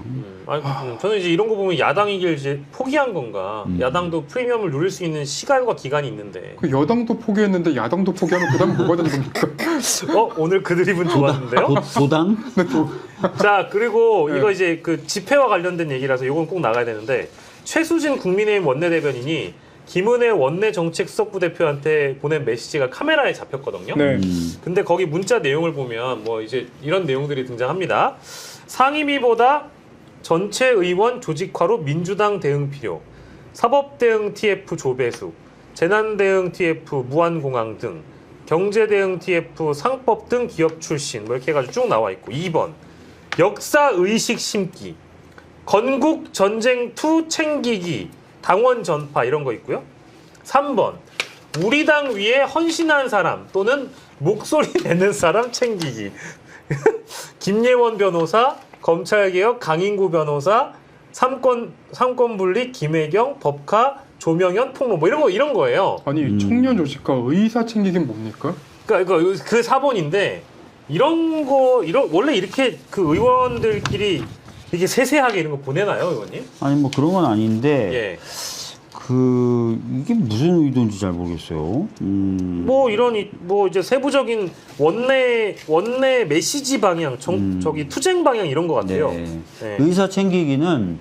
[SPEAKER 1] 저는 이제 이런 거 보면 야당이길 이제 포기한 건가? 야당도 프리미엄을 누릴 수 있는 시간과 기간이 있는데.
[SPEAKER 2] 그 여당도 포기했는데 야당도 포기하면 그다음 뭐가 되는 겁니까?
[SPEAKER 1] 오늘 그 드립은 좋았는데요?
[SPEAKER 3] 도당?
[SPEAKER 1] 자, 그리고 이거 이제 그 집회와 관련된 얘기라서 이건 꼭 나가야 되는데 최수진 국민의힘 원내대변인이 김은혜 원내정책수석부 대표한테 보낸 메시지가 카메라에 잡혔거든요.
[SPEAKER 2] 네.
[SPEAKER 1] 근데 거기 문자 내용을 보면 뭐 이제 이런 내용들이 등장합니다. 상임위보다 전체 의원 조직화로 민주당 대응 필요, 사법 대응 TF 조배수, 재난 대응 TF 무한공항 등, 경제 대응 TF 상법 등 기업 출신 뭐 이렇게 해가지고 쭉 나와 있고 2번 역사 의식 심기, 건국 전쟁 투 챙기기, 당원 전파 이런 거 있고요. 3번 우리 당 위에 헌신한 사람 또는 목소리 내는 사람 챙기기. 김예원 변호사, 검찰개혁 강인구 변호사, 삼권 분립 김혜경, 법카 조명현 폭로 뭐 이런 거예요.
[SPEAKER 2] 아니 청년 조직과 의사 챙기긴 뭡니까?
[SPEAKER 1] 그러니까 그 4번인데 원래 이렇게 그 의원들끼리 이게 세세하게 이런 거 보내나요, 의원님?
[SPEAKER 3] 아니 뭐 그런 건 아닌데
[SPEAKER 1] 예.
[SPEAKER 3] 이게 무슨 의도인지 잘 모르겠어요.
[SPEAKER 1] 뭐 이제 세부적인 원내 메시지 방향, 저기 투쟁 방향 이런 것 같아요.
[SPEAKER 3] 네.
[SPEAKER 1] 네.
[SPEAKER 3] 의사 챙기기는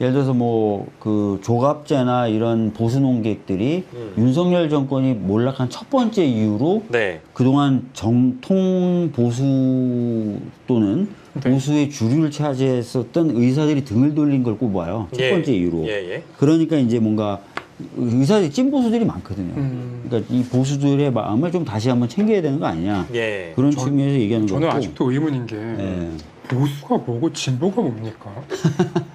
[SPEAKER 3] 예를 들어서 뭐 그 조갑제나 이런 보수 농객들이 윤석열 정권이 몰락한 첫 번째 이유로
[SPEAKER 1] 네.
[SPEAKER 3] 그동안 정통 보수 또는 보수의 주류를 차지했었던 의사들이 등을 돌린 걸 꼽아요. 첫 번째 이유로.
[SPEAKER 1] 예.
[SPEAKER 3] 그러니까 이제 뭔가 의사들이 찐 보수들이 많거든요. 그러니까 이 보수들의 마음을 좀 다시 한번 챙겨야 되는 거 아니냐.
[SPEAKER 1] 예.
[SPEAKER 3] 그런 측면에서 얘기하는 거고.
[SPEAKER 2] 저는 아직도 의문인 게 보수가 뭐고 진보가 뭡니까?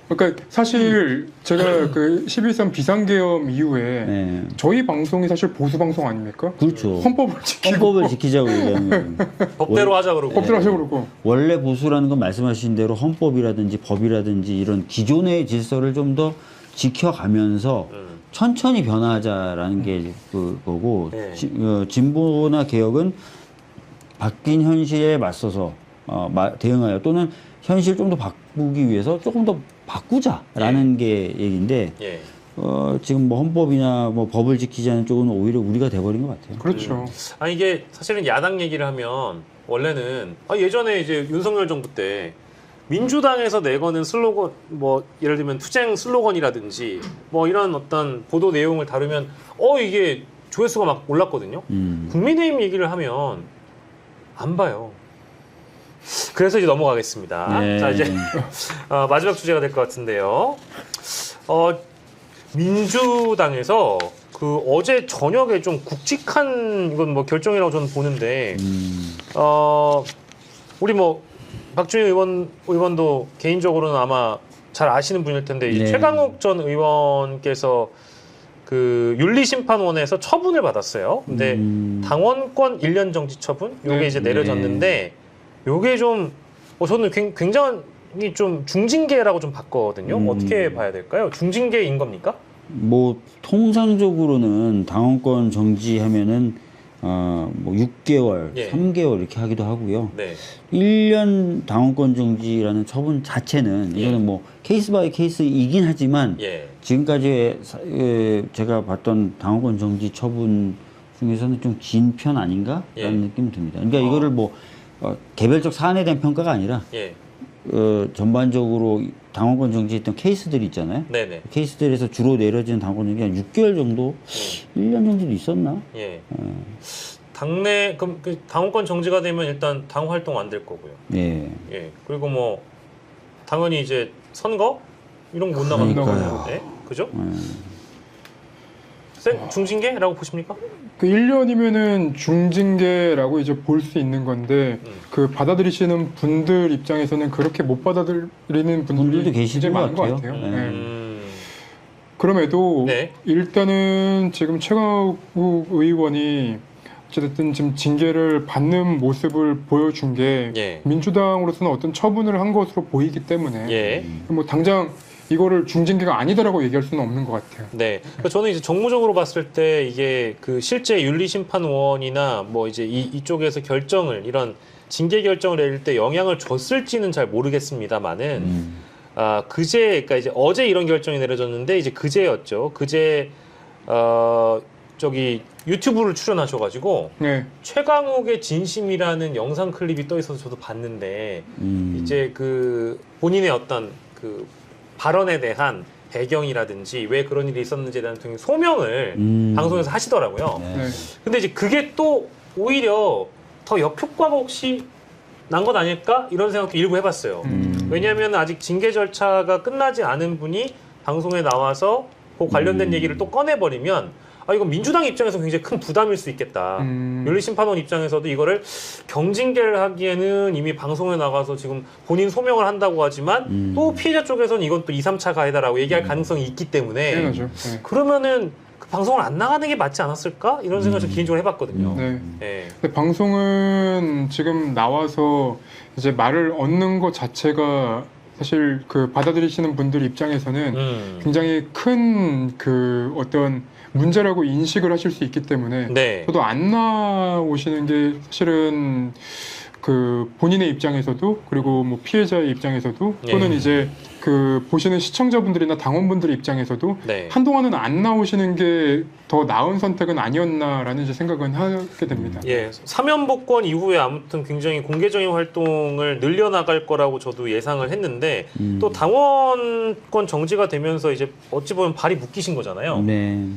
[SPEAKER 2] 그러니까 사실 제가 그 11.3 비상계엄 이후에 저희 방송이 사실 보수 방송 아닙니까?
[SPEAKER 3] 그렇죠.
[SPEAKER 2] 헌법을
[SPEAKER 3] 지키자고 얘기하는 거예요.
[SPEAKER 1] 법대로 하자 그러고.
[SPEAKER 2] 법대로 하자 그러고.
[SPEAKER 3] 원래 보수라는 건 말씀하신 대로 헌법이라든지 법이라든지 이런 기존의 질서를 좀 더 지켜가면서 천천히 변화하자라는 게 그거고 진보나 개혁은 바뀐 현실에 맞서서 대응하여 또는 현실 좀 더 바꾸기 위해서 조금 더 바꾸자라는 게 얘기인데 지금 뭐 헌법이나 뭐 법을 지키자는 쪽은 오히려 우리가 돼버린 것 같아요.
[SPEAKER 2] 그렇죠.
[SPEAKER 1] 아니 이게 사실은 야당 얘기를 하면 원래는 예전에 이제 윤석열 정부 때 민주당에서 내거는 슬로건 뭐 예를 들면 투쟁 슬로건이라든지 뭐 이런 어떤 보도 내용을 다루면 이게 조회수가 막 올랐거든요. 국민의힘 얘기를 하면 안 봐요. 그래서 이제 넘어가겠습니다.
[SPEAKER 3] 네.
[SPEAKER 1] 자, 이제 마지막 주제가 될 것 같은데요. 민주당에서 그 어제 저녁에 좀 굵직한 이건 뭐 결정이라고 저는 보는데 우리 뭐 박주민 의원도 개인적으로는 아마 잘 아시는 분일 텐데 이제
[SPEAKER 3] 네.
[SPEAKER 1] 최강욱 전 의원께서 그 윤리심판원에서 처분을 받았어요. 근데 당원권 1년 정지 처분 요게
[SPEAKER 2] 네.
[SPEAKER 1] 이제 내려졌는데 요게 좀 저는 굉장히 좀 중징계라고 좀 봤거든요. 어떻게 봐야 될까요? 중징계인 겁니까?
[SPEAKER 3] 뭐 통상적으로는 당원권 정지하면은 뭐 6개월,
[SPEAKER 1] 예.
[SPEAKER 3] 3개월 이렇게 하기도 하고요.
[SPEAKER 1] 네.
[SPEAKER 3] 1년 당원권 정지라는 처분 자체는
[SPEAKER 1] 예.
[SPEAKER 3] 이거는 뭐 케이스 바이 케이스이긴 하지만
[SPEAKER 1] 예.
[SPEAKER 3] 지금까지 제가 봤던 당원권 정지 처분 중에서는 좀 긴 편 아닌가라는
[SPEAKER 1] 예.
[SPEAKER 3] 느낌이 듭니다. 그러니까 이거를 뭐 개별적 사안에 대한 평가가 아니라
[SPEAKER 1] 예.
[SPEAKER 3] 전반적으로 당원권 정지했던 케이스들이 있잖아요.
[SPEAKER 1] 네네.
[SPEAKER 3] 케이스들에서 주로 내려지는 당원권 정지가 한 6개월 정도, 1년 정도도 있었나?
[SPEAKER 1] 예. 당내 그럼 그 당원권 정지가 되면 일단 당 활동 안 될 거고요.
[SPEAKER 3] 예.
[SPEAKER 1] 예. 그리고 뭐 당연히 이제 선거 이런 거 못 나가는
[SPEAKER 3] 그러니까요.
[SPEAKER 1] 건데, 그죠? 중징계라고 보십니까?
[SPEAKER 2] 그 1년이면은 중징계라고 이제 볼 수 있는 건데 그 받아들이시는 분들 입장에서는 그렇게 못 받아들이는
[SPEAKER 3] 분들도
[SPEAKER 2] 분들이
[SPEAKER 3] 계시는
[SPEAKER 2] 굉장히 많은
[SPEAKER 3] 것
[SPEAKER 2] 것
[SPEAKER 3] 같아요.
[SPEAKER 2] 같아요.
[SPEAKER 3] 네.
[SPEAKER 2] 네. 그럼에도
[SPEAKER 1] 네.
[SPEAKER 2] 일단은 지금 최강욱 의원이 어쨌든 지금 징계를 받는 모습을 보여준 게
[SPEAKER 1] 예.
[SPEAKER 2] 민주당으로서는 어떤 처분을 한 것으로 보이기 때문에
[SPEAKER 1] 예.
[SPEAKER 2] 뭐 당장 이거를 중징계가 아니다라고 얘기할 수는 없는 것 같아요.
[SPEAKER 1] 네. 그러니까 저는 이제 정무적으로 봤을 때 이게 그 실제 윤리심판원이나 뭐 이제 이쪽에서 결정을 이런 징계 결정을 내릴 때 영향을 줬을지는 잘 모르겠습니다만은 그제 그러니까 이제 어제 이런 결정이 내려졌는데 이제 그제였죠. 그제 저기 유튜브를 출연하셔가지고
[SPEAKER 2] 네.
[SPEAKER 1] 최강욱의 진심이라는 영상 클립이 떠 있어서 저도 봤는데 이제 그 본인의 어떤 그 발언에 대한 배경이라든지 왜 그런 일이 있었는지에 대한 등의 소명을 방송에서 하시더라고요.
[SPEAKER 3] 네.
[SPEAKER 2] 네.
[SPEAKER 1] 근데 이제 그게 또 오히려 더 역효과가 혹시 난 것 아닐까? 이런 생각도 일부 해봤어요. 왜냐하면 아직 징계 절차가 끝나지 않은 분이 방송에 나와서 그 관련된 얘기를 또 꺼내버리면 이건 민주당 입장에서 굉장히 큰 부담일 수 있겠다. 윤리심판원 입장에서도 이거를 경징계를 하기에는 이미 방송에 나가서 지금 본인 소명을 한다고 하지만 또 피해자 쪽에서는 이건 또 2, 3차 가해다라고 얘기할 가능성이 있기 때문에
[SPEAKER 2] 당연하죠. 네.
[SPEAKER 1] 그러면은 그 방송을 안 나가는 게 맞지 않았을까? 이런 생각을 좀 개인적으로 해봤거든요.
[SPEAKER 2] 네.
[SPEAKER 1] 예.
[SPEAKER 2] 근데 방송은 지금 나와서 이제 말을 얻는 것 자체가 사실 그 받아들이시는 분들 입장에서는 굉장히 큰 그 어떤 문제라고 인식을 하실 수 있기 때문에
[SPEAKER 1] 네.
[SPEAKER 2] 저도 안 나오시는 게 사실은 그 본인의 입장에서도 그리고 뭐 피해자의 입장에서도 또는
[SPEAKER 1] 예.
[SPEAKER 2] 이제 그 보시는 시청자분들이나 당원분들 입장에서도
[SPEAKER 1] 네.
[SPEAKER 2] 한동안은 안 나오시는 게 더 나은 선택은 아니었나라는 이제 생각은 하게 됩니다.
[SPEAKER 1] 예, 사면 복권 이후에 아무튼 굉장히 공개적인 활동을 늘려나갈 거라고 저도 예상을 했는데 또 당원권 정지가 되면서 이제 어찌 보면 발이 묶이신 거잖아요.
[SPEAKER 3] 네.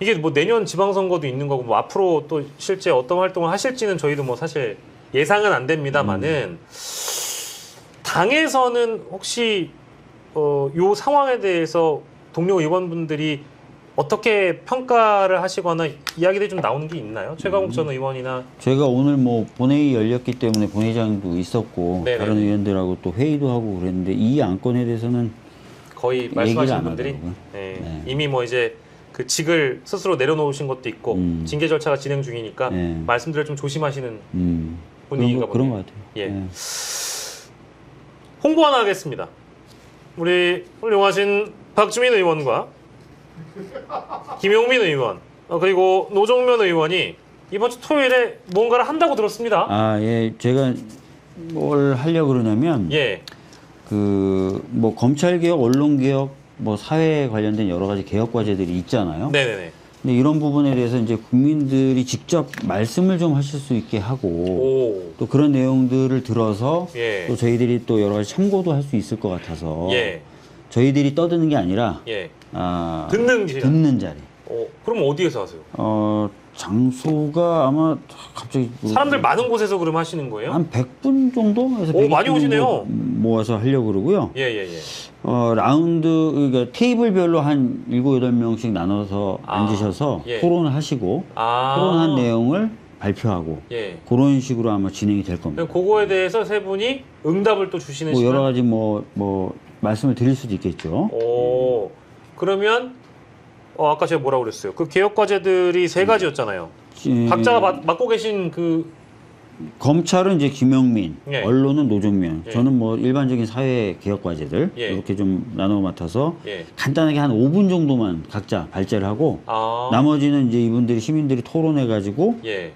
[SPEAKER 1] 이게 뭐 내년 지방선거도 있는 거고 뭐 앞으로 또 실제 어떤 활동을 하실지는 저희도 뭐 사실 예상은 안 됩니다만은 당에서는 혹시 요 상황에 대해서 동료 의원분들이 어떻게 평가를 하시거나 이야기들이 좀 나오는 게 있나요? 최강욱 전 의원이나
[SPEAKER 3] 저희가 오늘 뭐 본회의 열렸기 때문에 본회의장도 있었고
[SPEAKER 1] 네네네.
[SPEAKER 3] 다른 의원들하고 또 회의도 하고 그랬는데 이 안건에 대해서는
[SPEAKER 1] 거의
[SPEAKER 3] 얘기를
[SPEAKER 1] 말씀하신
[SPEAKER 3] 안
[SPEAKER 1] 분들이
[SPEAKER 3] 하더라고요.
[SPEAKER 1] 네. 이미 뭐 이제 그 직을 스스로 내려놓으신 것도 있고 징계 절차가 진행 중이니까
[SPEAKER 3] 네.
[SPEAKER 1] 말씀들을 좀 조심하시는 분위기가
[SPEAKER 3] 그런
[SPEAKER 1] 보네요.
[SPEAKER 3] 것 같아요.
[SPEAKER 1] 예.
[SPEAKER 3] 네.
[SPEAKER 1] 홍보 하나 하겠습니다. 우리 훌륭하신 박주민 의원과 김용민 의원 그리고 노정면 의원이 이번 주 토요일에 뭔가를 한다고 들었습니다.
[SPEAKER 3] 예, 제가 뭘 하려고 그러냐면
[SPEAKER 1] 예,
[SPEAKER 3] 그 뭐 검찰 개혁, 언론 개혁, 뭐 사회 관련된 여러 가지 개혁 과제들이 있잖아요.
[SPEAKER 1] 네네네.
[SPEAKER 3] 근데 이런 부분에 대해서 이제 국민들이 직접 말씀을 좀 하실 수 있게 하고
[SPEAKER 1] 오,
[SPEAKER 3] 또 그런 내용들을 들어서
[SPEAKER 1] 예,
[SPEAKER 3] 또 저희들이 또 여러 가지 참고도 할 수 있을 것 같아서
[SPEAKER 1] 예,
[SPEAKER 3] 저희들이 떠드는 게 아니라
[SPEAKER 1] 예.
[SPEAKER 3] 아,
[SPEAKER 1] 듣는 기간.
[SPEAKER 3] 듣는 자리.
[SPEAKER 1] 그럼 어디에서 하세요?
[SPEAKER 3] 장소가 아마 갑자기
[SPEAKER 1] 사람들 많은 곳에서 그럼 하시는 거예요?
[SPEAKER 3] 한 100분 정도에서
[SPEAKER 1] 오, 많이 오시네요.
[SPEAKER 3] 모아서 하려고 그러고요.
[SPEAKER 1] 예.
[SPEAKER 3] 라운드, 그러니까 테이블별로 한 7, 8명씩 나눠서 앉으셔서
[SPEAKER 1] 예.
[SPEAKER 3] 토론을 하시고 토론한 내용을 발표하고
[SPEAKER 1] 예.
[SPEAKER 3] 그런 식으로 아마 진행이 될 겁니다.
[SPEAKER 1] 그럼 그거에 대해서 세 분이 응답을 또 주시는
[SPEAKER 3] 뭐
[SPEAKER 1] 시간?
[SPEAKER 3] 여러 가지 뭐 말씀을 드릴 수도 있겠죠.
[SPEAKER 1] 그러면 아까 제가 뭐라고 그랬어요? 그 개혁 과제들이 세 가지였잖아요. 각자가 맡고 계신 그
[SPEAKER 3] 검찰은 이제 김영민,
[SPEAKER 1] 예.
[SPEAKER 3] 언론은 노정면,
[SPEAKER 1] 예.
[SPEAKER 3] 저는 뭐 일반적인 사회 개혁 과제들
[SPEAKER 1] 예.
[SPEAKER 3] 이렇게 좀 나눠 맡아서
[SPEAKER 1] 예.
[SPEAKER 3] 간단하게 한 5분 정도만 각자 발제를 하고 나머지는 이제 이분들이 시민들이 토론해 가지고
[SPEAKER 1] 예.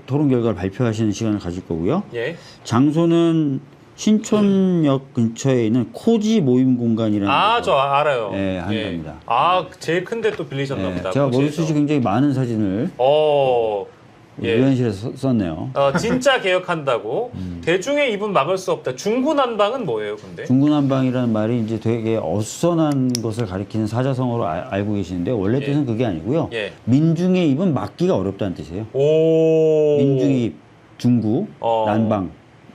[SPEAKER 3] 토론 결과를 발표하시는 시간을 가질 거고요.
[SPEAKER 1] 예.
[SPEAKER 3] 장소는 신촌역 근처에 있는 코지 모임 공간이라는
[SPEAKER 1] 저 알아요.
[SPEAKER 3] 예, 한답니다.
[SPEAKER 1] 제일 큰데 또 빌리셨나 보다.
[SPEAKER 3] 제가
[SPEAKER 1] 코지에서.
[SPEAKER 3] 머릿속에 굉장히 많은 사진을
[SPEAKER 1] 예.
[SPEAKER 3] 의원실에서 썼네요.
[SPEAKER 1] 진짜 개혁한다고 대중의 입은 막을 수 없다. 중구난방은 뭐예요, 근데?
[SPEAKER 3] 중구난방이라는 말이 이제 되게 어수선한 것을 가리키는 사자성어로 알고 계시는데 원래
[SPEAKER 1] 예.
[SPEAKER 3] 뜻은 그게 아니고요.
[SPEAKER 1] 예.
[SPEAKER 3] 민중의 입은 막기가 어렵다는 뜻이에요. 민중의 입, 중구, 난방,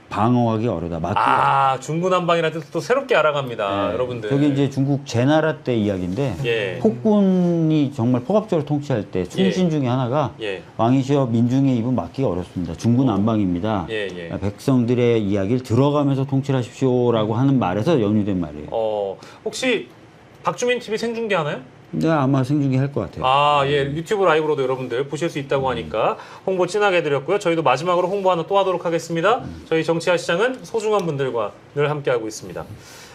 [SPEAKER 3] 방어하기 어려다. 막기가.
[SPEAKER 1] 중구난방이라는 뜻도 새롭게 알아갑니다, 여러분들.
[SPEAKER 3] 그게 이제 중국 제나라 때 이야기인데
[SPEAKER 1] 예.
[SPEAKER 3] 폭군이 정말 포갑적으로 통치할 때 충신 중에 하나가
[SPEAKER 1] 예.
[SPEAKER 3] 왕이시여 민중의 입은 막기가 어렵습니다. 중구난방입니다.
[SPEAKER 1] 예.
[SPEAKER 3] 백성들의 이야기를 들어가면서 통치를 하십시오라고 하는 말에서 연유된 말이에요.
[SPEAKER 1] 혹시 박주민 TV 생중계 하나요?
[SPEAKER 3] 네, 아마 생중계 할 것 같아요.
[SPEAKER 1] 유튜브 라이브로도 여러분들 보실 수 있다고 하니까 홍보 진하게 해드렸고요. 저희도 마지막으로 홍보 하나 또 하도록 하겠습니다. 저희 정치화 시장은 소중한 분들과 늘 함께하고 있습니다.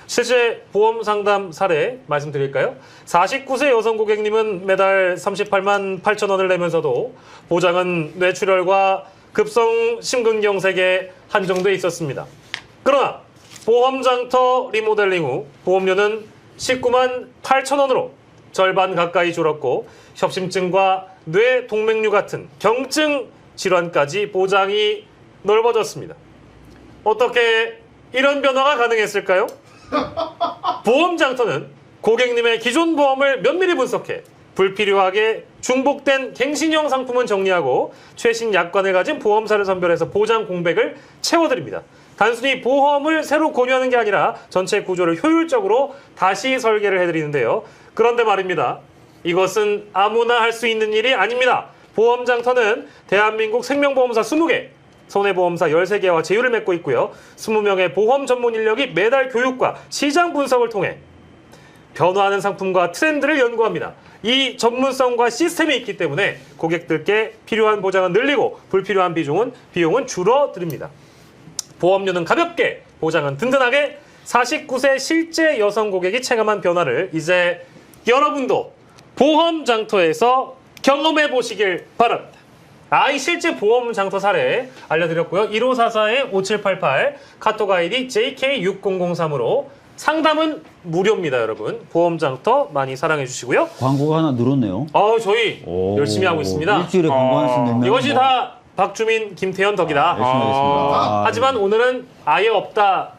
[SPEAKER 1] 실제 보험 상담 사례 말씀드릴까요? 49세 여성 고객님은 매달 38만 8천 원을 내면서도 보장은 뇌출혈과 급성 심근경색에 한정돼 있었습니다. 그러나 보험장터 리모델링 후 보험료는 19만 8천 원으로 절반 가까이 줄었고 협심증과 뇌동맥류 같은 경증 질환까지 보장이 넓어졌습니다. 어떻게 이런 변화가 가능했을까요? 보험장터는 고객님의 기존 보험을 면밀히 분석해 불필요하게 중복된 갱신형 상품은 정리하고 최신 약관을 가진 보험사를 선별해서 보장 공백을 채워드립니다. 단순히 보험을 새로 권유하는 게 아니라 전체 구조를 효율적으로 다시 설계를 해드리는데요. 그런데 말입니다. 이것은 아무나 할 수 있는 일이 아닙니다. 보험장터는 대한민국 생명보험사 20개, 손해보험사 13개와 제휴를 맺고 있고요. 20명의 보험 전문 인력이 매달 교육과 시장 분석을 통해 변화하는 상품과 트렌드를 연구합니다. 이 전문성과 시스템이 있기 때문에 고객들께 필요한 보장은 늘리고 불필요한 비용은 줄어듭니다. 보험료는 가볍게, 보장은 든든하게 49세 실제 여성 고객이 체감한 변화를 이제 여러분도 보험장터에서 경험해 보시길 바랍니다. 이 실제 보험장터 사례 알려드렸고요. 1544-5788 카톡 아이디 JK6003으로 상담은 무료입니다, 여러분. 보험장터 많이 사랑해 주시고요.
[SPEAKER 3] 광고가 하나 늘었네요.
[SPEAKER 1] 저희 열심히 하고 있습니다.
[SPEAKER 3] 일주일에 광고 하나씩 늘면
[SPEAKER 1] 이것이 다 박주민, 김태현 덕이다.
[SPEAKER 3] 열심히 하겠습니다.
[SPEAKER 1] 하지만 오늘은 아예 없다.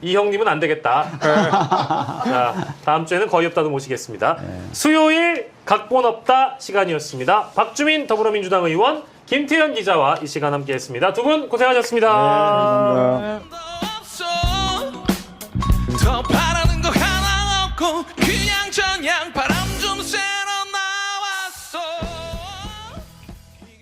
[SPEAKER 1] 이 형님은 안 되겠다. 자, 다음 주에는 거의 없다도 모시겠습니다. 수요일 각본 없다 시간이었습니다. 박주민 더불어민주당 의원, 김태현 기자와 이 시간 함께했습니다. 두 분 고생하셨습니다.
[SPEAKER 3] 감사합니다.